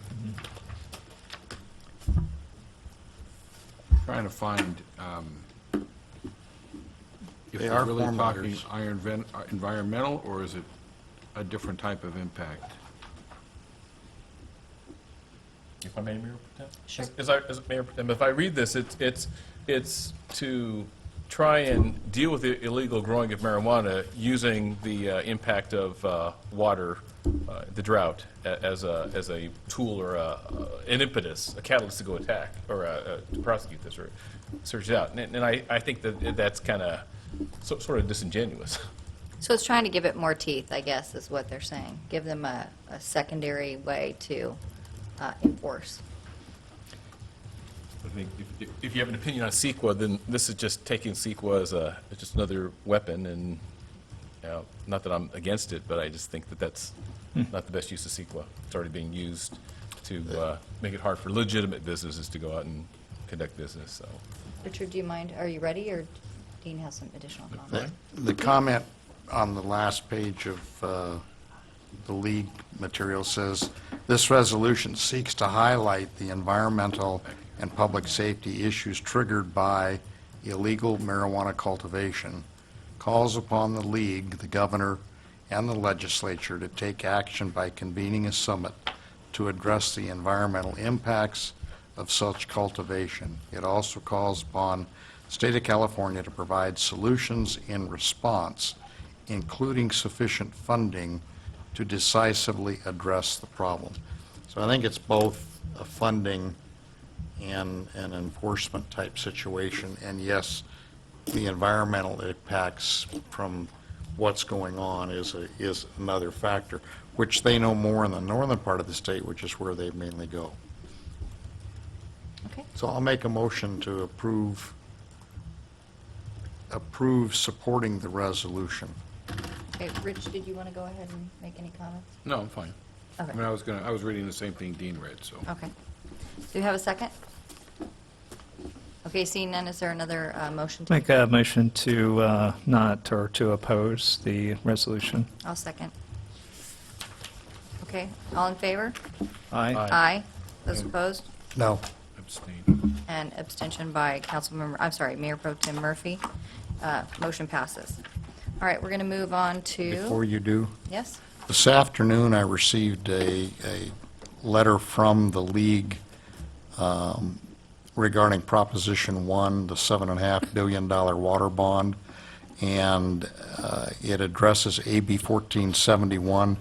Speaker 4: trying to find if
Speaker 15: They
Speaker 4: we're
Speaker 15: are
Speaker 4: really
Speaker 15: form
Speaker 4: talking
Speaker 15: letters.
Speaker 4: environmental, or is it a different type of impact?
Speaker 17: If I may, Mayor Pro Tem?
Speaker 1: Sure.
Speaker 17: As Mayor Pro Tem, if I read this, it's to try and deal with the illegal growing of marijuana using the impact of water, the drought, as a tool or an impetus, a catalyst to go attack, or to prosecute this or search it out. And I think that that's kind of sort of disingenuous.
Speaker 1: So it's trying to give it more teeth, I guess, is what they're saying. Give them a secondary way to enforce.
Speaker 17: I think if you have an opinion on CEQA, then this is just taking CEQA as just another weapon, and not that I'm against it, but I just think that that's not the best use of CEQA. It's already being used to make it hard for legitimate businesses to go out and conduct business. So,
Speaker 1: Richard, do you mind, are you ready, or Dean has some additional comments?
Speaker 15: The comment on the last page of the league material says, "This resolution seeks to highlight the environmental and public safety issues triggered by illegal marijuana cultivation, calls upon the league, the governor, and the legislature to take action by convening a summit to address the environmental impacts of such cultivation. It also calls upon the state of California to provide solutions in response, including sufficient funding to decisively address the problem." So I think it's both a funding and an enforcement type situation. And yes, the environmental impacts from what's going on is another factor, which they know more in the northern part of the state, which is where they mainly go.
Speaker 1: Okay.
Speaker 15: So I'll make a motion to approve supporting the resolution.
Speaker 1: Okay, Rich, did you want to go ahead and make any comments?
Speaker 4: No, I'm fine.
Speaker 1: Okay.
Speaker 4: I mean, I was reading the same thing Dean read, so.
Speaker 1: Okay. Do you have a second? Okay, seeing none, is there another motion? To
Speaker 6: Make a motion to not, or to oppose the resolution.
Speaker 1: I'll second. Okay, all in favor?
Speaker 6: Aye.
Speaker 1: Aye. Those opposed?
Speaker 15: No.
Speaker 4: Abstain.
Speaker 1: And abstention by Mayor Pro Tem Murphy. Motion passes. All right, we're going to move on to...
Speaker 15: Before you do,
Speaker 1: Yes?
Speaker 15: this afternoon I received a letter from the league regarding Proposition 1, the $7.5 billion water bond, and it addresses AB 1471,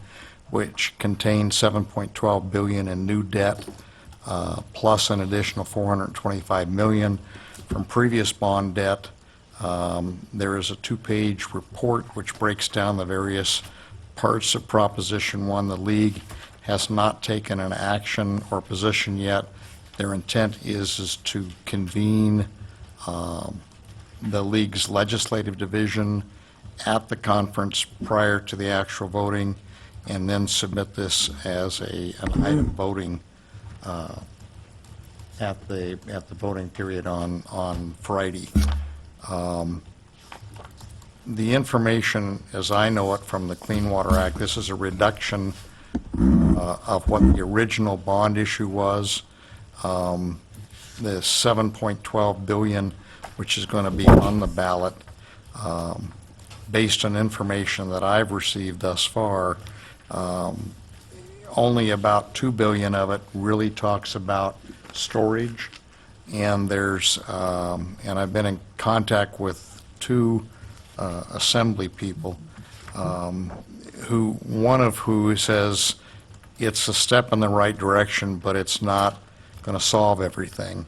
Speaker 15: which contains $7.12 billion in new debt, plus an additional $425 million from previous bond debt. There is a two-page report which breaks down the various parts of Proposition 1. The league has not taken an action or position yet. Their intent is to convene the league's legislative division at the conference prior to the actual voting, and then submit this as an item voting at the voting period on Friday. The information, as I know it from the Clean Water Act, this is a reduction of what the original bond issue was. The $7.12 billion, which is going to be on the ballot, based on information that I've received thus far, only about $2 billion of it really talks about storage. And there's, and I've been in contact with two assembly people, one of who says it's a step in the right direction, but it's not going to solve everything.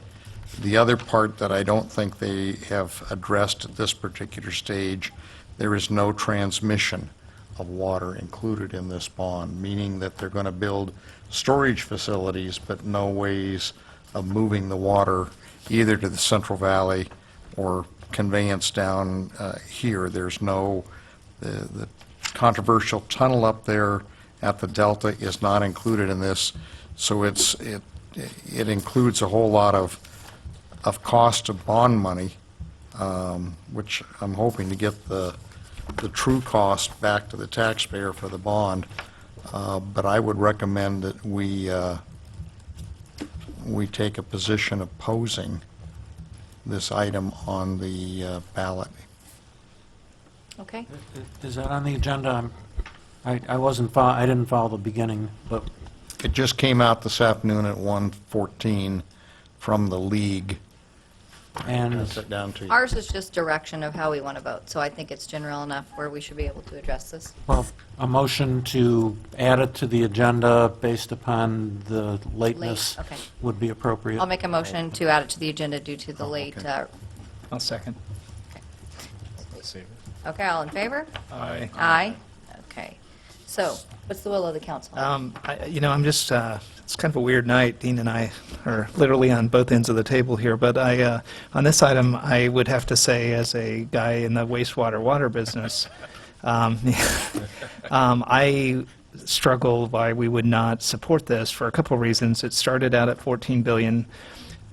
Speaker 15: The other part that I don't think they have addressed at this particular stage, there is no transmission of water included in this bond, meaning that they're going to build storage facilities, but no ways of moving the water either to the Central Valley or conveyance down here. There's no, the controversial tunnel up there at the Delta is not included in this, so it includes a whole lot of cost of bond money, which I'm hoping to get the true cost back to the taxpayer for the bond. But I would recommend that we take a position opposing this item on the ballot.
Speaker 1: Okay.
Speaker 16: Is that on the agenda? I didn't follow the beginning, but
Speaker 15: It just came out this afternoon at 1:14 from the league.
Speaker 16: And
Speaker 15: Pass it down to you.
Speaker 1: Ours is just direction of how we want to vote, so I think it's general enough where we should be able to address this.
Speaker 16: well, a motion to add it to the agenda based upon the lateness
Speaker 1: Late, okay.
Speaker 16: would be appropriate.
Speaker 1: I'll make a motion to add it to the agenda due to the late,
Speaker 6: I'll second.
Speaker 1: okay, all in favor?
Speaker 6: Aye.
Speaker 1: Aye? Okay. So, what's the will of the council?
Speaker 6: I'm just, it's kind of a weird night. Dean and I are literally on both ends of the table here, but on this item, I would have to say, as a guy in the water business, I struggle why we would not support this for a couple of reasons. It started out at $14 billion.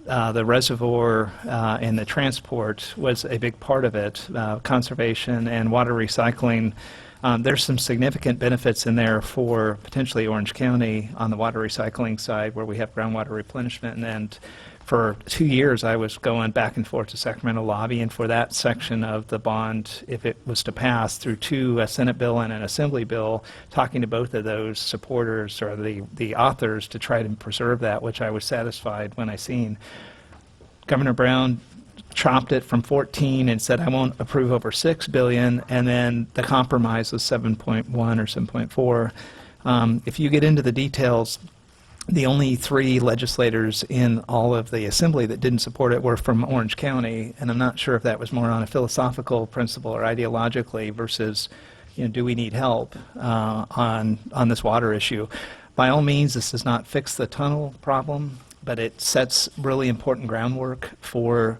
Speaker 6: The reservoir and the transport was a big part of it, conservation and water recycling. There's some significant benefits in there for potentially Orange County on the water recycling side where we have groundwater replenishment. And for 2 years, I was going back and forth to Sacramento lobbying for that section of the bond, if it was to pass, through two, a Senate bill and an Assembly bill, talking to both of those supporters or the authors to try to preserve that, which I was satisfied when I seen. Governor Brown chopped it from 14 and said, I won't approve over $6 billion, and then the compromise was 7.1 or 7.4. If you get into the details, the only 3 legislators in all of the Assembly that didn't support it were from Orange County, and I'm not sure if that was more on a philosophical principle or ideologically versus, do we need help on this water issue. By all means, this does not fix the tunnel problem, but it sets really important groundwork for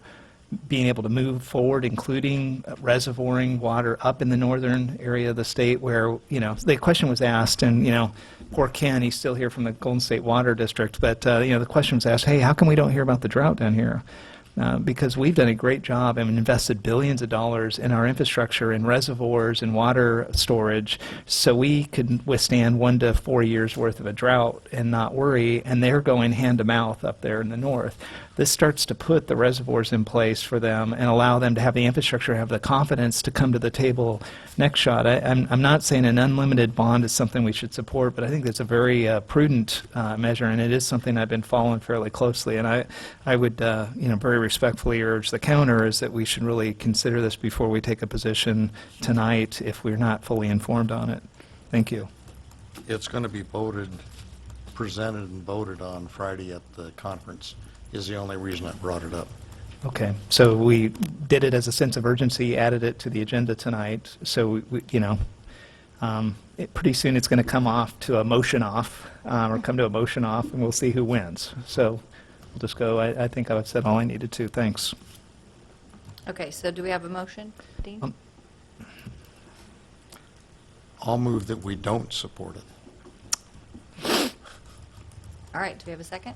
Speaker 6: being able to move forward, including reservoiring water up in the northern area of the state where, the question was asked, and, poor Ken, he's still here from the Golden State Water District, but, the question was asked, hey, how come we don't hear about the drought down here? Because we've done a great job and invested billions of dollars in our infrastructure, in reservoirs and water storage, so we could withstand 1 to 4 years worth of a drought and not worry, and they're going hand to mouth up there in the north. This starts to put the reservoirs in place for them and allow them to have the infrastructure, have the confidence to come to the table next shot. I'm not saying an unlimited bond is something we should support, but I think that's a very prudent measure, and it is something I've been following fairly closely. And I would, very respectfully urge the counter is that we should really consider this before we take a position tonight if we're not fully informed on it. Thank you.
Speaker 15: It's going to be presented and voted on Friday at the conference, is the only reason I brought it up.
Speaker 6: Okay, so we did it as a sense of urgency, added it to the agenda tonight, so pretty soon it's going to come off to a motion off, or come to a motion off, and we'll see who wins. So we'll just go, I think I've said all I needed to. Thanks.
Speaker 1: Okay, so do we have a motion, Dean?
Speaker 15: I'll move that we don't support it.
Speaker 1: All right, do we have a second?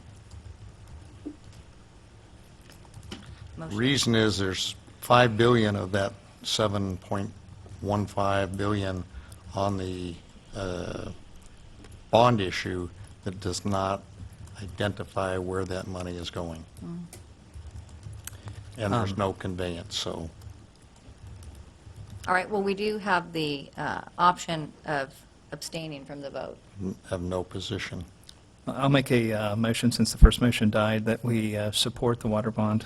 Speaker 1: Motion.
Speaker 15: Reason is there's $5 billion of that $7.15 billion on the bond issue that does not identify where that money is going. And there's no conveyance, so.
Speaker 1: All right, well, we do have the option of abstaining from the vote.
Speaker 15: Have no position.
Speaker 6: I'll make a motion, since the first motion died, that we support the water bond.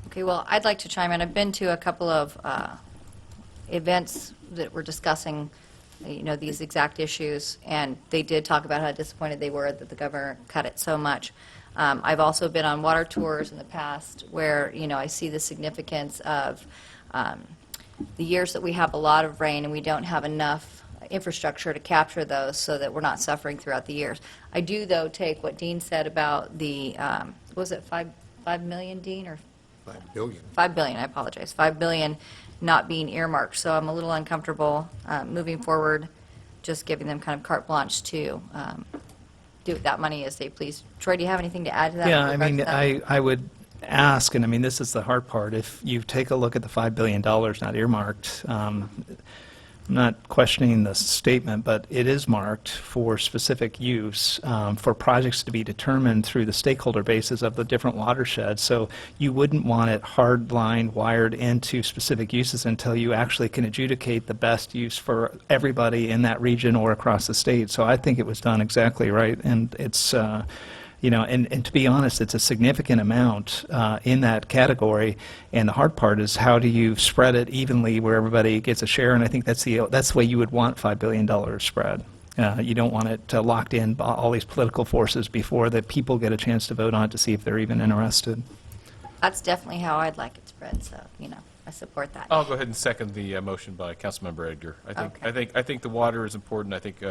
Speaker 1: Okay, well, I'd like to chime in. I've been to a couple of events that were discussing, these exact issues, and they did talk about how disappointed they were that the governor cut it so much. I've also been on water tours in the past where, I see the significance of the years that we have a lot of rain and we don't have enough infrastructure to capture those so that we're not suffering throughout the years. I do, though, take what Dean said about the, was it 5 million, Dean, or
Speaker 15: $5 billion.
Speaker 1: 5 billion, I apologize, 5 billion not being earmarked. So I'm a little uncomfortable moving forward, just giving them kind of carte blanche to do with that money as they please. Troy, do you have anything to add to that?
Speaker 6: Yeah,
Speaker 1: with
Speaker 6: I
Speaker 1: regards
Speaker 6: mean,
Speaker 1: to that?
Speaker 6: I would ask, and I mean, this is the hard part, if you take a look at the $5 billion not earmarked, I'm not questioning the statement, but it is marked for specific use, for projects to be determined through the stakeholder bases of the different watersheds. So you wouldn't want it hard-lined, wired into specific uses until you actually can adjudicate the best use for everybody in that region or across the state. So I think it was done exactly right, and it's, and to be honest, it's a significant amount in that category, and the hard part is how do you spread it evenly where everybody gets a share, and I think that's the way you would want $5 billion spread. You don't want it locked in by all these political forces before the people get a chance to vote on it to see if they're even interested.
Speaker 1: That's definitely how I'd like it spread, so, I support that.
Speaker 17: I'll go ahead and second the motion by Councilmember Edgar. I think the water is important. I think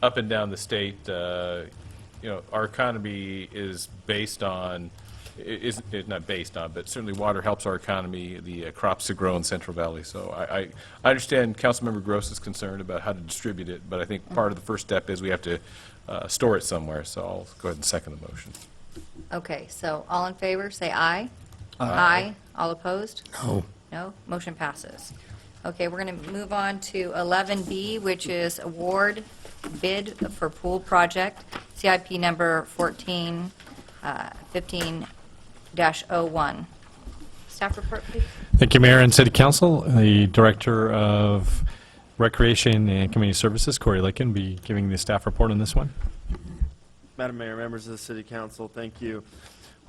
Speaker 17: up and down the state, our economy is based on, is not based on, but certainly water helps our economy, the crops that grow in Central Valley. So I understand Councilmember Gross's concern about how to distribute it, but I think part of the first step is we have to store it somewhere. So I'll go ahead and second the motion.
Speaker 1: Okay, so all in favor, say aye.
Speaker 17: Aye.
Speaker 1: All opposed?
Speaker 15: No.
Speaker 1: No? Motion passes. Okay, we're going to move on to 11B, which is award bid for pool project, CIP number 1415-01. Staff report, please.
Speaker 13: Thank you, Mayor and City Council. The Director of Recreation and Community Services, Corey Licken, will be giving the staff report on this one.
Speaker 14: Madam Mayor, members of the City Council, thank you.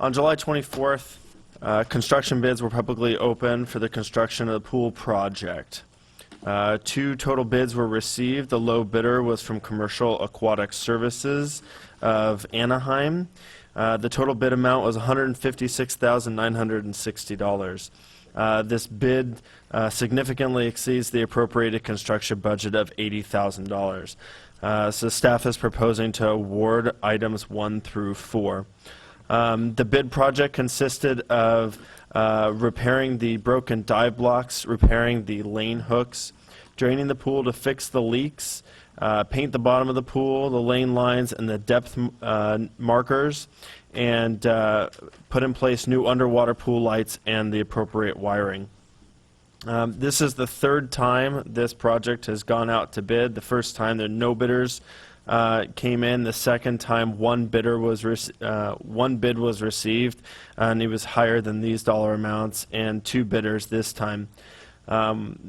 Speaker 14: On July 24th, construction bids were publicly open for the construction of the pool project. 2 total bids were received. The low bidder was from Commercial Aquatic Services of Anaheim. The total bid amount was $156,960. This bid significantly exceeds the appropriated construction budget of $80,000. So staff is proposing to award items 1 through 4. The bid project consisted of repairing the broken dive blocks, repairing the lane hooks, draining the pool to fix the leaks, paint the bottom of the pool, the lane lines, and the depth markers, and put in place new underwater pool lights and the appropriate wiring. This is the 3rd time this project has gone out to bid. The first time there no bidders came in. The second time one bid was received, and it was higher than these dollar amounts, and 2 bidders this time.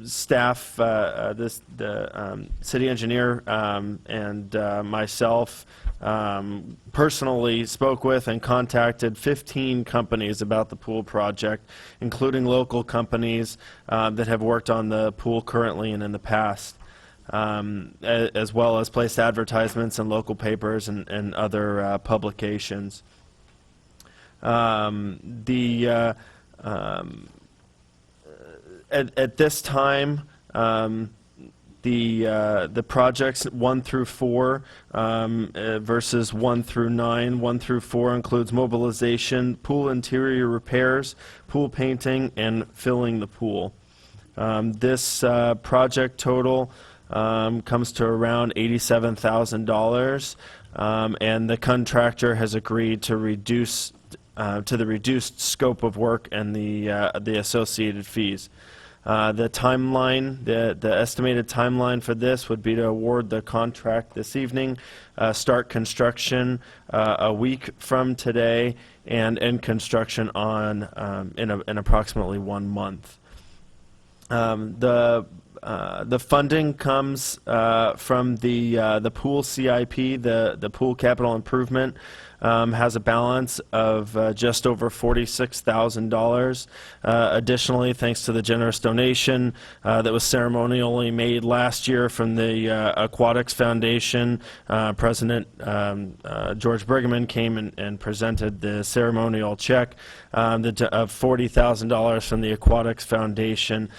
Speaker 14: Staff, the city engineer and myself personally spoke with and contacted 15 companies about the pool project, including local companies that have worked on the pool currently and in the past, as well as placed advertisements in local papers and other publications. At this time, the projects 1 through 4 versus 1 through 9. 1 through 4 includes mobilization, pool interior repairs, pool painting, and filling the pool. This project total comes to around $87,000, and the contractor has agreed to reduce to the reduced scope of work and the associated fees. The timeline, the estimated timeline for this would be to award the contract this evening, start construction a week from today, and end construction on in approximately 1 month. The funding comes from the pool CIP, the pool capital improvement. Has a balance of just over $46,000. Additionally, thanks to the generous donation that was ceremonially made last year from the Aquatics Foundation, President George Brigham came and presented the ceremonial check of $40,000 from the Aquatics Foundation.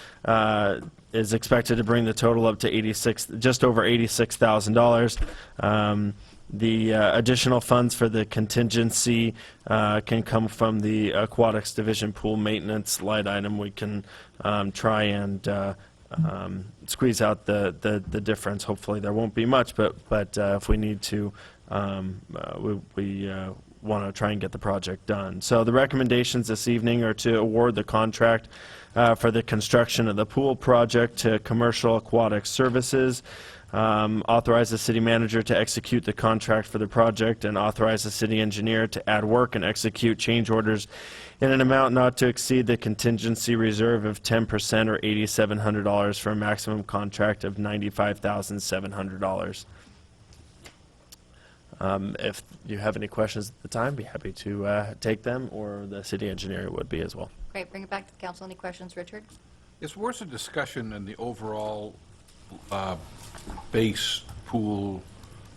Speaker 14: Is expected to bring the total up to just over $86,000. The additional funds for the contingency can come from the Aquatics Division pool maintenance line item. We can try and squeeze out the difference. Hopefully there won't be much, but if we need to, want to try and get the project done. So the recommendations this evening are to award the contract for the construction of the pool project to Commercial Aquatic Services, authorize the city manager to execute the contract for the project, and authorize the city engineer to add work and execute change orders in an amount not to exceed the contingency reserve of 10% or $8,700 for a maximum contract of $95,700. If you have any questions at the time, be happy to take them, or the city engineer would be as well.
Speaker 1: Great, bring it back to the council. Any questions, Richard?
Speaker 4: Is where's the discussion in the overall base pool?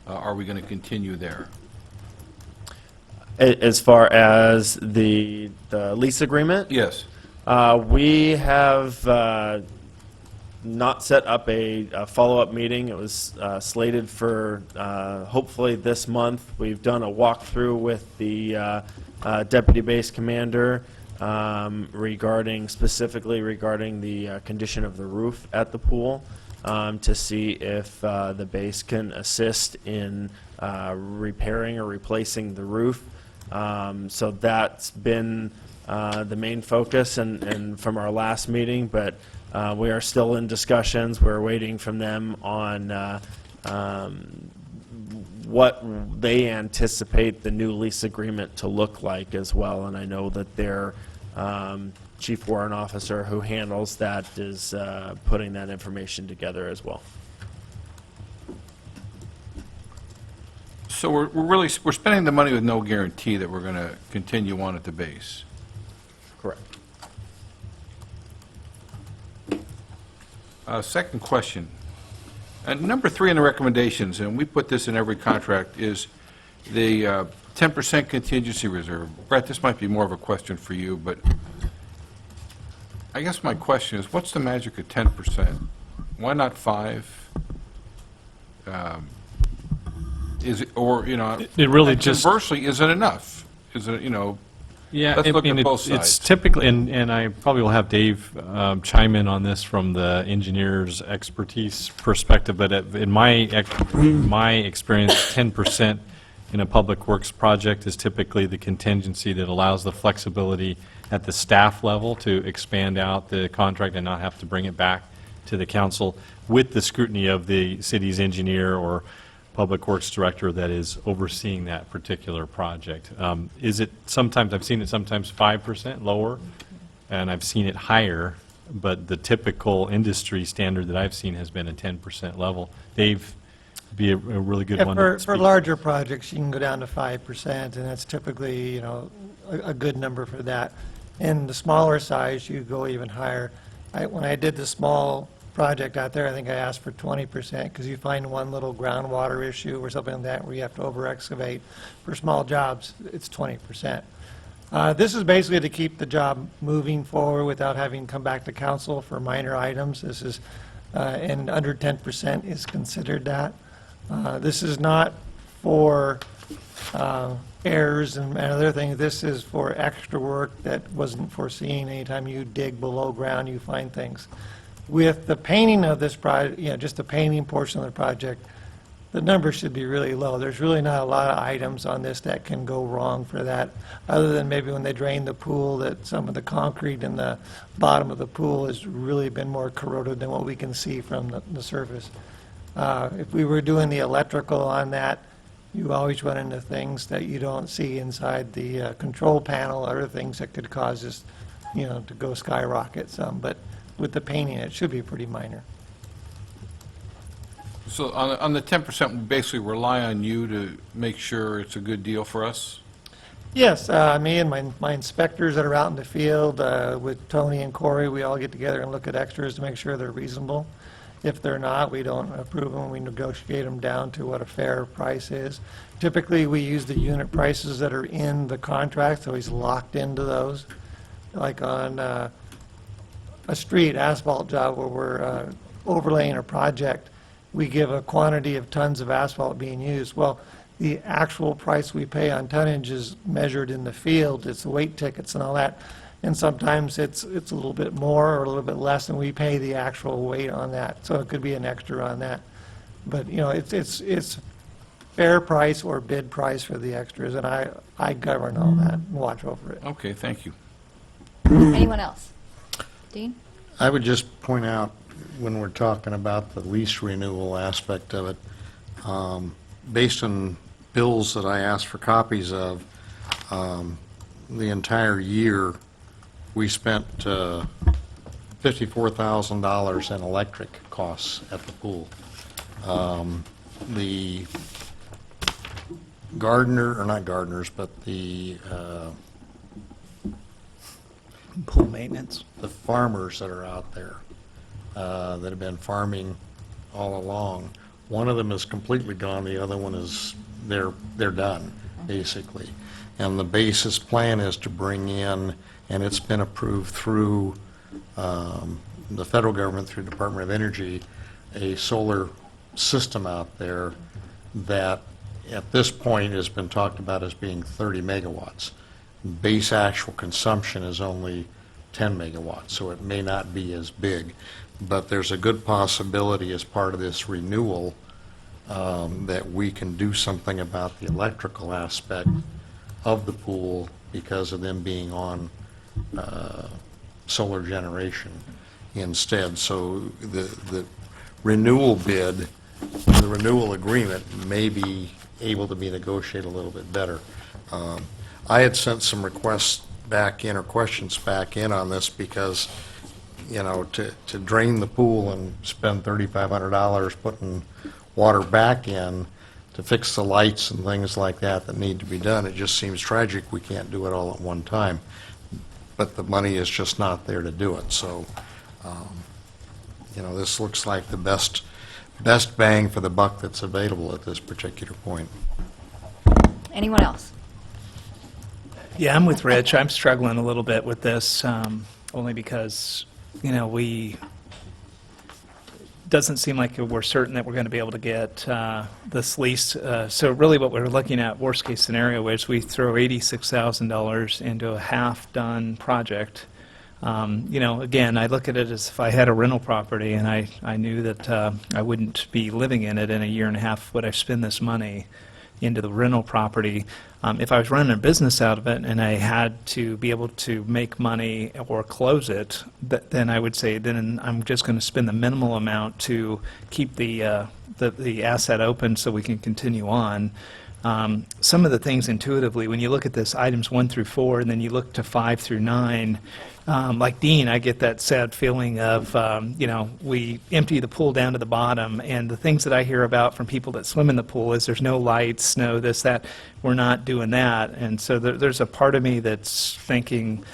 Speaker 4: Are we going to continue there?
Speaker 14: As far as the lease agreement?
Speaker 4: Yes.
Speaker 14: We have not set up a follow-up meeting. It was slated for hopefully this month. We've done a walkthrough with the deputy base commander specifically regarding the condition of the roof at the pool, to see if the base can assist in repairing or replacing the roof. So that's been the main focus and from our last meeting, but we are still in discussions. We're waiting from them on what they anticipate the new lease agreement to look like as well, and I know that their chief warrant officer who handles that is putting that information together as well.
Speaker 4: So we're spending the money with no guarantee that we're going to continue on at the base.
Speaker 14: Correct.
Speaker 4: Second question. Number 3 in the recommendations, and we put this in every contract, is the 10% contingency reserve. Brett, this might be more of a question for you, but I guess my question is, what's the magic of 10%? Why not 5? Is it, or, you know,
Speaker 13: It really just-
Speaker 4: conversely, is it enough? Is it, you know,
Speaker 13: Yeah,
Speaker 4: let's look at both
Speaker 13: it's
Speaker 4: sides.
Speaker 13: typically, and I probably will have Dave chime in on this from the engineer's expertise perspective, but in my experience, 10% in a public works project is typically the contingency that allows the flexibility at the staff level to expand out the contract and not have to bring it back to the council with the scrutiny of the city's engineer or public works director that is overseeing that particular project. Is it sometimes, I've seen it sometimes 5% lower, and I've seen it higher, but the typical industry standard that I've seen has been a 10% level. Dave, be a really good one to
Speaker 21: For
Speaker 13: speak.
Speaker 21: larger projects, you can go down to 5%, and that's typically, a good number for that. In the smaller size, you go even higher. When I did the small project out there, I think I asked for 20%, because you find one little groundwater issue or something like that where you have to over-excavate. For small jobs, it's 20%. This is basically to keep the job moving forward without having to come back to council for minor items. This is, and under 10% is considered that. This is not for errors and other things. This is for extra work that wasn't foreseen. Anytime you dig below ground, you find things. With the painting of this project, just the painting portion of the project, the numbers should be really low. There's really not a lot of items on this that can go wrong for that, other than maybe when they drain the pool, that some of the concrete in the bottom of the pool has really been more corroded than what we can see from the surface. If we were doing the electrical on that, you always run into things that you don't see inside the control panel, other things that could cause this, to go skyrocket some. But with the painting, it should be pretty minor.
Speaker 4: So on the 10%, we basically rely on you to make sure it's a good deal for us?
Speaker 21: Yes, me and my inspectors that are out in the field, with Tony and Corey, we all get together and look at extras to make sure they're reasonable. If they're not, we don't approve them, we negotiate them down to what a fair price is. Typically, we use the unit prices that are in the contract, so he's locked into those. Like on a street asphalt job where we're overlaying a project, we give a quantity of tons of asphalt being used. Well, the actual price we pay on tonnage is measured in the field, it's the weight tickets and all that. And sometimes it's a little bit more or a little bit less than we pay the actual weight on that. So it could be an extra on that. But, it's
Speaker 20: fair price or bid price for the extras, and I govern all that and watch over it.
Speaker 4: Okay, thank you.
Speaker 1: Anyone else? Dean?
Speaker 15: I would just point out, when we're talking about the lease renewal aspect of it, based on bills that I asked for copies of, the entire year, we spent $54,000 in electric costs at the pool. The gardener, or not gardeners, but the
Speaker 6: Pool maintenance.
Speaker 15: the farmers that are out there that have been farming all along. One of them is completely gone, the other one is, they're done, basically. And the basis plan is to bring in, and it's been approved through the federal government, through Department of Energy, a solar system out there that at this point has been talked about as being 30 megawatts. Base actual consumption is only 10 megawatts, so it may not be as big. But there's a good possibility as part of this renewal that we can do something about the electrical aspect of the pool because of them being on solar generation instead. So the renewal bid, the renewal agreement may be able to be negotiated a little bit better. I had sent some requests back in, or questions back in on this because, you know, to drain the pool and spend $3,500 putting water back in to fix the lights and things like that that need to be done, it just seems tragic we can't do it all at one time. But the money is just not there to do it. So, you know, this looks like the best bang for the buck that's available at this particular point.
Speaker 1: Anyone else?
Speaker 6: Yeah, I'm with Rich. I'm struggling a little bit with this, only because, you know, doesn't seem like we're certain that we're going to be able to get this lease. So really what we're looking at, worst case scenario, is we throw $86,000 into a half-done project. You know, again, I look at it as if I had a rental property and I knew that I wouldn't be living in it in a year and a half, would I spend this money into the rental property? If I was running a business out of it and I had to be able to make money or close it, then I would say then I'm just going to spend the minimal amount to keep the asset open so we can continue on. Some of the things intuitively, when you look at this, items 1 through 4, and then you look to 5 through 9, like Dean, I get that sad feeling of, you know, we empty the pool down to the bottom, and the things that I hear about from people that swim in the pool is there's no lights, no this, that. We're not doing that. And so there's a part of me that's thinking,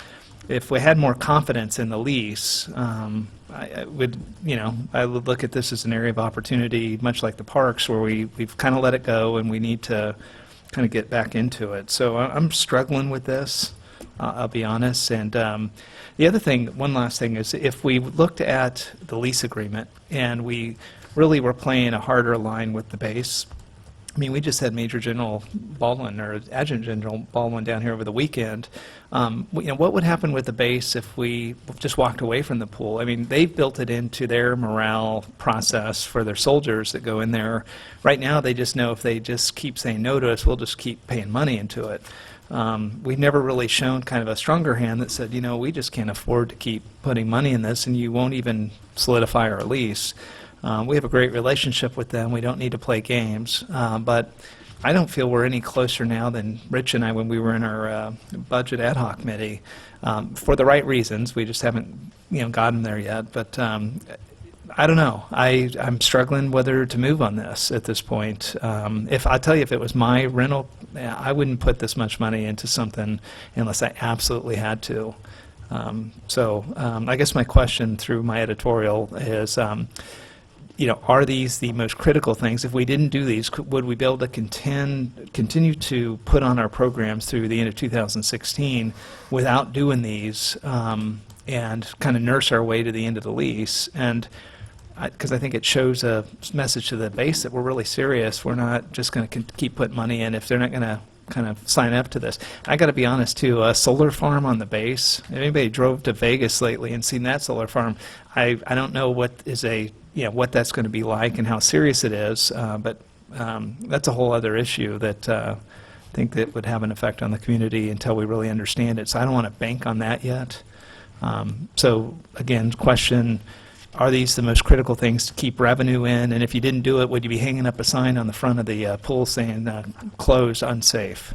Speaker 6: if we had more confidence in the lease, I would, you know, I would look at this as an area of opportunity, much like the parks, where we've kind of let it go and we need to kind of get back into it. So I'm struggling with this, I'll be honest. And the other thing, one last thing, is if we looked at the lease agreement and we really were playing a harder line with the base. I mean, we just had Major General Baldwin, or Adjutant General Baldwin, down here over the weekend. You know, what would happen with the base if we just walked away from the pool? I mean, they've built it into their morale process for their soldiers that go in there. Right now, they just know if they just keep saying no to us, we'll just keep paying money into it. We've never really shown kind of a stronger hand that said, you know, we just can't afford to keep putting money in this, and you won't even solidify our lease. We have a great relationship with them. We don't need to play games. But I don't feel we're any closer now than Rich and I when we were in our budget ad hoc committee, for the right reasons. We just haven't, you know, gotten there yet. But I don't know. I'm struggling whether to move on this at this point. If I tell you, if it was my rental, I wouldn't put this much money into something unless I absolutely had to. So I guess my question through my editorial is, you know, are these the most critical things? If we didn't do these, would we be able to continue to put on our programs through the end of 2016 without doing these, and kind of nurse our way to the end of the lease? And because I think it shows a message to the base that we're really serious. We're not just going to keep putting money in if they're not going to kind of sign up to this. I got to be honest too, a solar farm on the base, if anybody drove to Vegas lately and seen that solar farm, I don't know what is what that's going to be like and how serious it is, but that's a whole other issue that I think that would have an effect on the community until we really understand it. So I don't want to bank on that yet. So again, question, are these the most critical things to keep revenue in? And if you didn't do it, would you be hanging up a sign on the front of the pool saying closed, unsafe?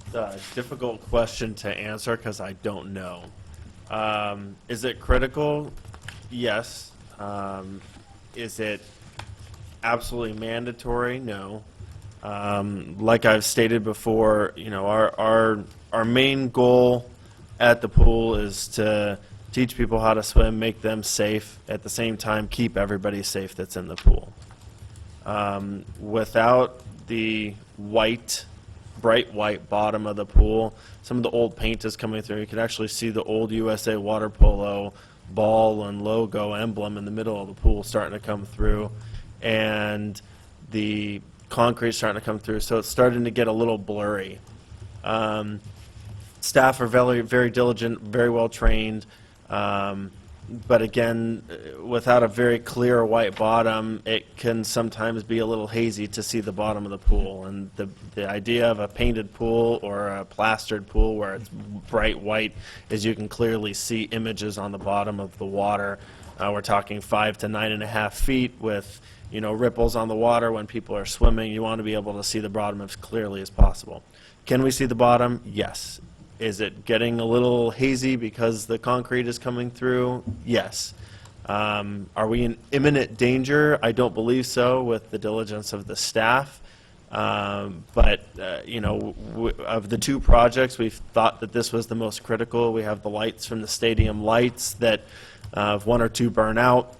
Speaker 14: It's a difficult question to answer because I don't know. Is it critical? Yes. Is it absolutely mandatory? No. Like I've stated before, you know, our main goal at the pool is to teach people how to swim, make them safe, at the same time keep everybody safe that's in the pool. Without the bright white bottom of the pool, some of the old paint is coming through. You can actually see the old USA water polo ball and logo emblem in the middle of the pool starting to come through, and the concrete starting to come through, so it's starting to get a little blurry. Staff are very, very diligent, very well trained, but again, without a very clear white bottom, it can sometimes be a little hazy to see the bottom of the pool. And the idea of a painted pool or a plastered pool where it's bright white is you can clearly see images on the bottom of the water. We're talking 5 to 9.5 feet with, you know, ripples on the water when people are swimming. You want to be able to see the bottom as clearly as possible. Can we see the bottom? Yes. Is it getting a little hazy because the concrete is coming through? Yes. Are we in imminent danger? I don't believe so with the diligence of the staff. But you know, of the two projects, we've thought that this was the most critical. We have the lights from the stadium lights that if one or two burn out,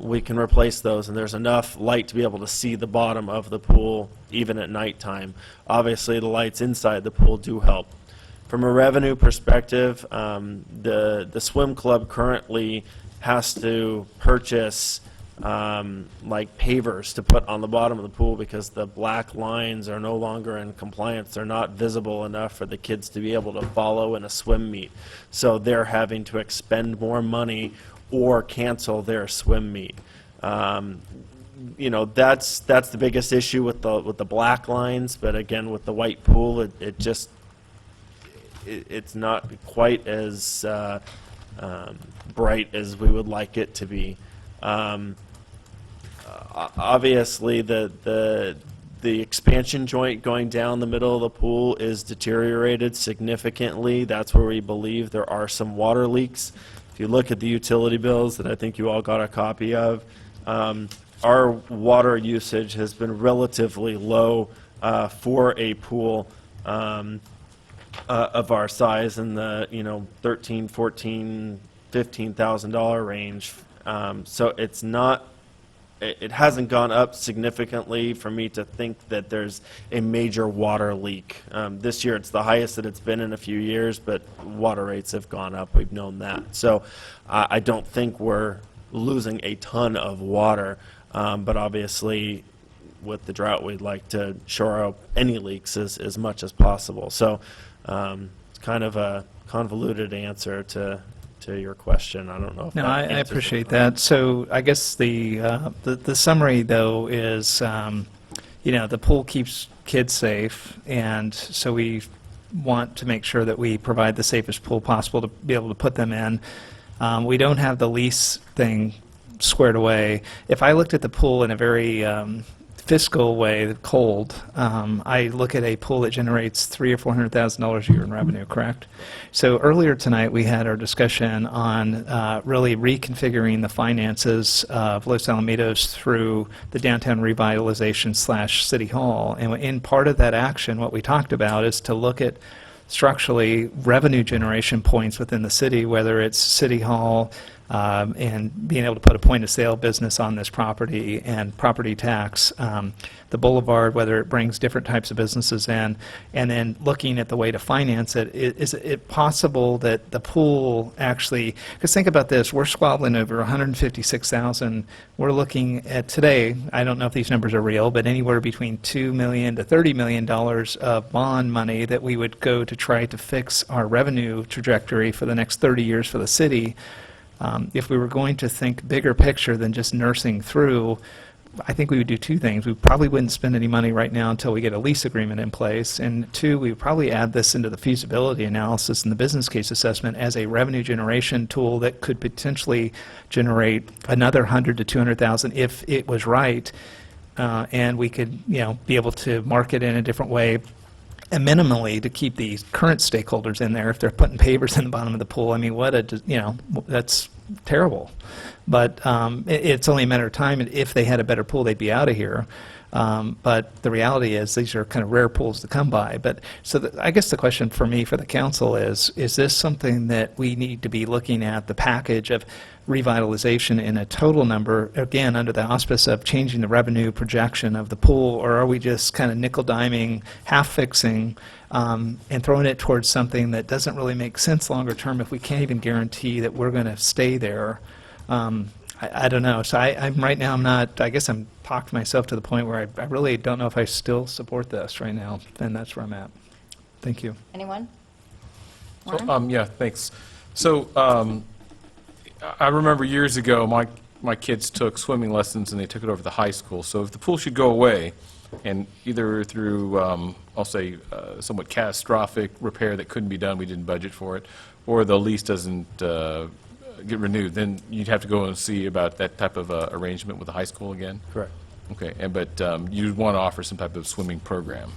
Speaker 14: we can replace those, and there's enough light to be able to see the bottom of the pool even at nighttime. Obviously, the lights inside the pool do help. From a revenue perspective, the swim club currently has to purchase like pavers to put on the bottom of the pool because the black lines are no longer in compliance. They're not visible enough for the kids to be able to follow in a swim meet. So they're having to expend more money or cancel their swim meet. You know, that's the biggest issue with the black lines. But again, with the white pool, it's not quite as bright as we would like it to be. Obviously, the expansion joint going down the middle of the pool is deteriorated significantly. That's where we believe there are some water leaks. If you look at the utility bills that I think you all got a copy of, our water usage has been relatively low for a pool of our size, in the $13,000, $14,000, $15,000 range. So it's not. It hasn't gone up significantly for me to think that there's a major water leak. This year it's the highest that it's been in a few years, but water rates have gone up. We've known that. So I don't think we're losing a ton of water, but obviously with the drought we'd like to shore up any leaks as much as possible. So it's kind of a convoluted answer to your question. I don't know if
Speaker 6: No,
Speaker 14: that
Speaker 6: I
Speaker 14: answers
Speaker 6: appreciate
Speaker 14: it.
Speaker 6: that. So I guess the summary, though, is, the pool keeps kids safe, and so we want to make sure that we provide the safest pool possible to be able to put them in. We don't have the lease thing squared away. If I looked at the pool in a very fiscal way, cold, I look at a pool that generates $300,000 or $400,000 a year in revenue, correct? So earlier tonight, we had our discussion on really reconfiguring the finances of Los Alamitos through the downtown revitalization / City Hall. And in part of that action, what we talked about is to look at structurally revenue generation points within the city, whether it's City Hall, and being able to put a point-of-sale business on this property, and property tax, the boulevard, whether it brings different types of businesses in, and then looking at the way to finance it. Is it possible that the pool actually, because think about this, we're squabbling over $156,000. We're looking at today, I don't know if these numbers are real, but anywhere between $2 million to $30 million of bond money that we would go to try to fix our revenue trajectory for the next 30 years for the city. If we were going to think bigger picture than just nursing through, I think we would do two things. We probably wouldn't spend any money right now until we get a lease agreement in place. And two, we would probably add this into the feasibility analysis and the business case assessment as a revenue generation tool that could potentially generate another 100 to 200,000 if it was right. And we could, be able to market in a different way, and minimally to keep the current stakeholders in there. If they're putting pavers in the bottom of the pool, I mean, that's terrible. But it's only a matter of time, and if they had a better pool, they'd be out of here. But the reality is these are kind of rare pools to come by. But so I guess the question for me, for the council is this something that we need to be looking at, the package of revitalization in a total number, again, under the auspice of changing the revenue projection of the pool, or are we just kind of nickel-diming, half-fixing, and throwing it towards something that doesn't really make sense longer term if we can't even guarantee that we're going to stay there? I don't know. So I'm right now, I guess I'm talked myself to the point where I really don't know if I still support this right now, and that's where I'm at. Thank you.
Speaker 1: Anyone?
Speaker 17: So, yeah, thanks. So I remember years ago, my kids took swimming lessons and they took it over to the high school. So if the pool should go away, and either through, I'll say, somewhat catastrophic repair that couldn't be done, we didn't budget for it, or the lease doesn't get renewed, then you'd have to go and see about that type of arrangement with the high school again?
Speaker 14: Correct.
Speaker 17: Okay, but you'd want to offer some type of swimming program.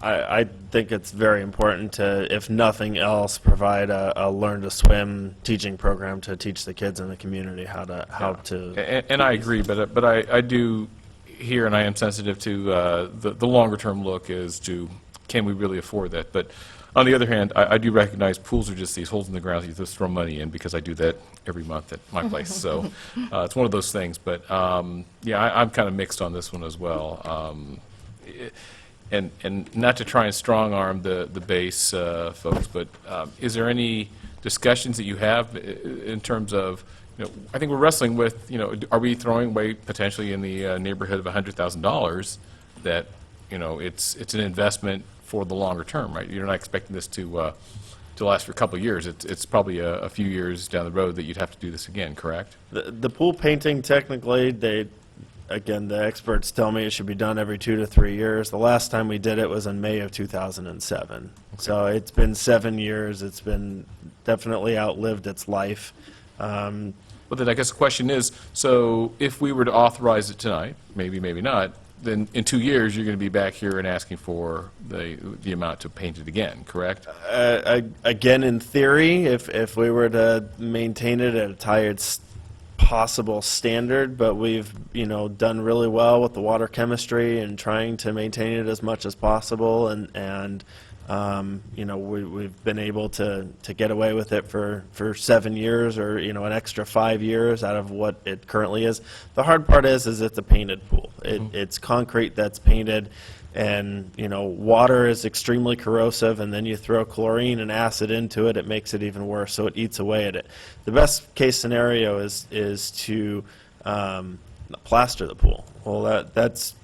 Speaker 14: I think it's very important to, if nothing else, provide a learn to swim teaching program to teach the kids in the community how to.
Speaker 17: And I agree, but I do hear, and I am sensitive to the longer term look as to can we really afford that. But on the other hand, I do recognize pools are just these holes in the ground that you just throw money in, because I do that every month at my place. So it's one of those things. But yeah, I'm kind of mixed on this one as well. And not to try and strong-arm the base folks, but is there any discussions that you have in terms of, I think we're wrestling with, are we throwing away potentially in the neighborhood of $100,000 that, it's an investment for the longer term, right? You're not expecting this to last for a couple of years. It's probably a few years down the road that you'd have to do this again, correct?
Speaker 14: The pool painting, technically, again, the experts tell me it should be done every 2 to 3 years. The last time we did it was in May of 2007. Okay. So it's been 7 years. It's been definitely outlived its life.
Speaker 17: Well, then I guess the question is, so if we were to authorize it tonight, maybe, maybe not, then in 2 years, you're going to be back here and asking for the amount to paint it again, correct?
Speaker 14: Again, in theory, if we were to maintain it at a highest possible standard, but we've done really well with the water chemistry and trying to maintain it as much as possible, and we've been able to get away with it for 7 years, or an extra 5 years out of what it currently is. The hard part is it's a painted pool. It's concrete that's painted, and water is extremely corrosive, and then you throw chlorine and acid into it, it makes it even worse, so it eats away at it. The best case scenario is to plaster the pool. Well, that's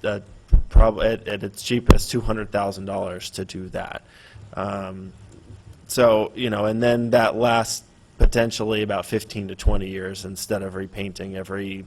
Speaker 14: probably at its cheapest $200,000 to do that. So and then that lasts potentially about 15 to 20 years instead of repainting every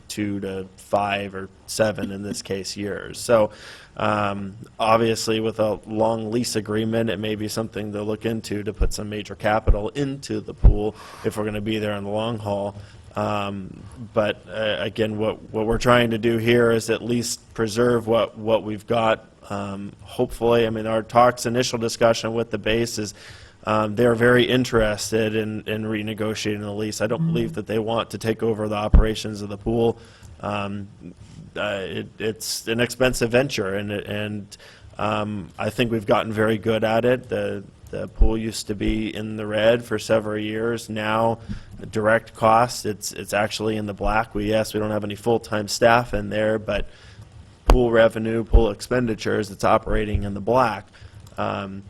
Speaker 14: 2 to 5 or 7 in this case years. So obviously with a long lease agreement, it may be something to look into, to put some major capital into the pool if we're going to be there in the long haul. But again, what we're trying to do here is at least preserve what we've got. Hopefully, our initial discussion with the base is they're very interested in renegotiating the lease. I don't believe that they want to take over the operations of the pool. It's an expensive venture, and I think we've gotten very good at it. The pool used to be in the red for several years. Now, the direct cost, it's actually in the black. We don't have any full-time staff in there, but pool revenue, pool expenditures, it's operating in the black. And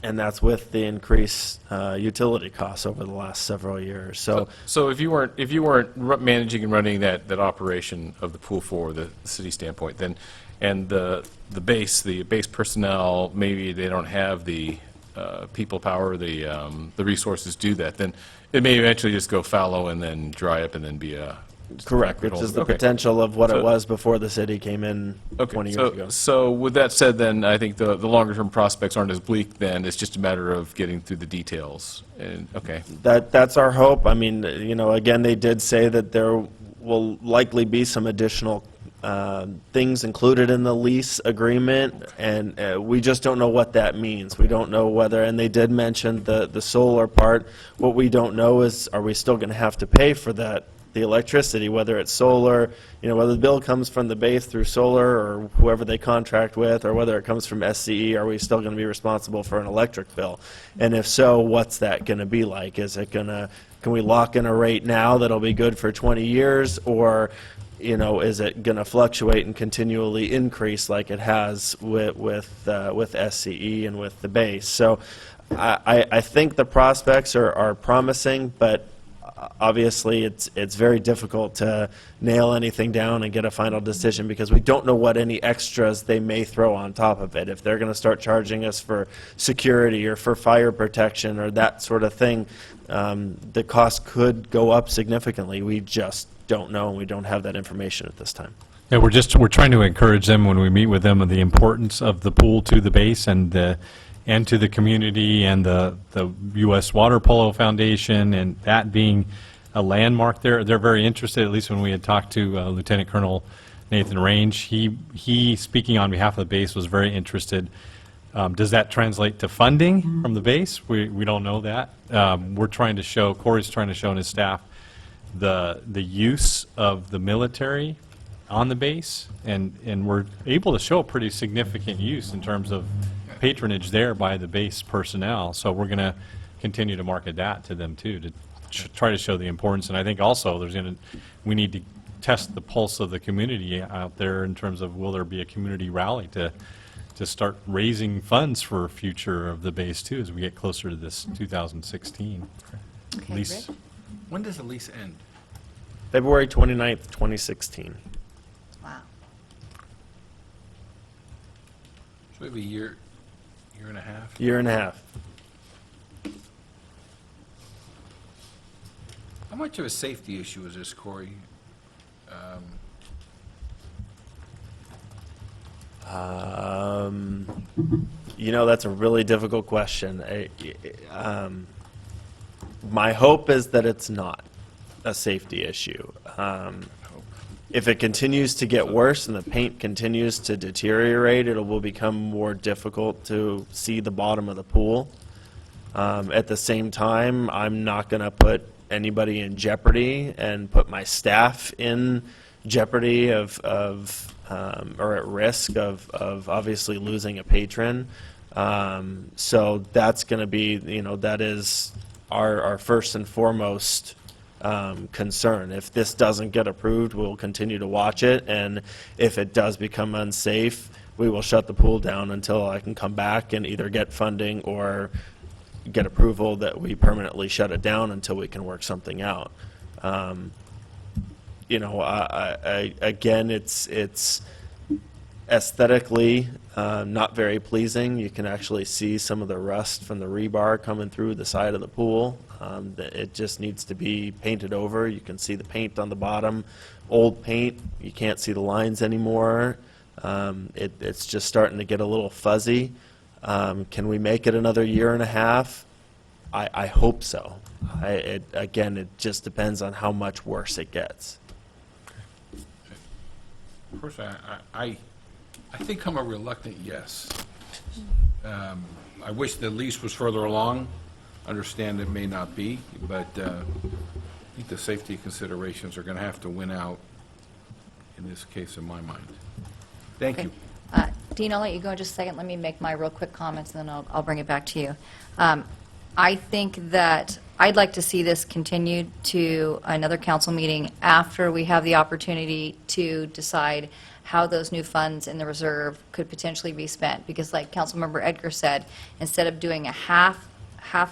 Speaker 14: that's with the increased utility costs over the last several years.
Speaker 17: So if you weren't managing and running that operation of the pool for the city standpoint, then, and the base personnel, maybe they don't have the people power, the resources to do that, then it may eventually just go fallow and then dry up and then be a
Speaker 14: Correct, which is the potential of what it was before the city came in 20 years ago.
Speaker 17: So with that said, then, I think the longer-term prospects aren't as bleak then. It's just a matter of getting through the details. And, okay.
Speaker 14: That's our hope. I mean, you know, again, they did say that there will likely be some additional things included in the lease agreement, and we just don't know what that means. We don't know whether, and they did mention the solar part. What we don't know is, are we still going to have to pay for that, the electricity, whether it's solar, you know, whether the bill comes from the base through solar or whoever they contract with, or whether it comes from SCE, are we still going to be responsible for an electric bill? And if so, what's that going to be like? Is it going to, can we lock in a rate now that'll be good for 20 years, or, you know, is it going to fluctuate and continually increase like it has with SCE and with the base? So I think the prospects are promising, but obviously it's very difficult to nail anything down and get a final decision because we don't know what any extras they may throw on top of it. If they're going to start charging us for security or for fire protection or that sort of thing, the cost could go up significantly. We just don't know, and we don't have that information at this time.
Speaker 13: Yeah, we're trying to encourage them when we meet with them of the importance of the pool to the base and to the community and the U.S. Water Polo Foundation, and that being a landmark there. They're very interested, at least when we had talked to Lieutenant Colonel Nathan Range. He, speaking on behalf of the base, was very interested. Does that translate to funding from the base? We don't know that. We're trying to show, Corey's trying to show and his staff, the use of the military on the base, and we're able to show a pretty significant use in terms of patronage there by the base personnel. So we're going to continue to market that to them too, to try to show the importance. And I think also we need to test the pulse of the community out there in terms of, will there be a community rally to start raising funds for future of the base too as we get closer to this 2016
Speaker 1: Okay,
Speaker 13: lease.
Speaker 1: Rick?
Speaker 4: When does the lease end?
Speaker 14: February 29th, 2016.
Speaker 1: Wow.
Speaker 4: So we have a year and a half?
Speaker 14: Year and a half.
Speaker 4: How much of a safety issue is this, Corey?
Speaker 14: You know, that's a really difficult question. My hope is that it's not a safety issue. If it continues to get worse and the paint continues to deteriorate, it will become more difficult to see the bottom of the pool. At the same time, I'm not going to put anybody in jeopardy and put my staff in jeopardy or at risk of obviously losing a patron. So that's going to be, you know, that is our first and foremost concern. If this doesn't get approved, we'll continue to watch it, and if it does become unsafe, we will shut the pool down until I can come back and either get funding or get approval that we permanently shut it down until we can work something out. You know, again, it's aesthetically not very pleasing. You can actually see some of the rust from the rebar coming through the side of the pool. It just needs to be painted over. You can see the paint on the bottom, old paint. You can't see the lines anymore. It's just starting to get a little fuzzy. Can we make it another year and a half? I hope so. Again, it just depends on how much worse it gets.
Speaker 4: Of course, I think I'm a reluctant yes. I wish the lease was further along. Understand it may not be, but I think the safety considerations are going to have to win out in this case, in my mind. Thank you.
Speaker 1: Dean, I'll let you go in just a second. Let me make my real quick comments, and then I'll bring it back to you. I think that I'd like to see this continued to another council meeting after we have the opportunity to decide how those new funds in the reserve could potentially be spent. Because like Councilmember Edgar said, instead of doing a half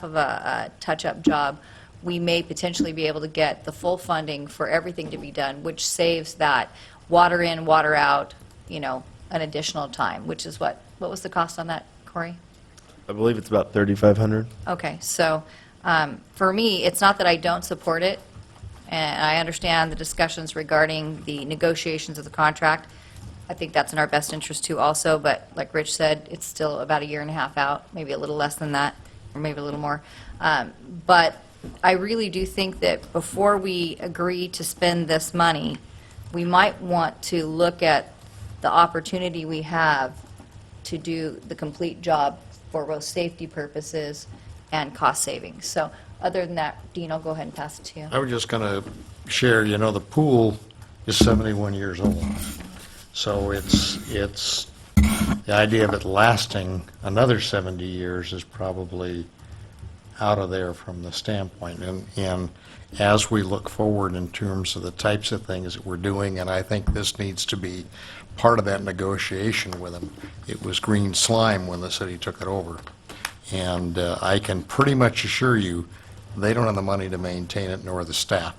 Speaker 1: of a touch-up job, we may potentially be able to get the full funding for everything to be done, which saves that water in, water out, you know, an additional time, which is what was the cost on that, Corey?
Speaker 14: I believe it's about $3,500.
Speaker 1: Okay, so for me, it's not that I don't support it, And I understand the discussions regarding the negotiations of the contract. I think that's in our best interest too also, but like Rich said, it's still about a year and a half out, maybe a little less than that, or maybe a little more. But I really do think that before we agree to spend this money, we might want to look at the opportunity we have to do the complete job for both safety purposes and cost savings. So other than that, Dean, I'll go ahead and pass it to you.
Speaker 15: I was just going to share, the pool is 71 years old. So it's the idea of it lasting another 70 years is probably out of there from the standpoint. And as we look forward in terms of the types of things that we're doing, and I think this needs to be part of that negotiation with them. It was green slime when the city took it over. And I can pretty much assure you, they don't have the money to maintain it, nor the staff,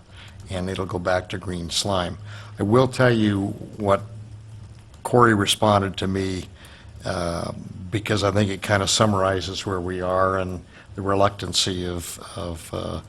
Speaker 15: and it'll go back to green slime. I will tell you what Corey responded to me, because I think it kind of summarizes where we are and the reluctancy of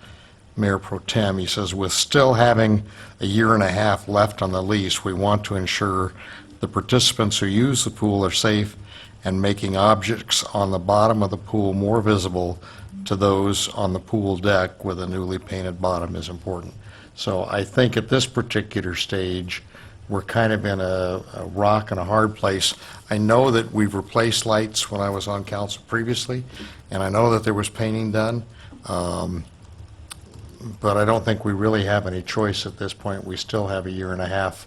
Speaker 15: Mayor Pro Tem. He says, with still having a year and a half left on the lease, we want to ensure the participants who use the pool are safe, and making objects on the bottom of the pool more visible to those on the pool deck with a newly painted bottom is important. So I think at this particular stage, we're kind of in a rock and a hard place. I know that we've replaced lights when I was on council previously, and I know that there was painting done, but I don't think we really have any choice at this point. We still have a year and a half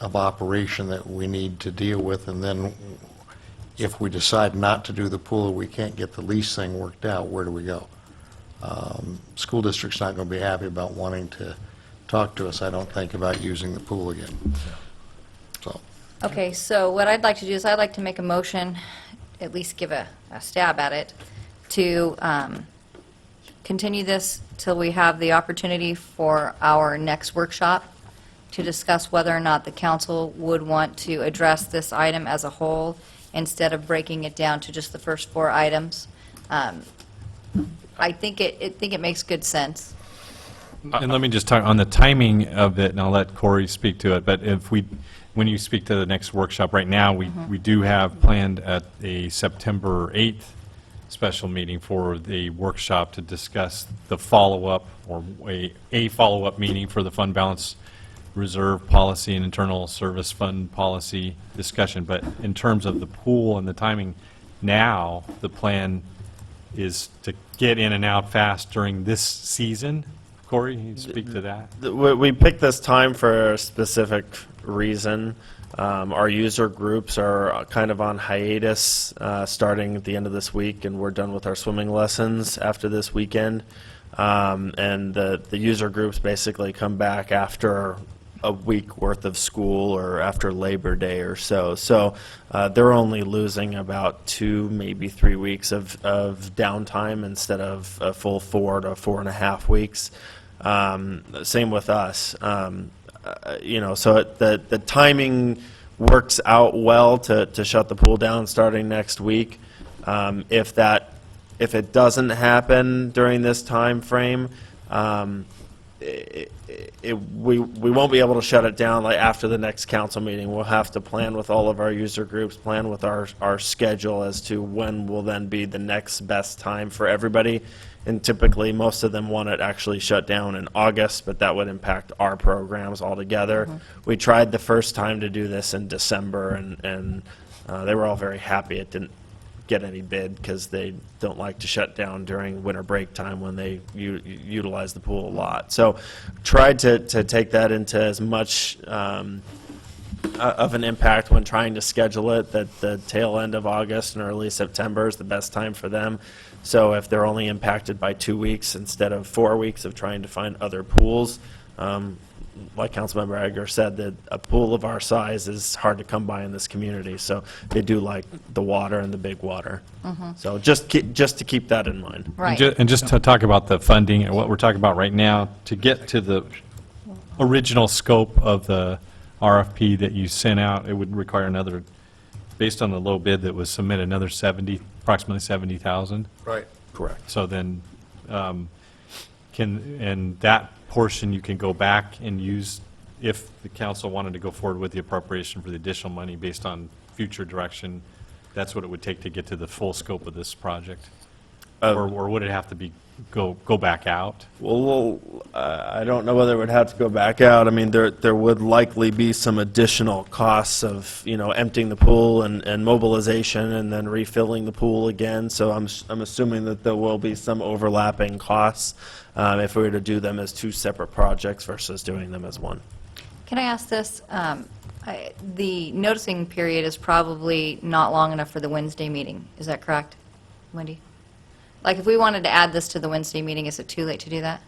Speaker 15: of operation that we need to deal with, and then if we decide not to do the pool, we can't get the lease thing worked out, where do we go? School district's not going to be happy about wanting to talk to us, I don't think, about using the pool again. So,
Speaker 1: Okay, so what I'd like to do is I'd like to make a motion, at least give a stab at it, to continue this till we have the opportunity for our next workshop to discuss whether or not the council would want to address this item as a whole instead of breaking it down to just the first 4 items. I think it makes good sense.
Speaker 13: And let me just talk on the timing of it, and I'll let Corey speak to it, but when you speak to the next workshop, right now, we do have planned at a September 8th special meeting for the workshop to discuss the follow-up, or a follow-up meeting for the fund balance reserve policy and internal service fund policy discussion. But in terms of the pool and the timing, now, the plan is to get in and out fast during this season. Corey, can you speak to that?
Speaker 14: We picked this time for a specific reason. Our user groups are kind of on hiatus starting at the end of this week, and we're done with our swimming lessons after this weekend. And the user groups basically come back after a week worth of school or after Labor Day or so. So they're only losing about 2, maybe 3 weeks of downtime instead of a full 4 to 4.5 weeks. Same with us. So the timing works out well to shut the pool down starting next week. If it doesn't happen during this time frame, we won't be able to shut it down like after the next council meeting. We'll have to plan with all of our user groups, plan with our schedule as to when will then be the next best time for everybody. And typically, most of them want it actually shut down in August, but that would impact our programs altogether. We tried the first time to do this in December, and they were all very happy it didn't get any bid because they don't like to shut down during winter break time when they utilize the pool a lot. So tried to take that into as much of an impact when trying to schedule it, that the tail end of August and early September is the best time for them. So if they're only impacted by 2 weeks instead of 4 weeks of trying to find other pools, like Councilmember Egger said, that a pool of our size is hard to come by in this community. So they do like the water and the big water. So just to keep that in mind.
Speaker 1: Right.
Speaker 13: And just to talk about the funding and what we're talking about right now, to get to the original scope of the RFP that you sent out, it would require another, based on the low bid that was submitted, another approximately 70,000.
Speaker 15: right.
Speaker 14: Correct.
Speaker 13: So then, and that portion you can go back and use if the council wanted to go forward with the appropriation for the additional money based on future direction. That's what it would take to get to the full scope of this project? Or would it have to be, go back out?
Speaker 14: Well, I don't know whether it would have to go back out. I mean, there would likely be some additional costs of, emptying the pool and mobilization and then refilling the pool again. So I'm assuming that there will be some overlapping costs if we were to do them as two separate projects versus doing them as one.
Speaker 1: Can I ask this? The noticing period is probably not long enough for the Wednesday meeting. Is that correct, Wendy? Like, if we wanted to add this to the Wednesday meeting, is it too late to do that?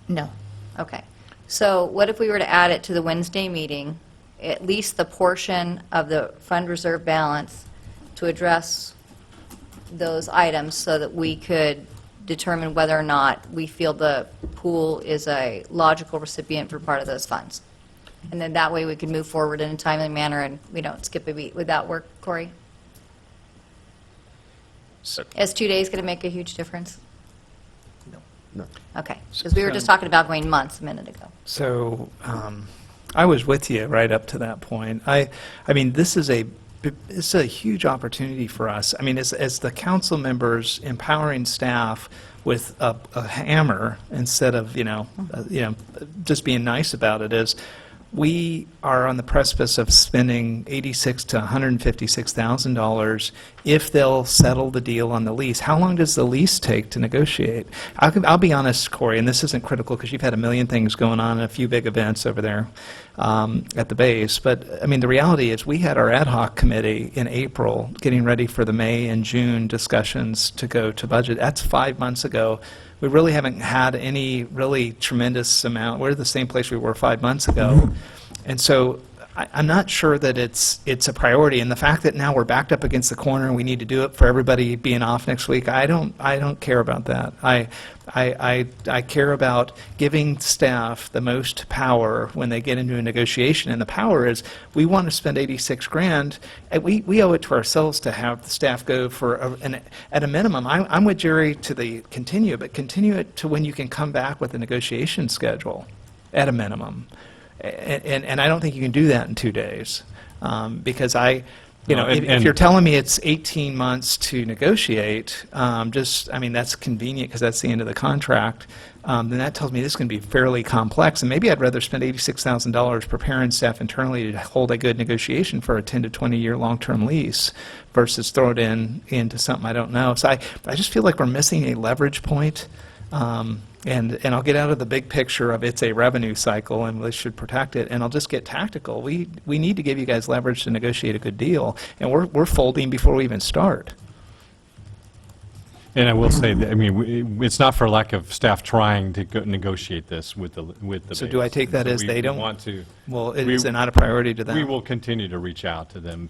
Speaker 2: No.
Speaker 1: Okay. So what if we were to add it to the Wednesday meeting, at least the portion of the fund reserve balance to address those items so that we could determine whether or not we feel the pool is a logical recipient for part of those funds? And then that way we could move forward in a timely manner and we don't skip a beat. Would that work, Corey? Is 2 days going to make a huge difference?
Speaker 14: No.
Speaker 1: Okay. Because we were just talking about going months a minute ago.
Speaker 6: So I was with you right up to that point. I mean, this is a huge opportunity for us. I mean, as the council members empowering staff with a hammer instead of just being nice about it, is we are on the precipice of spending $86,000 to $156,000 if they'll settle the deal on the lease. How long does the lease take to negotiate? I'll be honest, Corey, and this isn't critical because you've had a million things going on and a few big events over there at the base. But, I mean, the reality is we had our ad hoc committee in April getting ready for the May and June discussions to go to budget. That's 5 months ago. We really haven't had any really tremendous amount. We're the same place we were 5 months ago. And so I'm not sure that it's a priority. And the fact that now we're backed up against the corner and we need to do it for everybody being off next week, I don't care about that. I care about giving staff the most power when they get into a negotiation. And the power is we want to spend 86 grand. And we owe it to ourselves to have the staff go for at a minimum. I'm with Jerry to continue, but continue it to when you can come back with a negotiation schedule at a minimum. And I don't think you can do that in 2 days, because if you're telling me it's 18 months to negotiate, that's convenient because that's the end of the contract, then that tells me this is going to be fairly complex. And maybe I'd rather spend $86,000 preparing staff internally to hold a good negotiation for a 10 to 20 year long-term lease versus throw it into something I don't know. So I just feel like we're missing a leverage point. And I'll get out of the big picture of it's a revenue cycle and we should protect it, and I'll just get tactical. We need to give you guys leverage to negotiate a good deal, and we're folding before we even start.
Speaker 13: And I will say that, I mean, it's not for lack of staff trying to negotiate this with the
Speaker 6: So
Speaker 13: base.
Speaker 6: do I take that as they don't
Speaker 13: want to?
Speaker 6: Well, is it not a priority to them?
Speaker 13: We will continue to reach out to them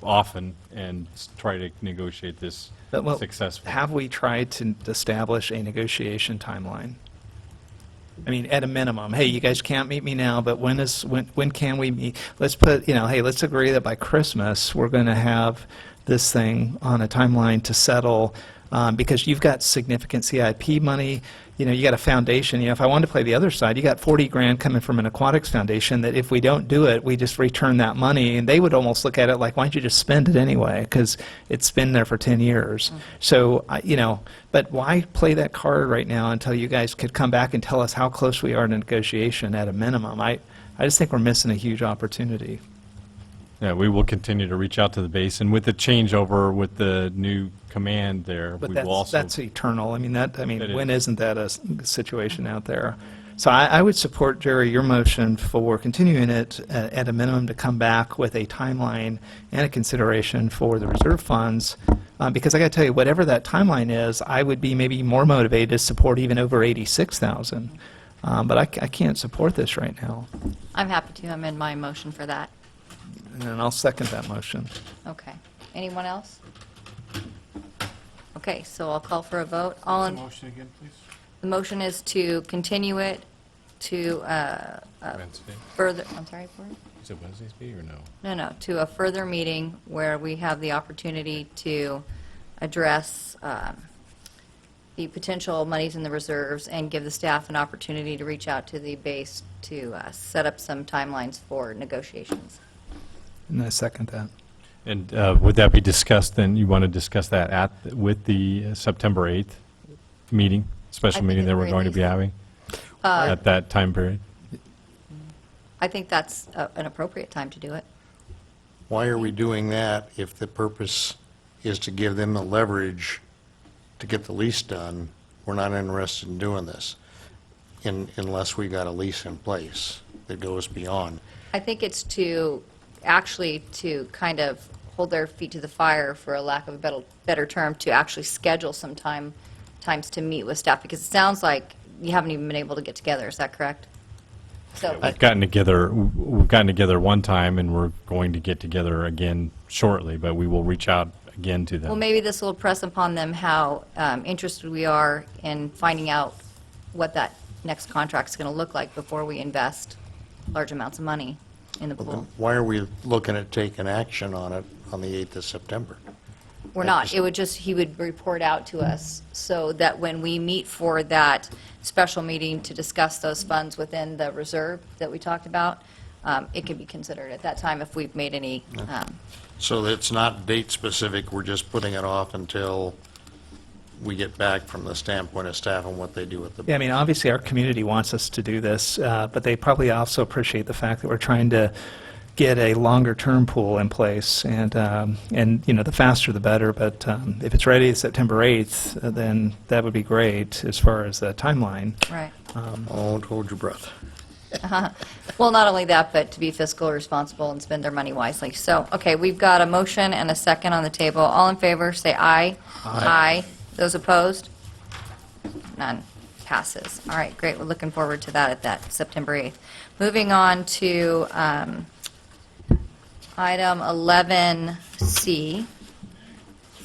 Speaker 13: often and try to negotiate this successfully.
Speaker 6: Have we tried to establish a negotiation timeline? I mean, at a minimum, hey, you guys can't meet me now, but when can we meet? Let's put, hey, let's agree that by Christmas we're going to have this thing on a timeline to settle, because you've got significant CIP money. You got a foundation. If I wanted to play the other side, you got 40 grand coming from an aquatics foundation that if we don't do it, we just return that money, and they would almost look at it like, why don't you just spend it anyway? Because it's been there for 10 years. So, but why play that card right now until you guys could come back and tell us how close we are to negotiation at a minimum? I just think we're missing a huge opportunity.
Speaker 13: Yeah, we will continue to reach out to the base, and with the changeover with the new command there,
Speaker 6: But
Speaker 13: we will also.
Speaker 6: that's eternal. When isn't that a situation out there? So I would support, Jerry, your motion for continuing it at a minimum to come back with a timeline and a consideration for the reserve funds, because I got to tell you, whatever that timeline is, I would be maybe more motivated to support even over 86,000. But I can't support this right now.
Speaker 1: I'm happy to amend my motion for that.
Speaker 6: And then I'll second that motion.
Speaker 1: Okay. Anyone else? Okay, so I'll call for a vote. All in.
Speaker 4: Motion again, please.
Speaker 1: The motion is to continue it to
Speaker 4: Wednesday.
Speaker 1: further, I'm sorry, for it?
Speaker 4: Is it Wednesday's meeting or no?
Speaker 1: No, to a further meeting where we have the opportunity to address, the potential monies in the reserves and give the staff an opportunity to reach out to the base to set up some timelines for negotiations.
Speaker 6: And I second that.
Speaker 13: And would that be discussed, then, you want to discuss that with the September 8th meeting, special
Speaker 1: I
Speaker 13: meeting
Speaker 1: think
Speaker 13: that
Speaker 1: at
Speaker 13: we're
Speaker 1: the
Speaker 13: going to
Speaker 1: very
Speaker 13: be having
Speaker 1: Uh,
Speaker 13: at that time period?
Speaker 1: I think that's an appropriate time to do it.
Speaker 15: Why are we doing that if the purpose is to give them the leverage to get the lease done? We're not interested in doing this unless we got a lease in place that goes beyond.
Speaker 1: I think it's to kind of hold their feet to the fire, for a lack of a better term, to actually schedule some times to meet with staff, because it sounds like you haven't even been able to get together. Is that correct? So
Speaker 13: We've gotten together one time, and we're going to get together again shortly, but we will reach out again to them.
Speaker 1: well, maybe this will press upon them how interested we are in finding out what that next contract's going to look like before we invest large amounts of money in the pool.
Speaker 15: Why are we looking at taking action on it on the 8th of September?
Speaker 1: We're not. It would just, he would report out to us so that when we meet for that special meeting to discuss those funds within the reserve that we talked about, it could be considered at that time if we've made any,
Speaker 15: So it's not date specific, we're just putting it off until we get back from the standpoint of staff and what they do with the.
Speaker 6: Yeah, I mean, obviously, our community wants us to do this, but they probably also appreciate the fact that we're trying to get a longer-term pool in place, and the faster the better, but if it's ready September 8th, then that would be great as far as the timeline.
Speaker 1: right.
Speaker 15: Don't hold your breath.
Speaker 1: Well, not only that, but to be fiscally responsible and spend their money wisely. So, okay, we've got a motion and a second on the table. All in favor, say aye. Aye. Those opposed? None. Passes. All right, great. We're looking forward to that at that September 8th. Moving on to item 11C,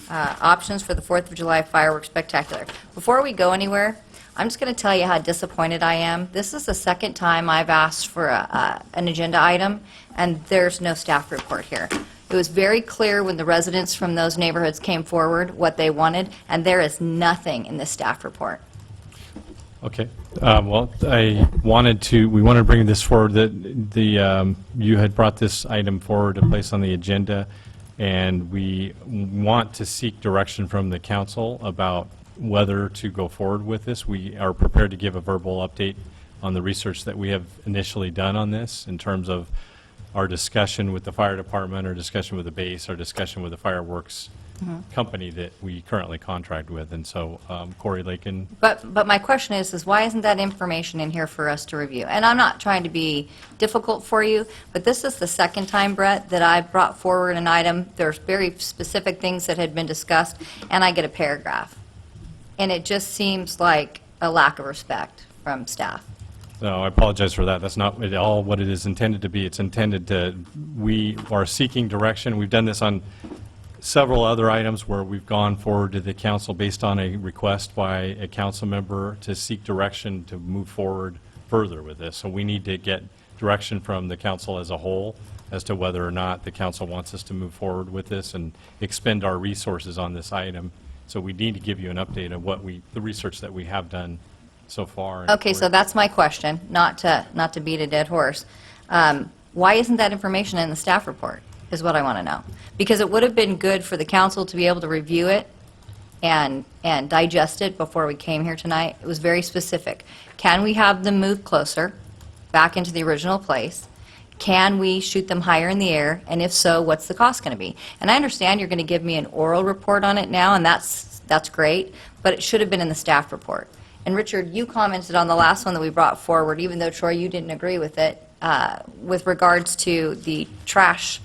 Speaker 1: options for the 4th of July fireworks spectacular. Before we go anywhere, I'm just going to tell you how disappointed I am. This is the second time I've asked for an agenda item, and there's no staff report here. It was very clear when the residents from those neighborhoods came forward what they wanted, and there is nothing in this staff report.
Speaker 13: Okay. Well, we wanted to bring this forward, that you had brought this item forward to place on the agenda, and we want to seek direction from the council about whether to go forward with this. We are prepared to give a verbal update on the research that we have initially done on this in terms of our discussion with the fire department, our discussion with the base, our discussion with the fireworks company that we currently contract with. And so Corey Lakin.
Speaker 1: But my question is why isn't that information in here for us to review? And I'm not trying to be difficult for you, but this is the second time, Brett, that I've brought forward an item. There's very specific things that had been discussed, and I get a paragraph. And it just seems like a lack of respect from staff.
Speaker 13: No, I apologize for that. That's not at all what it is intended to be. It's intended to, we are seeking direction. We've done this on several other items where we've gone forward to the council based on a request by a council member to seek direction to move forward further with this. So we need to get direction from the council as a whole as to whether or not the council wants us to move forward with this and expend our resources on this item. So we need to give you an update of the research that we have done so far.
Speaker 1: Okay, so that's my question, not to beat a dead horse. Why isn't that information in the staff report, is what I want to know. Because it would have been good for the council to be able to review it and digest it before we came here tonight. It was very specific. Can we have them move closer, back into the original place? Can we shoot them higher in the air? And if so, what's the cost going to be? And I understand you're going to give me an oral report on it now, and that's great, but it should have been in the staff report. And Richard, you commented on the last one that we brought forward, even though, Troy, you didn't agree with it, with regards to the trash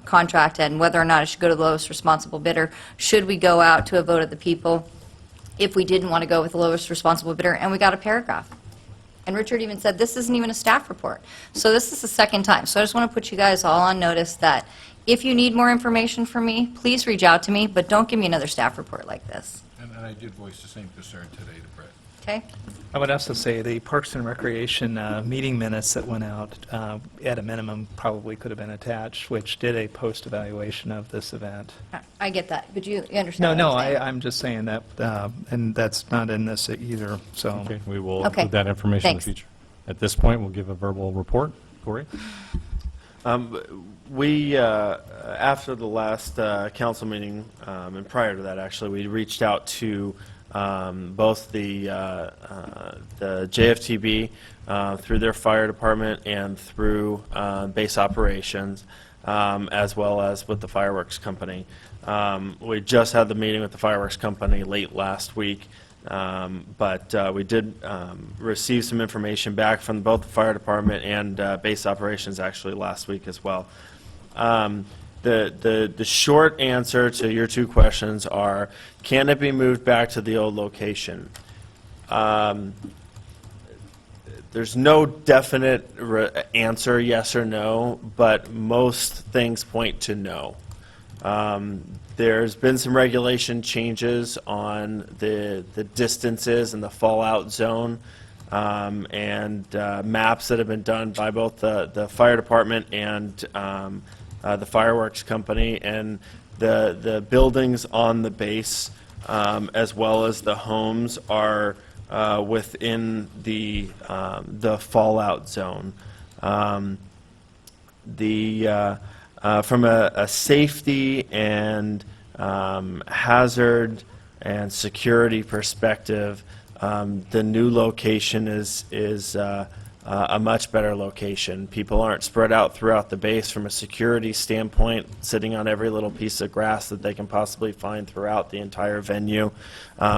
Speaker 1: contract and whether or not it should go to the lowest responsible bidder. Should we go out to a vote of the people if we didn't want to go with the lowest responsible bidder? And we got a paragraph. And Richard even said, this isn't even a staff report. So this is the second time. So I just want to put you guys all on notice that if you need more information from me, please reach out to me, but don't give me another staff report like this.
Speaker 4: And I did voice the same concern today to Brett.
Speaker 1: Okay?
Speaker 6: I would also say the Parks and Recreation meeting minutes that went out, at a minimum, probably could have been attached, which did a post-evaluation of this event.
Speaker 1: I get that, but you
Speaker 6: No,
Speaker 1: understand
Speaker 6: no,
Speaker 1: what I'm saying?
Speaker 6: I'm just saying that, and that's not in this either, so.
Speaker 13: Okay, we will
Speaker 1: Okay,
Speaker 13: include that information in the
Speaker 1: thanks.
Speaker 13: future. At this point, we'll give a verbal report. Corey?
Speaker 14: We, after the last council meeting, and prior to that, actually, we reached out to both the JFTB through their fire department and through base operations, as well as with the fireworks company. We just had the meeting with the fireworks company late last week, but we did receive some information back from both the fire department and base operations actually last week as well. The short answer to your two questions are, can it be moved back to the old location? There's no definite answer, yes or no, but most things point to no. There's been some regulation changes on the distances and the fallout zone, and maps that have been done by both the fire department and the fireworks company, and the buildings on the base, as well as the homes, are within the fallout zone. From a safety and hazard and security perspective, the new location is a much better location. People aren't spread out throughout the base from a security standpoint, sitting on every little piece of grass that they can possibly find throughout the entire venue.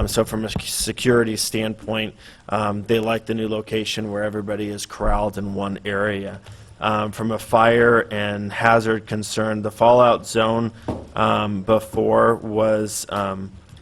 Speaker 14: So from a security standpoint, they like the new location where everybody is corralled in one area. From a fire and hazard concern, the fallout zone before was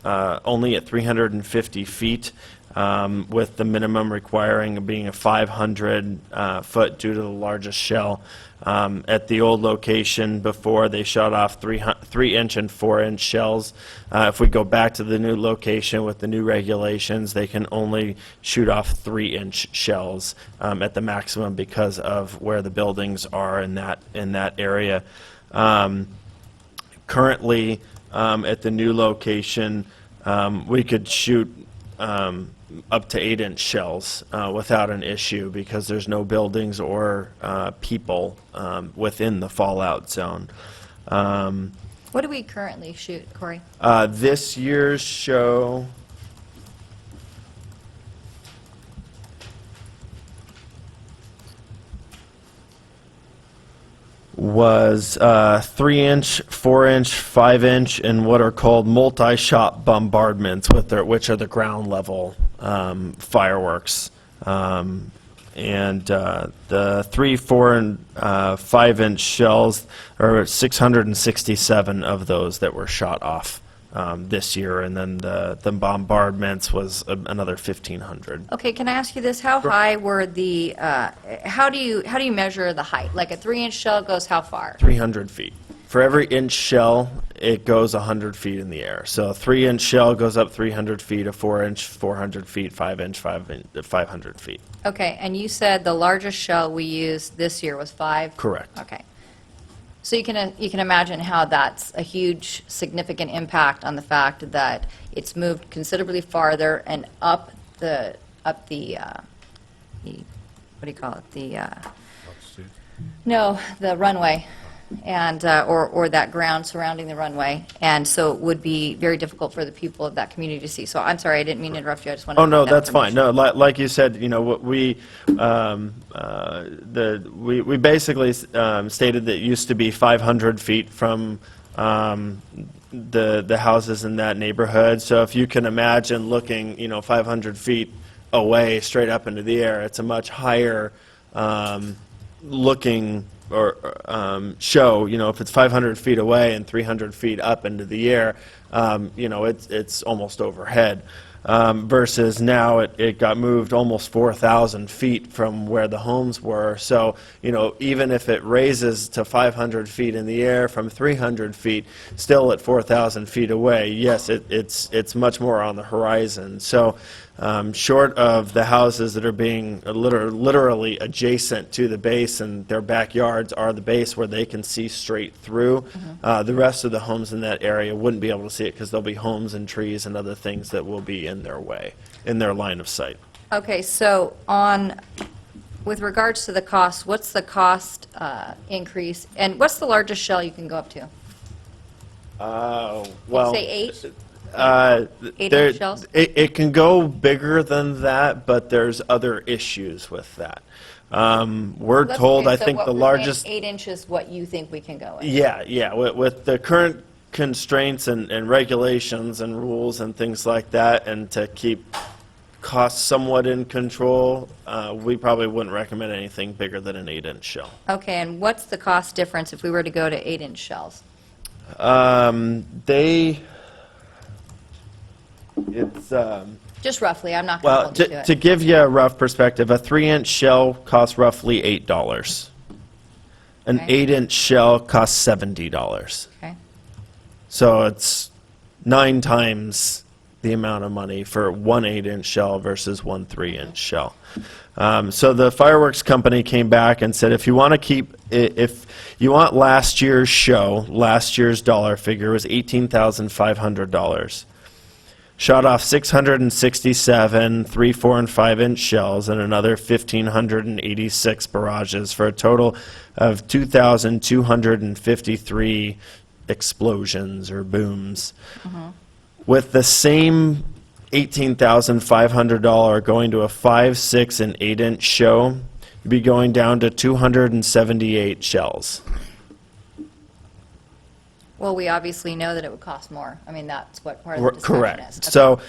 Speaker 14: only at 350 feet, with the minimum requiring being a 500 foot due to the largest shell. At the old location before, they shot off 3-inch and 4-inch shells. If we go back to the new location with the new regulations, they can only shoot off 3-inch shells at the maximum because of where the buildings are in that area. Currently, at the new location, we could shoot up to 8-inch shells without an issue because there's no buildings or people within the fallout zone.
Speaker 1: What do we currently shoot, Corey?
Speaker 14: This year's show was 3-inch, 4-inch, 5-inch, and what are called multi-shot bombardments, which are the ground level fireworks. And the 3, 4, and 5-inch shells are 667 of those that were shot off this year, and then the bombardments was another 1,500.
Speaker 1: Okay, can I ask you this? How high were the, how do you measure the height? Like a 3-inch shell goes how far?
Speaker 14: 300 feet. For every inch shell, it goes 100 feet in the air. So a 3-inch shell goes up 300 feet, a 4-inch 400 feet, 5-inch 500 feet.
Speaker 1: Okay, and you said the largest shell we used this year was 5?
Speaker 14: Correct.
Speaker 1: Okay. So you can imagine how that's a huge, significant impact on the fact that it's moved considerably farther and up the what do you call it? The runway, and or that ground surrounding the runway, and so it would be very difficult for the people of that community to see. So I'm sorry, I didn't mean to interrupt you. I just wanted.
Speaker 14: Oh,
Speaker 1: to
Speaker 14: no,
Speaker 1: get that
Speaker 14: that's fine.
Speaker 1: information.
Speaker 14: No, like you said, you know, what we basically stated that it used to be 500 feet from the houses in that neighborhood. So if you can imagine looking, 500 feet away, straight up into the air, it's a much higher looking or show. If it's 500 feet away and 300 feet up into the air, it's almost overhead. Versus now it got moved almost 4,000 feet from where the homes were. So, even if it raises to 500 feet in the air from 300 feet, still at 4,000 feet away, yes, it's much more on the horizon. So Short of the houses that are being literally adjacent to the base and their backyards are the base where they can see straight through, the rest of the homes in that area wouldn't be able to see it because there'll be homes and trees and other things that will be in their way, in their line of sight.
Speaker 1: Okay, so with regards to the cost, what's the cost increase? And what's the largest shell you can go up to?
Speaker 14: Well,
Speaker 1: Say 8? 8-inch
Speaker 14: there-
Speaker 1: shells?
Speaker 14: it can go bigger than that, but there's other issues with that. We're
Speaker 1: Let's-
Speaker 14: told,
Speaker 1: okay,
Speaker 14: I
Speaker 1: so
Speaker 14: think
Speaker 1: what
Speaker 14: the
Speaker 1: we're saying,
Speaker 14: largest,
Speaker 1: 8 inches, what you think we can go in?
Speaker 14: yeah, with the current constraints and regulations and rules and things like that, and to keep costs somewhat in control, we probably wouldn't recommend anything bigger than an 8-inch shell.
Speaker 1: Okay, and what's the cost difference if we were to go to 8-inch shells?
Speaker 14: It's,
Speaker 1: Just roughly, I'm not going to
Speaker 14: well,
Speaker 1: hold you to it.
Speaker 14: to give you a rough perspective, a 3-inch shell costs roughly $8. An
Speaker 1: Okay.
Speaker 14: 8-inch shell costs $70.
Speaker 1: Okay.
Speaker 14: So it's 9 times the amount of money for one 8-inch shell versus one 3-inch shell. So the fireworks company came back and said, if you want to keep, if you want last year's show, last year's dollar figure was $18,500. Shot off 667 3, 4, and 5-inch shells and another 1,586 barrages for a total of 2,253 explosions or booms. With the same $18,500 going to a 5, 6, and 8-inch show, you'd be going down to 278 shells.
Speaker 1: Well, we obviously know that it would cost more. I mean, that's what part of the discussion is.
Speaker 14: Correct.
Speaker 1: Okay.
Speaker 14: So,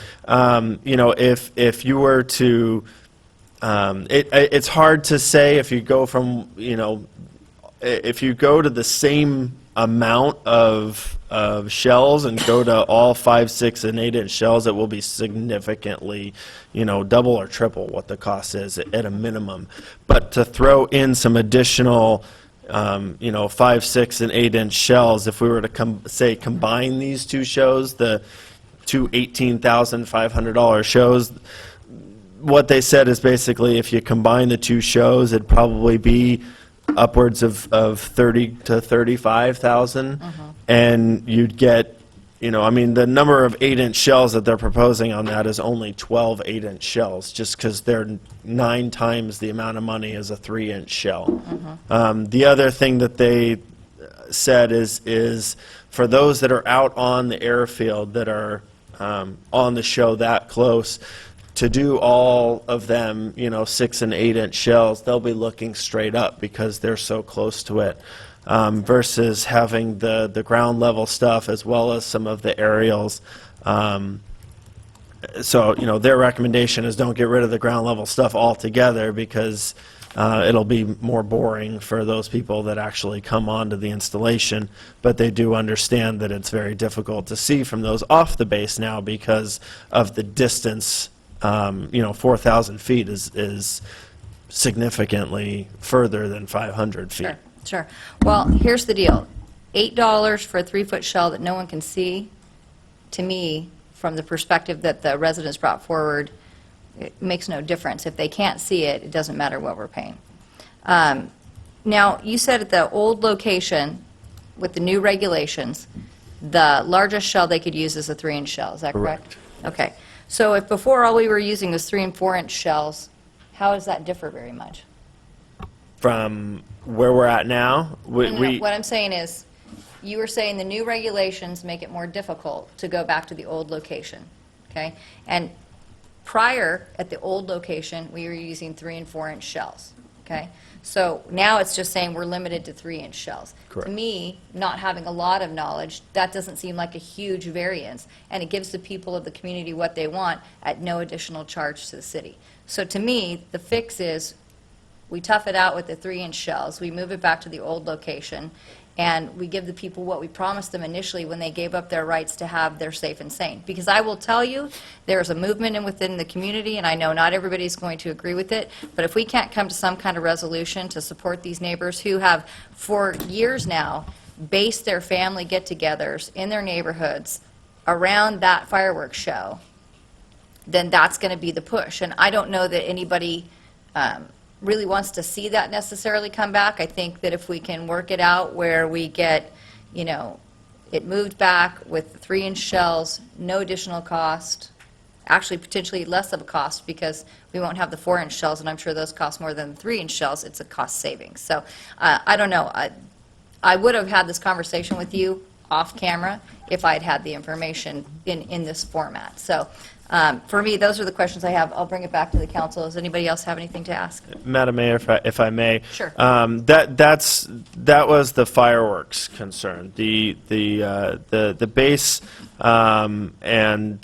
Speaker 14: if you were to, it's hard to say if you go from, if you go to the same amount of shells and go to all 5, 6, and 8-inch shells, it will be significantly, double or triple what the cost is at a minimum. But to throw in some additional 5, 6, and 8-inch shells, if we were to combine these two shows, the two $18,500 shows, what they said is basically if you combine the two shows, it'd probably be upwards of 30 to 35,000, and you'd get, the number of 8-inch shells that they're proposing on that is only 12 8-inch shells, just because they're 9 times the amount of money as a 3-inch shell. The other thing that they said is for those that are out on the airfield that are on the show that close, to do all of them, 6 and 8-inch shells, they'll be looking straight up because they're so close to it, versus having the ground level stuff as well as some of the aerials. So, their recommendation is don't get rid of the ground level stuff altogether because it'll be more boring for those people that actually come onto the installation. But they do understand that it's very difficult to see from those off the base now because of the distance. 4,000 feet is significantly further than 500 feet.
Speaker 1: Sure. Well, here's the deal. $8 for a 3-foot shell that no one can see, to me, from the perspective that the residents brought forward, it makes no difference. If they can't see it, it doesn't matter what we're paying. Now, you said at the old location, with the new regulations, the largest shell they could use is a 3-inch shell. Is that correct? Okay. So if before all we were using was 3 and 4-inch shells, how does that differ very much?
Speaker 14: From where we're at now,
Speaker 1: No, what I'm saying is, you were saying the new regulations make it more difficult to go back to the old location, okay? And prior, at the old location, we were using 3 and 4-inch shells, okay? So now it's just saying we're limited to 3-inch shells.
Speaker 14: Correct.
Speaker 1: To me, not having a lot of knowledge, that doesn't seem like a huge variance, and it gives the people of the community what they want at no additional charge to the city. So to me, the fix is we tough it out with the 3-inch shells, we move it back to the old location, and we give the people what we promised them initially when they gave up their rights to have their safe and sane. Because I will tell you, there's a movement within the community, and I know not everybody's going to agree with it, but if we can't come to some kind of resolution to support these neighbors who have, for years now, based their family get-togethers in their neighborhoods around that fireworks show, then that's going to be the push. And I don't know that anybody really wants to see that necessarily come back. I think that if we can work it out where we get, it moved back with 3-inch shells, no additional cost, actually potentially less of a cost because we won't have the 4-inch shells, and I'm sure those cost more than the 3-inch shells. It's a cost savings. So I don't know. I would have had this conversation with you off camera if I had had the information in this format. So for me, those are the questions I have. I'll bring it back to the council. Does anybody else have anything to ask?
Speaker 14: Madam Mayor, if I may.
Speaker 1: Sure.
Speaker 14: That was the fireworks concern. The base and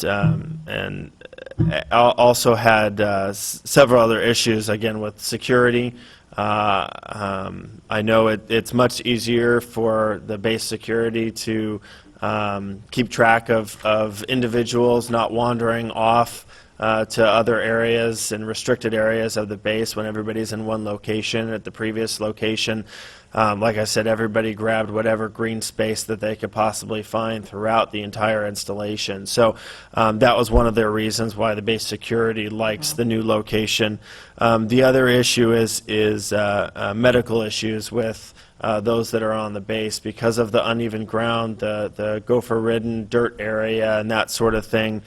Speaker 14: also had several other issues, again, with security. I know it's much easier for the base security to keep track of individuals not wandering off to other areas and restricted areas of the base when everybody's in one location. At the previous location, like I said, everybody grabbed whatever green space that they could possibly find throughout the entire installation. So that was one of their reasons why the base security likes the new location. The other issue is medical issues with those that are on the base because of the uneven ground, the gopher-ridden dirt area and that sort of thing.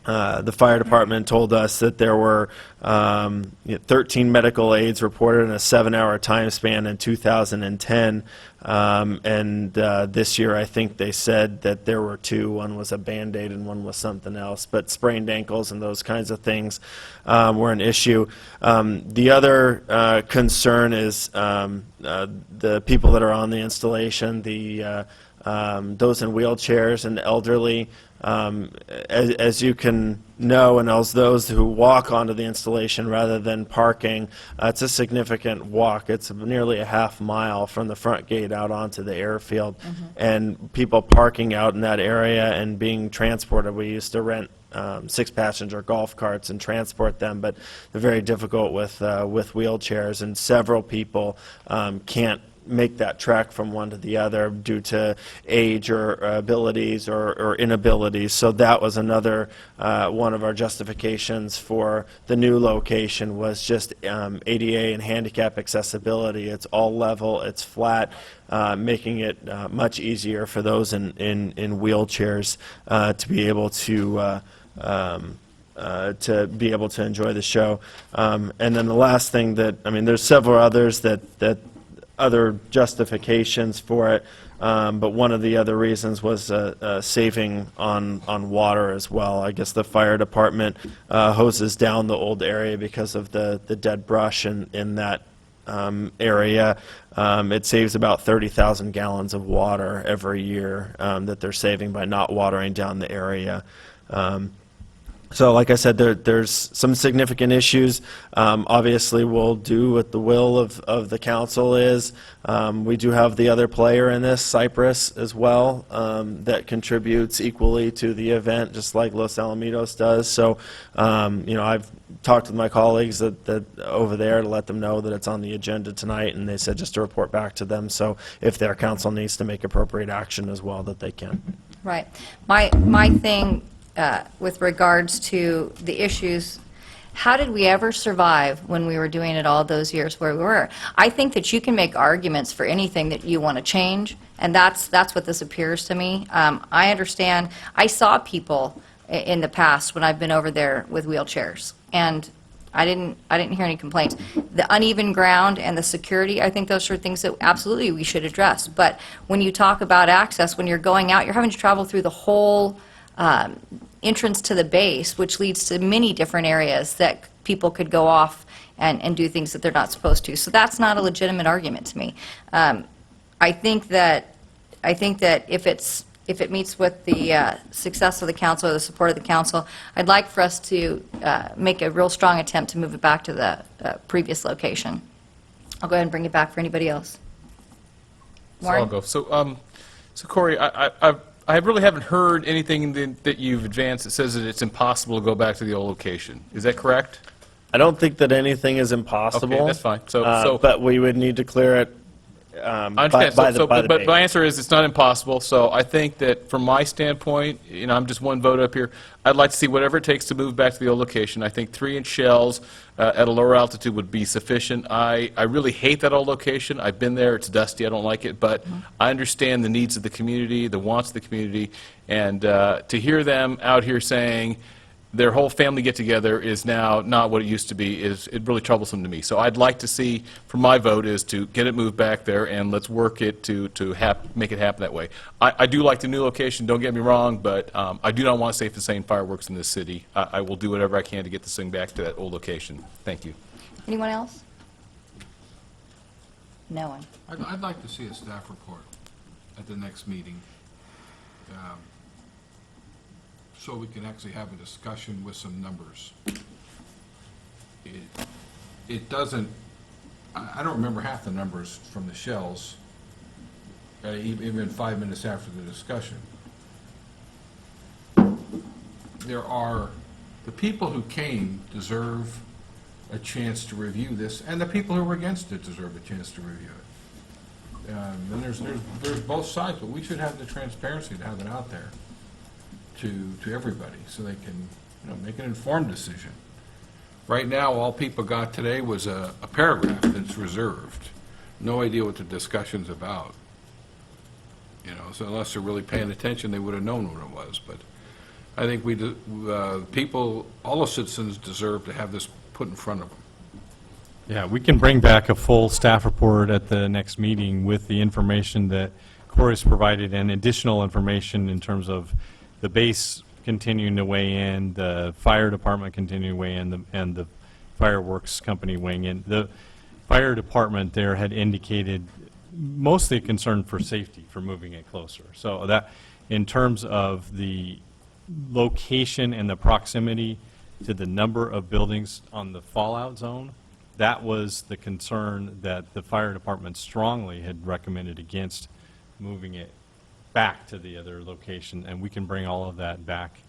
Speaker 14: The fire department told us that there were 13 medical aids reported in a 7-hour time span in 2010. And this year, I think they said that there were 2. One was a Band-Aid and one was something else. But sprained ankles and those kinds of things were an issue. The other concern is the people that are on the installation, those in wheelchairs and the elderly. As you can know, and as those who walk onto the installation rather than parking, it's a significant walk. It's nearly a half mile from the front gate out onto the airfield. And people parking out in that area and being transported, we used to rent 6-passenger golf carts and transport them, but they're very difficult with wheelchairs, and several people can't make that trek from one to the other due to age or abilities or inabilities. So that was another one of our justifications for the new location was just ADA and handicap accessibility. It's all level, it's flat, making it much easier for those in wheelchairs to be able to enjoy the show. And then the last thing there's several others that other justifications for it, but one of the other reasons was saving on water as well. I guess the fire department hoses down the old area because of the dead brush in that area. It saves about 30,000 gallons of water every year that they're saving by not watering down the area. So like I said, there's some significant issues. Obviously, we'll do what the will of the council is. We do have the other player in this, Cypress, as well, that contributes equally to the event, just like Los Alamitos does. So, I've talked with my colleagues that over there to let them know that it's on the agenda tonight, and they said just to report back to them. So if their council needs to make appropriate action as well, that they can.
Speaker 1: Right. My thing with regards to the issues, how did we ever survive when we were doing it all those years where we were? I think that you can make arguments for anything that you want to change, and that's what this appears to me. I understand. I saw people in the past when I've been over there with wheelchairs, and I didn't hear any complaints. The uneven ground and the security, I think those are things that absolutely we should address. But when you talk about access, when you're going out, you're having to travel through the whole entrance to the base, which leads to many different areas that people could go off and do things that they're not supposed to. So that's not a legitimate argument to me. I think that if it meets with the success of the council or the support of the council, I'd like for us to make a real strong attempt to move it back to the previous location. I'll go ahead and bring it back for anybody else.
Speaker 17: So I'll go. So Corey, I really haven't heard anything that you've advanced that says that it's impossible to go back to the old location. Is that correct?
Speaker 14: I don't think that anything is impossible.
Speaker 17: Okay, that's fine. So
Speaker 14: but we would need to clear it
Speaker 17: I understand. But my answer is it's not impossible. So I think that from my standpoint, I'm just one vote up here. I'd like to see whatever it takes to move back to the old location. I think 3-inch shells at a lower altitude would be sufficient. I really hate that old location. I've been there. It's dusty. I don't like it. But I understand the needs of the community, the wants of the community, and to hear them out here saying their whole family get-together is now not what it used to be is really troublesome to me. So I'd like to see, for my vote, is to get it moved back there, and let's work it to make it happen that way. I do like the new location, don't get me wrong, but I do not want safe and sane fireworks in this city. I will do whatever I can to get this thing back to that old location. Thank you.
Speaker 1: Anyone else? No one.
Speaker 4: I'd like to see a staff report at the next meeting, so we can actually have a discussion with some numbers. It doesn't, I don't remember half the numbers from the shells, even 5 minutes after the discussion. The people who came deserve a chance to review this, and the people who were against it deserve a chance to review it. And there's both sides, but we should have the transparency to have it out there to everybody, so they can make an informed decision. Right now, all people got today was a paragraph that's reserved. No idea what the discussion's about. So unless they're really paying attention, they would have known what it was. But I think people, all the citizens deserve to have this put in front of them.
Speaker 13: Yeah, we can bring back a full staff report at the next meeting with the information that Corey's provided and additional information in terms of the base continuing to weigh in, the fire department continuing to weigh in, and the fireworks company weighing in. The fire department there had indicated mostly a concern for safety, for moving it closer. So that, in terms of the location and the proximity to the number of buildings on the fallout zone, that was the concern that the fire department strongly had recommended against moving it back to the other location, and we can bring all of that back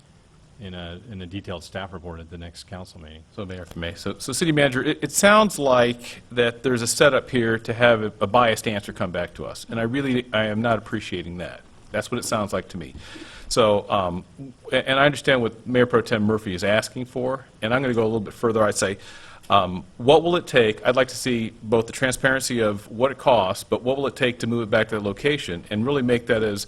Speaker 13: in a detailed staff report at the next council meeting.
Speaker 17: So, Mayor, if I may. So City Manager, it sounds like that there's a setup here to have a biased answer come back to us, and I am not appreciating that. That's what it sounds like to me. So, and I understand what Mayor Pro Tem Murphy is asking for, and I'm going to go a little bit further. I'd say, what will it take? I'd like to see both the transparency of what it costs, but what will it take to move it back to the location, and really make that as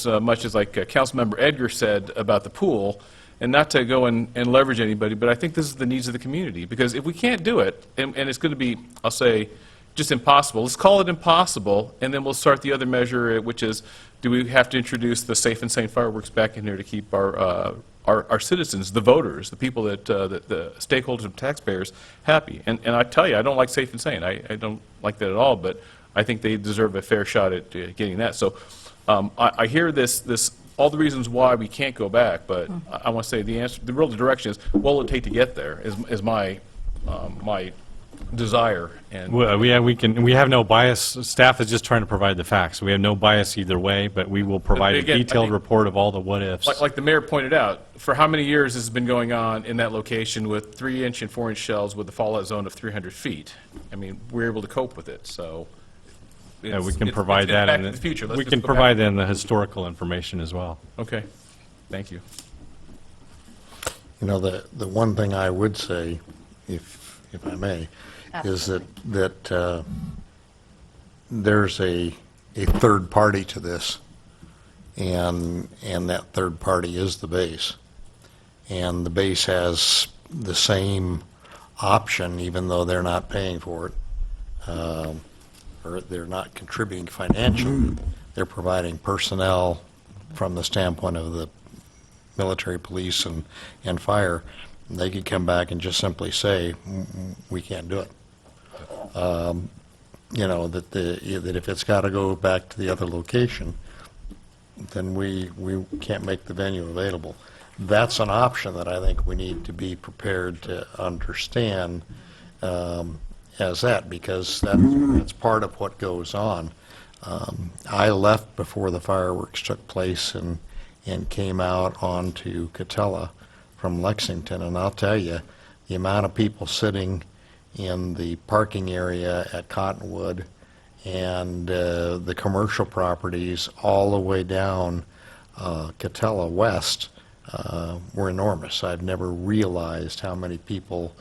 Speaker 17: much as like Councilmember Edgar said about the pool, and not to go and leverage anybody, but I think this is the needs of the community. Because if we can't do it, and it's going to be, I'll say, just impossible, let's call it impossible, and then we'll start the other measure, which is, do we have to introduce the safe and sane fireworks back in here to keep our citizens, the voters, the people that the stakeholders and taxpayers happy? And I tell you, I don't like safe and sane. I don't like that at all, but I think they deserve a fair shot at getting that. So I hear this all the reasons why we can't go back, but I want to say the answer, the real direction is, what will it take to get there, is my desire. And
Speaker 13: Well, we have no bias. Staff is just trying to provide the facts. We have no bias either way, but we will provide
Speaker 17: Again,
Speaker 13: a detailed report of all the what-ifs.
Speaker 17: like the mayor pointed out, for how many years this has been going on in that location with 3-inch and 4-inch shells with a fallout zone of 300 feet? I mean, we're able to cope with it, so.
Speaker 13: Yeah, we can provide that
Speaker 17: back
Speaker 13: in
Speaker 17: to the future. Let's
Speaker 13: we
Speaker 17: just
Speaker 13: can
Speaker 17: go
Speaker 13: provide
Speaker 17: back.
Speaker 13: that in the historical information as well.
Speaker 17: Okay, thank you.
Speaker 15: The one thing I would say, if I may, is that there's a third party to this, and that third party is the base. And the base has the same option, even though they're not paying for it, or they're not contributing financially. They're providing personnel from the standpoint of the military, police, and fire. They could come back and just simply say, we can't do it. That if it's got to go back to the other location, then we can't make the venue available. That's an option that I think we need to be prepared to understand as that, because that's part of what goes on. I left before the fireworks took place and came out onto Catella from Lexington, and I'll tell you, the amount of people sitting in the parking area at Cottonwood and the commercial properties all the way down Catella West were enormous. I've never realized how many people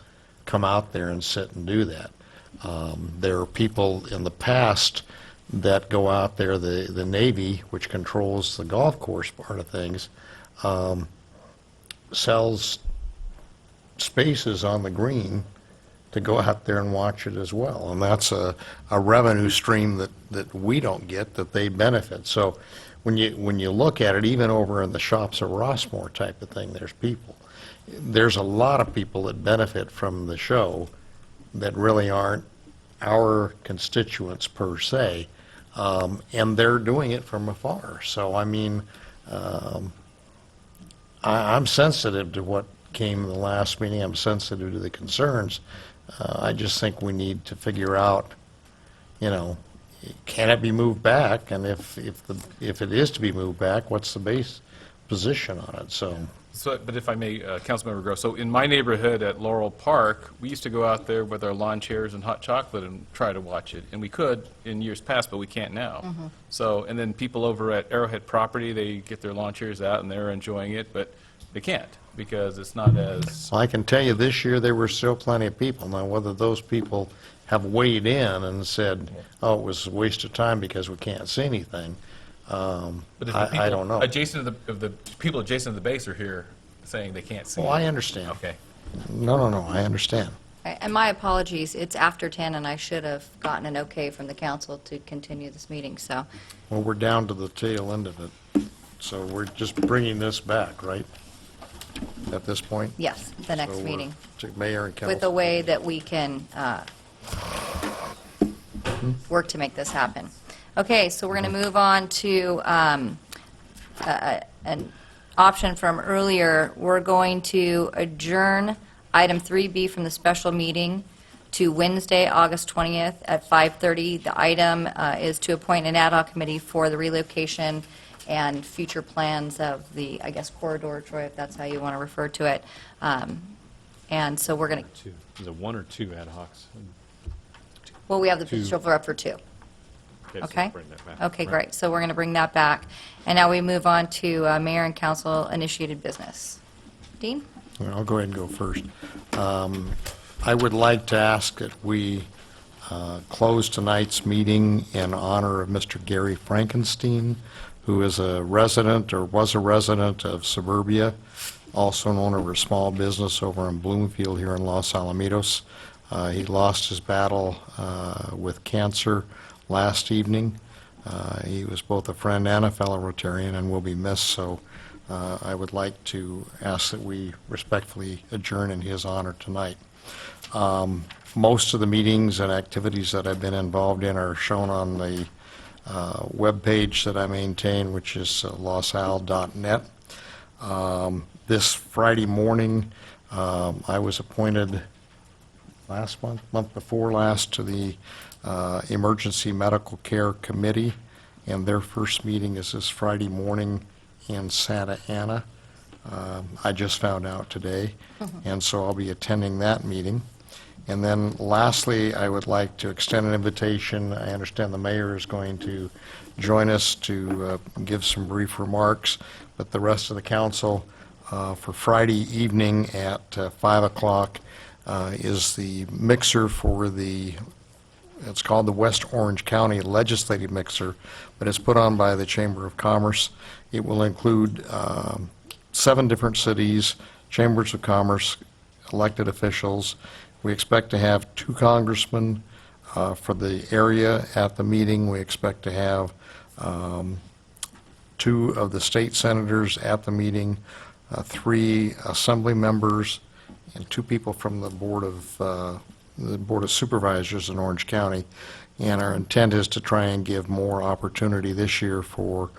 Speaker 15: come out there and sit and do that. There are people in the past that go out there, the Navy, which controls the golf course part of things, sells spaces on the green to go out there and watch it as well. And that's a revenue stream that we don't get, that they benefit. So when you look at it, even over in the shops of Rossmore type of thing, there's a lot of people that benefit from the show that really aren't our constituents per se, and they're doing it from afar. So, I mean, I'm sensitive to what came in the last meeting. I'm sensitive to the concerns. I just think we need to figure out, can it be moved back? And if it is to be moved back, what's the base position on it? So,
Speaker 17: but if I may, Councilmember Gross, so in my neighborhood at Laurel Park, we used to go out there with our lawn chairs and hot chocolate and try to watch it. And we could in years past, but we can't now. So, and then people over at Arrowhead Property, they get their lawn chairs out and they're enjoying it, but they can't because it's not as...
Speaker 15: I can tell you this year there were still plenty of people. Now, whether those people have weighed in and said, oh, it was a waste of time because we can't see anything,
Speaker 17: But if the
Speaker 15: I
Speaker 17: people
Speaker 15: don't know.
Speaker 17: adjacent to the people adjacent to the base are here saying they can't see.
Speaker 15: Well, I understand.
Speaker 17: Okay.
Speaker 15: No, I understand.
Speaker 1: And my apologies, it's after 10, and I should have gotten an okay from the council to continue this meeting, so.
Speaker 15: Well, we're down to the tail end of it, so we're just bringing this back, right, at this point?
Speaker 1: Yes, the next
Speaker 15: So we're
Speaker 1: meeting,
Speaker 15: to Mayor and council.
Speaker 1: with a way that we can work to make this happen. Okay, so we're going to move on to an option from earlier. We're going to adjourn item 3B from the special meeting to Wednesday, August 20th at 5:30. The item is to appoint an ad hoc committee for the relocation and future plans of the, I guess, corridor, Troy, if that's how you want to refer to it. And so we're going to,
Speaker 13: Is it one or two ad hocs?
Speaker 1: well, we have the
Speaker 13: Two.
Speaker 1: potential for up for two.
Speaker 13: so
Speaker 1: Okay?
Speaker 13: bring that back.
Speaker 1: Okay,
Speaker 13: Right.
Speaker 1: great. So we're going to bring that back. And now we move on to mayor and council initiated business. Dean?
Speaker 15: I'll go ahead and go first. I would like to ask that we close tonight's meeting in honor of Mr. Gary Frankenstein, who is a resident, or was a resident of Suburbia, also an owner of a small business over in Bloomfield here in Los Alamitos. He lost his battle with cancer last evening. He was both a friend and a fellow Rotarian and will be missed, so I would like to ask that we respectfully adjourn in his honor tonight. Most of the meetings and activities that I've been involved in are shown on the webpage that I maintain, which is losal.net. This Friday morning, I was appointed month before last, to the Emergency Medical Care Committee, and their first meeting is this Friday morning in Santa Ana. I just found out today, and so I'll be attending that meeting. And then lastly, I would like to extend an invitation. I understand the mayor is going to join us to give some brief remarks, but the rest of the council, for Friday evening at 5 o'clock is the mixer for it's called the West Orange County Legislative Mixer, but it's put on by the Chamber of Commerce. It will include 7 different cities, chambers of commerce, elected officials. We expect to have 2 congressmen for the area at the meeting. We expect to have 2 of the state senators at the meeting, 3 assembly members, and 2 people from the Board of Supervisors in Orange County. And our intent is to try and give more opportunity this year for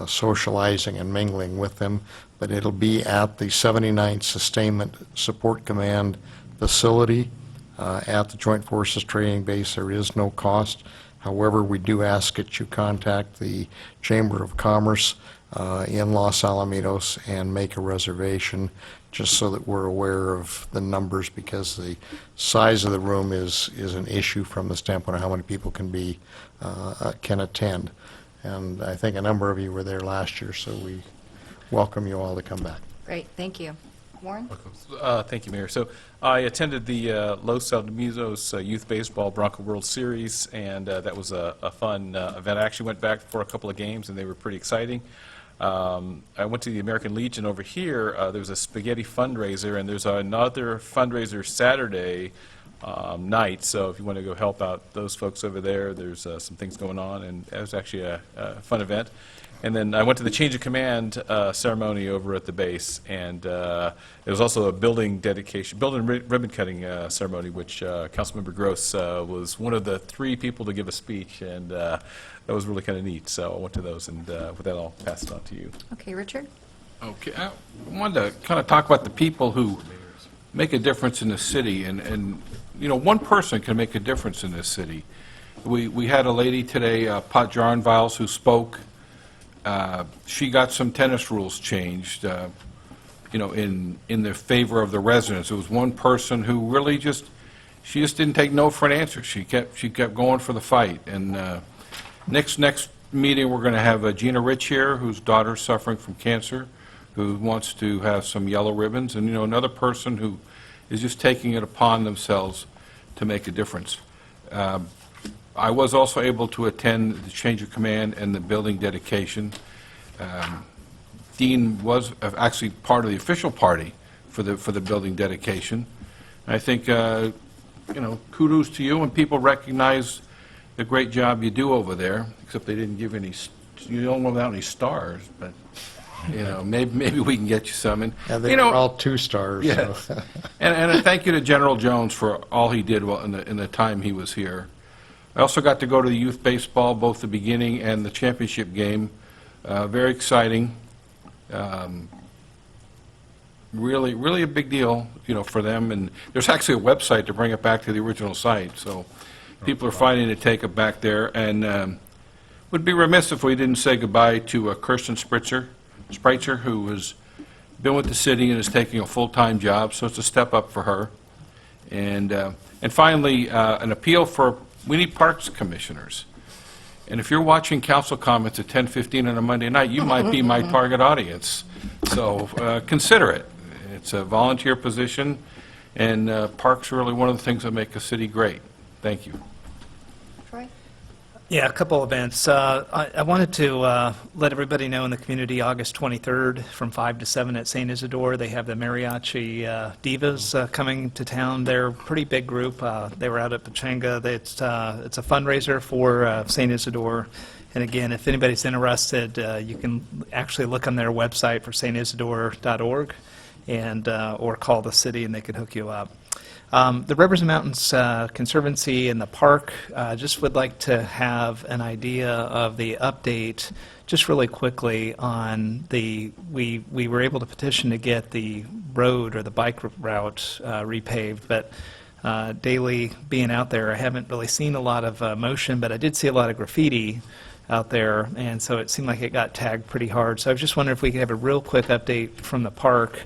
Speaker 15: socializing and mingling with them. But it'll be at the 79th Sustainment Support Command facility at the Joint Forces Training Base. There is no cost. However, we do ask that you contact the Chamber of Commerce in Los Alamitos and make a reservation. just so that we're aware of the numbers, because the size of the room is an issue from the standpoint of how many people can attend. And I think a number of you were there last year, so we welcome you all to come back.
Speaker 1: Great, thank you. Warren?
Speaker 17: Thank you, Mayor. So I attended the Los Alamitos Youth Baseball Bronco World Series, and that was a fun event. I actually went back for a couple of games, and they were pretty exciting. I went to the American Legion over here. There was a spaghetti fundraiser, and there's another fundraiser Saturday night. So if you want to go help out those folks over there, there's some things going on, and it was actually a fun event. And then I went to the change of command ceremony over at the base, and it was also a building ribbon cutting ceremony, which Councilmember Gross was one of the 3 people to give a speech, and that was really kind of neat. So I went to those, and with that, I'll pass it on to you.
Speaker 1: Okay, Richard?
Speaker 4: Okay, I wanted to kind of talk about the people who make a difference in the city, and you know, one person can make a difference in this city. We had a lady today, Pat Jarnviles, who spoke. She got some tennis rules changed, you know, in the favor of the residents. It was one person who really she just didn't take no for an answer. She kept going for the fight. And next meeting, we're going to have Gina Rich here, whose daughter's suffering from cancer, who wants to have some yellow ribbons, and, you know, another person who is just taking it upon themselves to make a difference. I was also able to attend the change of command and the building dedication. Dean was actually part of the official party for the building dedication. I think, you know, kudos to you, and people recognize the great job you do over there, except they didn't give you don't know without any stars, but, you know, maybe we can get you some. And,
Speaker 15: Yeah, they
Speaker 4: you know,
Speaker 15: were all 2 stars.
Speaker 4: yeah.
Speaker 15: So.
Speaker 4: And a thank you to General Jones for all he did in the time he was here. I also got to go to the youth baseball, both the beginning and the championship game. Very exciting. Really a big deal, you know, for them. And there's actually a website to bring it back to the original site. So people are fighting to take it back there. And would be remiss if we didn't say goodbye to Kirsten Spreitzer, who has been with the city and is taking a full-time job. So it's a step up for her. And finally, an appeal for. We need parks commissioners. And if you're watching council comments at 10:15 on a Monday night, you might be my target audience. So consider it. It's a volunteer position, and parks are really one of the things that make a city great. Thank you.
Speaker 1: Troy?
Speaker 6: Yeah, a couple events. I wanted to let everybody know in the community, August 23rd from 5 to 7 at St. Isidore, they have the Mariachi Divas coming to town. They're a pretty big group. They were out at Pachanga. It's a fundraiser for St. Isidore. And again, if anybody's interested, you can actually look on their website for stisidore.org and or call the city and they can hook you up. The Rivers and Mountains Conservancy and the park just would like to have an idea of the update just really quickly on we were able to petition to get the road or the bike route repaved, but daily being out there, I haven't really seen a lot of motion, but I did see a lot of graffiti out there, and so it seemed like it got tagged pretty hard. So I was just wondering if we could have a real quick update from the park.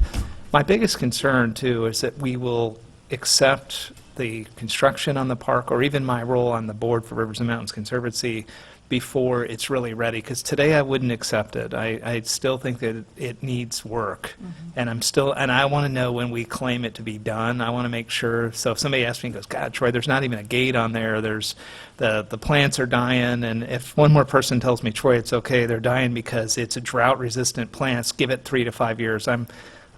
Speaker 6: My biggest concern, too, is that we will accept the construction on the park, or even my role on the board for Rivers and Mountains Conservancy, before it's really ready, because today I wouldn't accept it. I still think that it needs work, and I want to know when we claim it to be done. I want to make sure, so if somebody asks me and goes, God, Troy, there's not even a gate on there, there's the plants are dying, and if one more person tells me, Troy, it's okay, they're dying because it's a drought-resistant plants, give it 3 to 5 years. I'm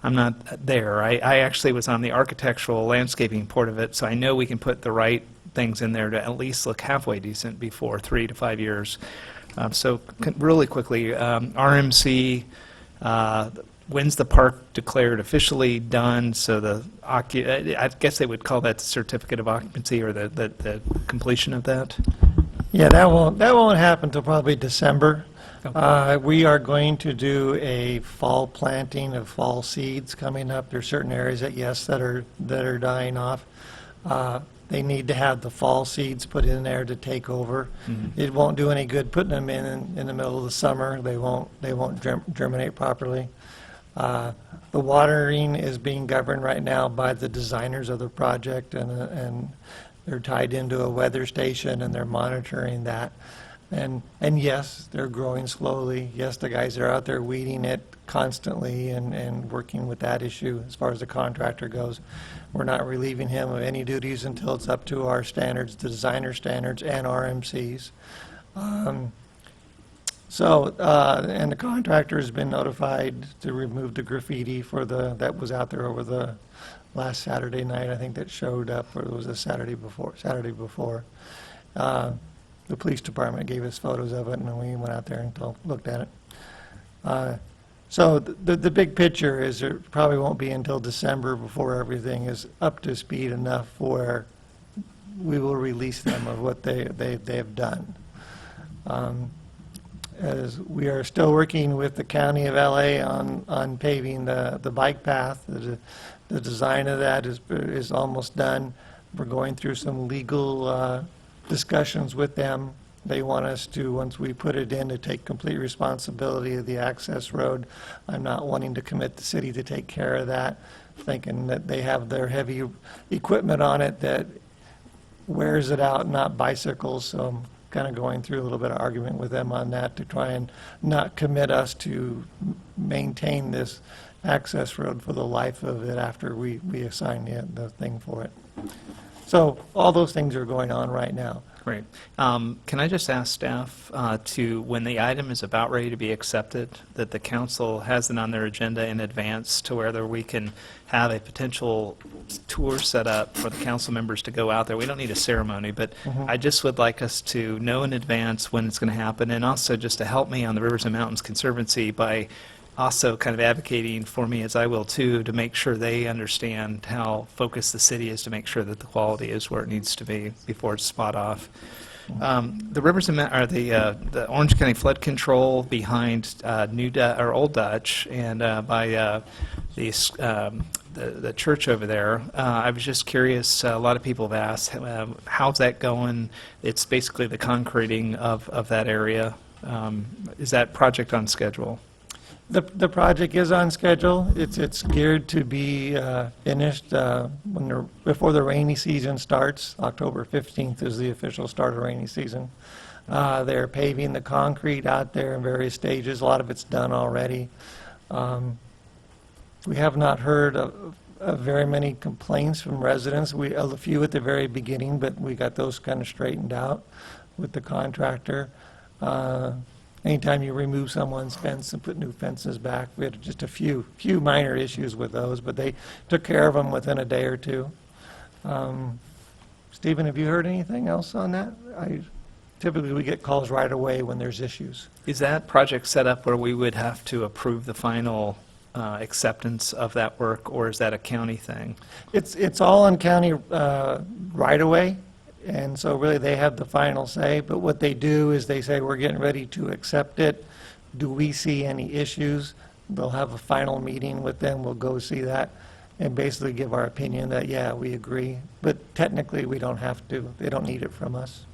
Speaker 6: not there. I actually was on the architectural landscaping part of it, so I know we can put the right things in there to at least look halfway decent before 3 to 5 years. So really quickly, RMC, when's the park declared officially done? So I guess they would call that the certificate of occupancy or the completion of that?
Speaker 21: Yeah, that won't happen until probably December. We are going to do a fall planting of fall seeds coming up. There are certain areas that are dying off. They need to have the fall seeds put in there to take over. It won't do any good putting them in the middle of the summer. They won't germinate properly.
Speaker 20: The watering is being governed right now by the designers of the project, and they're tied into a weather station, and they're monitoring that. And yes, they're growing slowly. Yes, the guys are out there weeding it constantly and working with that issue as far as the contractor goes. We're not relieving him of any duties until it's up to our standards, the designer standards and RMCs. And the contractor has been notified to remove the graffiti that was out there over the last Saturday night, I think, that showed up, or it was the Saturday before. The police department gave us photos of it, and we went out there and looked at it. So the big picture is there probably won't be until December before everything is up to speed enough where we will release them of what they have done. As we are still working with the County of LA on paving the bike path. The design of that is almost done. We're going through some legal discussions with them. They want us to, once we put it in, to take complete responsibility of the access road. I'm not wanting to commit the city to take care of that, thinking that they have their heavy equipment on it that wears it out, not bicycles. So I'm kind of going through a little bit of argument with them on that to try and not commit us to maintain this access road for the life of it after we assign the thing for it. So all those things are going on right now.
Speaker 6: Great. Can I just ask staff to, when the item is about ready to be accepted, that the council has it on their agenda in advance to whether we can have a potential tour set up for the council members to go out there. We don't need a ceremony, but I just would like us to know in advance when it's going to happen, and also just to help me on the Rivers and Mountains Conservancy by also kind of advocating for me, as I will too, to make sure they understand how focused the city is to make sure that the quality is where it needs to be before it's spot off. The Rivers and the Orange County Flood Control behind Old Dutch and by the church over there. I was just curious. A lot of people have asked, how's that going? It's basically the concreting of that area. Is that project on schedule?
Speaker 20: The project is on schedule. It's geared to be finished before the rainy season starts. October 15th is the official start of rainy season. They're paving the concrete out there in various stages. A lot of it's done already. We have not heard of very many complaints from residents. A few at the very beginning, but we got those kind of straightened out with the contractor. Anytime you remove someone's fence and put new fences back, we had just a few minor issues with those, but they took care of them within a day or two. Stephen, have you heard anything else on that? Typically, we get calls right away when there's issues.
Speaker 6: Is that project set up where we would have to approve the final acceptance of that work, or is that a county thing?
Speaker 20: It's all on county right away. And so really they have the final say, but what they do is they say, we're getting ready to accept it. Do we see any issues? They'll have a final meeting with them. We'll go see that and basically give our opinion that, yeah, we agree. But technically, we don't have to. They don't need it from us.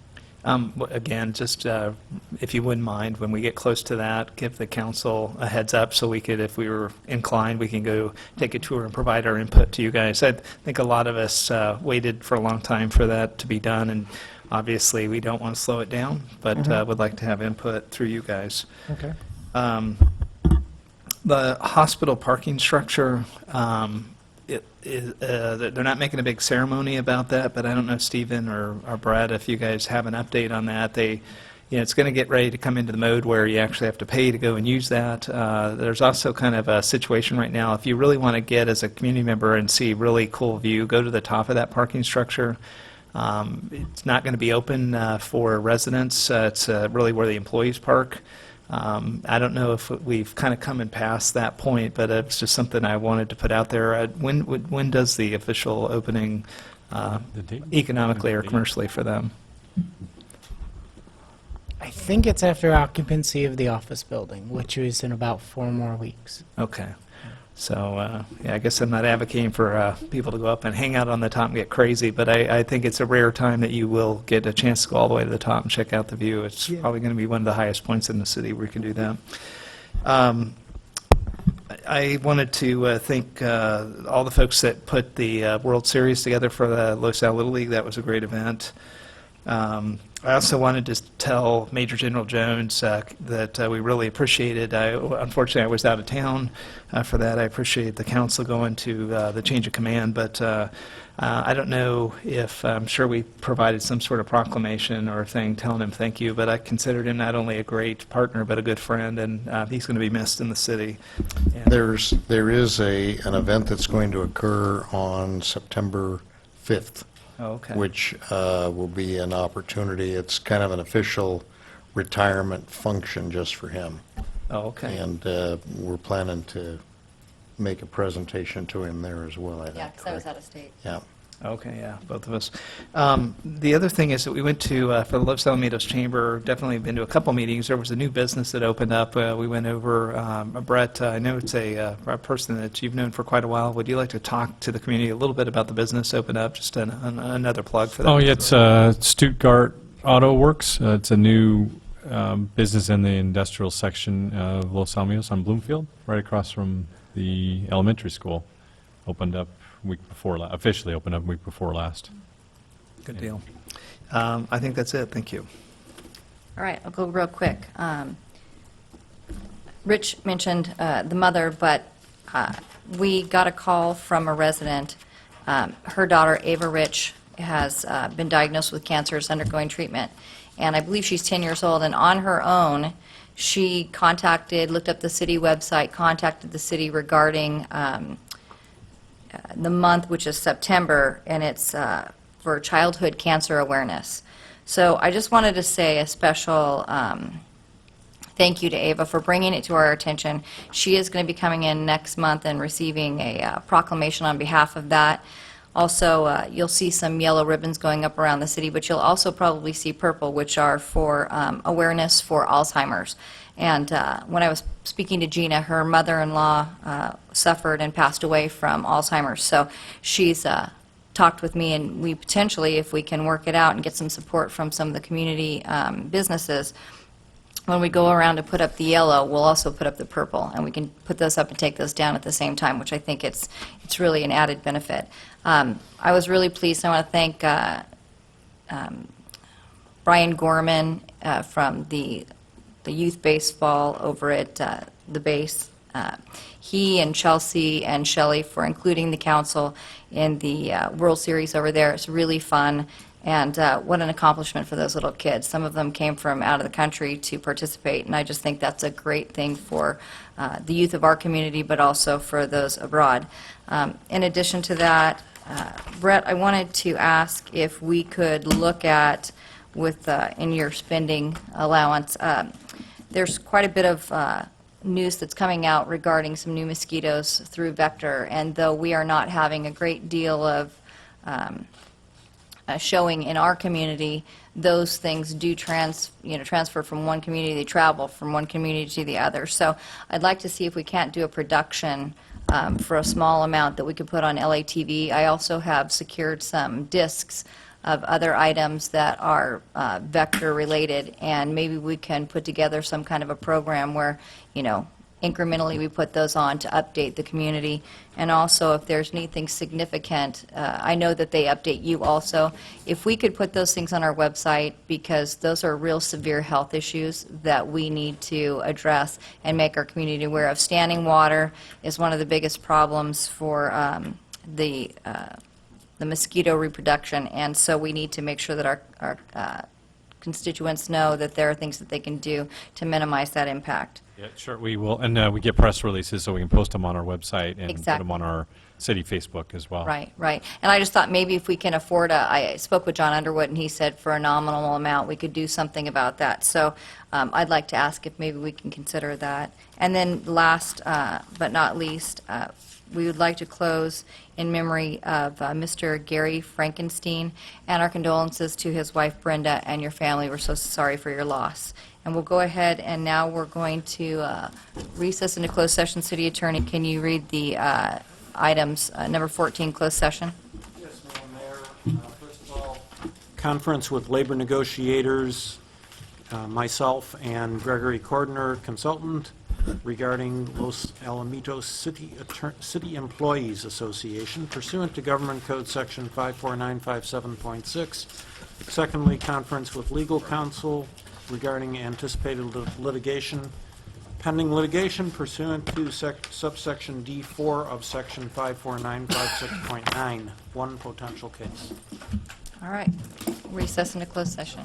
Speaker 6: Again, just if you wouldn't mind, when we get close to that, give the council a heads up so we could, if we were inclined, we can go take a tour and provide our input to you guys. I think a lot of us waited for a long time for that to be done, and obviously we don't want to slow it down, but would like to have input through you guys.
Speaker 20: Okay.
Speaker 6: The hospital parking structure, they're not making a big ceremony about that, but I don't know, Stephen or Brad, if you guys have an update on that. It's going to get ready to come into the mode where you actually have to pay to go and use that. There's also kind of a situation right now, if you really want to get as a community member and see really cool view, go to the top of that parking structure. It's not going to be open for residents. It's really where the employees park. I don't know if we've kind of come and past that point, but it's just something I wanted to put out there. When does the official opening economically or commercially for them?
Speaker 21: I think it's after occupancy of the office building, which is in about 4 more weeks.
Speaker 6: Okay. So, I guess I'm not advocating for people to go up and hang out on the top and get crazy, but I think it's a rare time that you will get a chance to go all the way to the top and check out the view. It's probably going to be one of the highest points in the city where you can do that. I wanted to thank all the folks that put the World Series together for the Los Al Little League. That was a great event. I also wanted to tell Major General Jones that we really appreciated. Unfortunately, I was out of town for that. I appreciate the council going to the change of command, but I don't know if, I'm sure we provided some sort of proclamation or thing telling him thank you, but I considered him not only a great partner, but a good friend, and he's going to be missed in the city. And
Speaker 15: There is an event that's going to occur on September 5th.
Speaker 6: Okay.
Speaker 15: Which will be an opportunity. It's kind of an official retirement function just for him.
Speaker 6: Oh, okay.
Speaker 15: And we're planning to make a presentation to him there as well, I think.
Speaker 1: Yeah, because I was out of state.
Speaker 15: Yeah.
Speaker 6: Okay, yeah, both of us. The other thing is that we went to, for the Los Alamitos Chamber, definitely been to a couple meetings. There was a new business that opened up. We went over, Brett, I know it's a person that you've known for quite a while. Would you like to talk to the community a little bit about the business open up? Just another plug for that.
Speaker 13: Oh, yeah, it's Stuttgart Auto Works. It's a new business in the industrial section of Los Alamitos on Bloomfield, right across from the elementary school. Opened up week before, officially opened up week before last.
Speaker 6: Good deal. I think that's it. Thank you.
Speaker 1: All right, I'll go real quick. Rich mentioned the mother, but we got a call from a resident. Her daughter, Ava Rich, has been diagnosed with cancer, is undergoing treatment, and I believe she's 10 years old, and on her own, she looked up the city website, contacted the city regarding the month, which is September, and it's for childhood cancer awareness. So I just wanted to say a special thank you to Ava for bringing it to our attention. She is going to be coming in next month and receiving a proclamation on behalf of that. Also, you'll see some yellow ribbons going up around the city, but you'll also probably see purple, which are for awareness for Alzheimer's. And when I was speaking to Gina, her mother-in-law suffered and passed away from Alzheimer's. So she's talked with me, and we potentially, if we can work it out and get some support from some of the community businesses, when we go around to put up the yellow, we'll also put up the purple, and we can put those up and take those down at the same time, which I think it's really an added benefit. I was really pleased. I want to thank Brian Gorman from the youth baseball over at the base. He and Chelsea and Shelley for including the council in the World Series over there. It's really fun, and what an accomplishment for those little kids. Some of them came from out of the country to participate, and I just think that's a great thing for the youth of our community, but also for those abroad. In addition to that, Brett, I wanted to ask if we could look at, in your spending allowance, there's quite a bit of news that's coming out regarding some new mosquitoes through Vector, and though we are not having a great deal of showing in our community, those things do transfer from one community, they travel from one community to the other. So I'd like to see if we can't do a production for a small amount that we could put on LATV. I also have secured some discs of other items that are vector related, and maybe we can put together some kind of a program where, incrementally we put those on to update the community. And also, if there's anything significant, I know that they update you also. If we could put those things on our website, because those are real severe health issues that we need to address and make our community aware of. Standing water is one of the biggest problems for the mosquito reproduction, and so we need to make sure that our constituents know that there are things that they can do to minimize that impact.
Speaker 13: Yeah, sure, we will, and we get press releases so we can post them on our website and put
Speaker 1: Exactly.
Speaker 13: them on our city Facebook as well.
Speaker 1: Right. And I just thought maybe if we can afford I spoke with John Underwood, and he said for a nominal amount, we could do something about that. So I'd like to ask if maybe we can consider that. And then last but not least, we would like to close in memory of Mr. Gary Frankenstein, and our condolences to his wife Brenda and your family. We're so sorry for your loss. And we'll go ahead, and now we're going to recess into closed session. City Attorney, can you read the items, number 14, closed session?
Speaker 16: Yes, Madam Mayor. First of all, conference with labor negotiators, myself and Gregory Cordner, consultant. regarding Los Alamitos City Employees Association pursuant to Government Code Section 54957.6. Secondly, conference with legal counsel regarding anticipated litigation, pending litigation pursuant to subsection D4 of Section 54956.9, one potential case.
Speaker 1: All right. Recess into closed session.